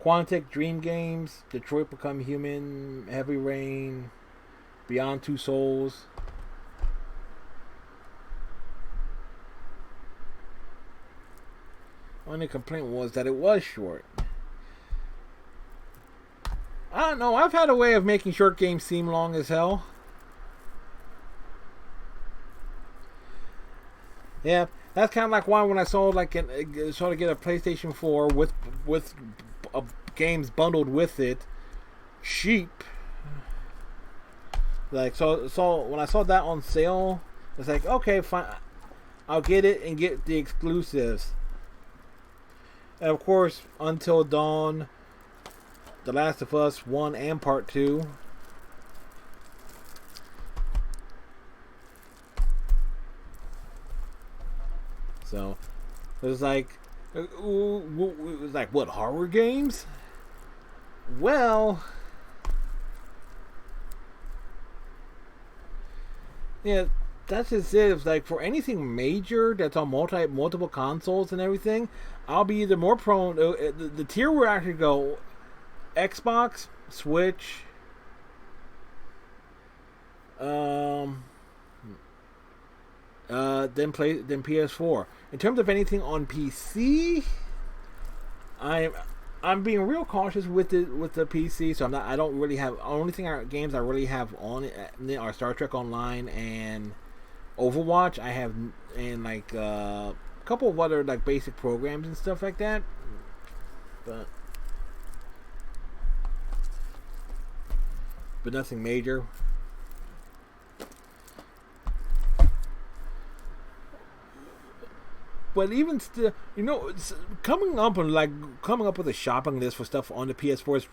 Quantic Dream games, Detroit Become Human, Heavy Rain, Beyond Two Souls. Only complaint was that it was short. I don't know, I've had a way of making short games seem long as hell. Yeah, that's kind of like why when I saw like sort of get a PlayStation 4 with games bundled with it, cheap. Like so when I saw that on sale, it's like, okay, fine, I'll get it and get the exclusives. And of course, Until Dawn, The Last of Us 1 and Part 2. So it was like, what, horror games? Well, yeah, that's just it. It's like for anything major that's on multiple consoles and everything, I'll be either more prone. The tier where I actually go Xbox, Switch, then PS4. In terms of anything on PC, I'm being real cautious with the PC. So I don't really have. Only games I really have on it are Star Trek Online and Overwatch. I have and like a couple of other like basic programs and stuff like that. But nothing major. But even still, coming up with a shopping list for stuff on the PS4 is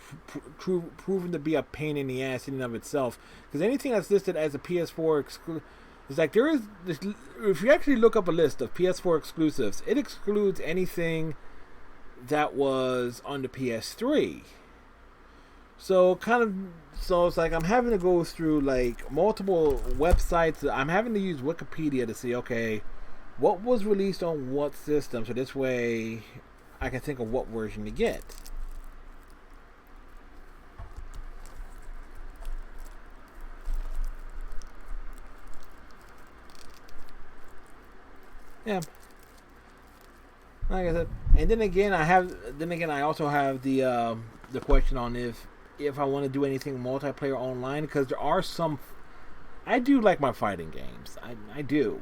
proven to be a pain in the ass in and of itself. Because anything that's listed as a PS4 exclusive, it's like there is this. If you actually look up a list of PS4 exclusives, it excludes anything that was on the PS3. So it's like I'm having to go through like multiple websites. I'm having to use Wikipedia to see, okay, what was released on what system, so this way I can think of what version to get. Yeah. Like I said, and then again I also have the question on if I want to do anything multiplayer online, because there are some. I do like my fighting games. I do.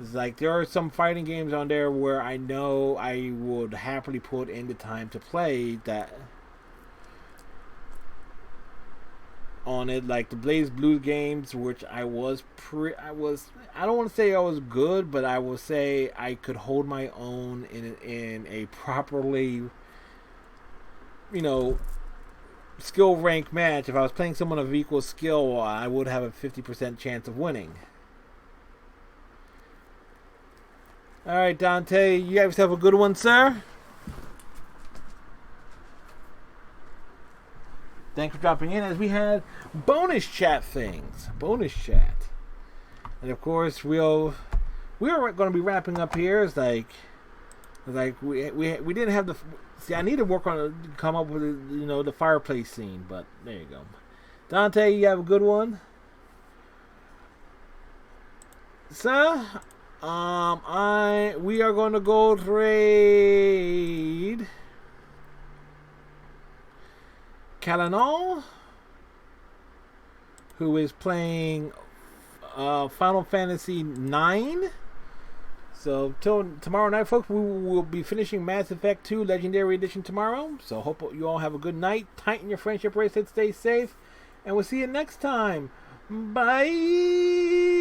It's like there are some fighting games on there where I know I would happily put in the time to play that on it, like the Blaze Blue games, which I don't want to say I was good, but I will say I could hold my own in a properly, skill rank match. If I was playing someone of equal skill, I would have a 50% chance of winning. Alright, Dante, you have yourself a good one, sir. Thanks for dropping in as we had bonus chat things. Bonus chat. And of course, we are going to be wrapping up here. It's like we didn't have the. See, I need to come up with the fireplace scene, but there you go. Dante, you have a good one, sir. We are going to go trade Calanol, who is playing Final Fantasy IX. So till tomorrow night, folks, we will be finishing Mass Effect 2 Legendary Edition tomorrow. So hope you all have a good night. Tighten your friendship bracelet, stay safe, and we'll see you next time. Bye.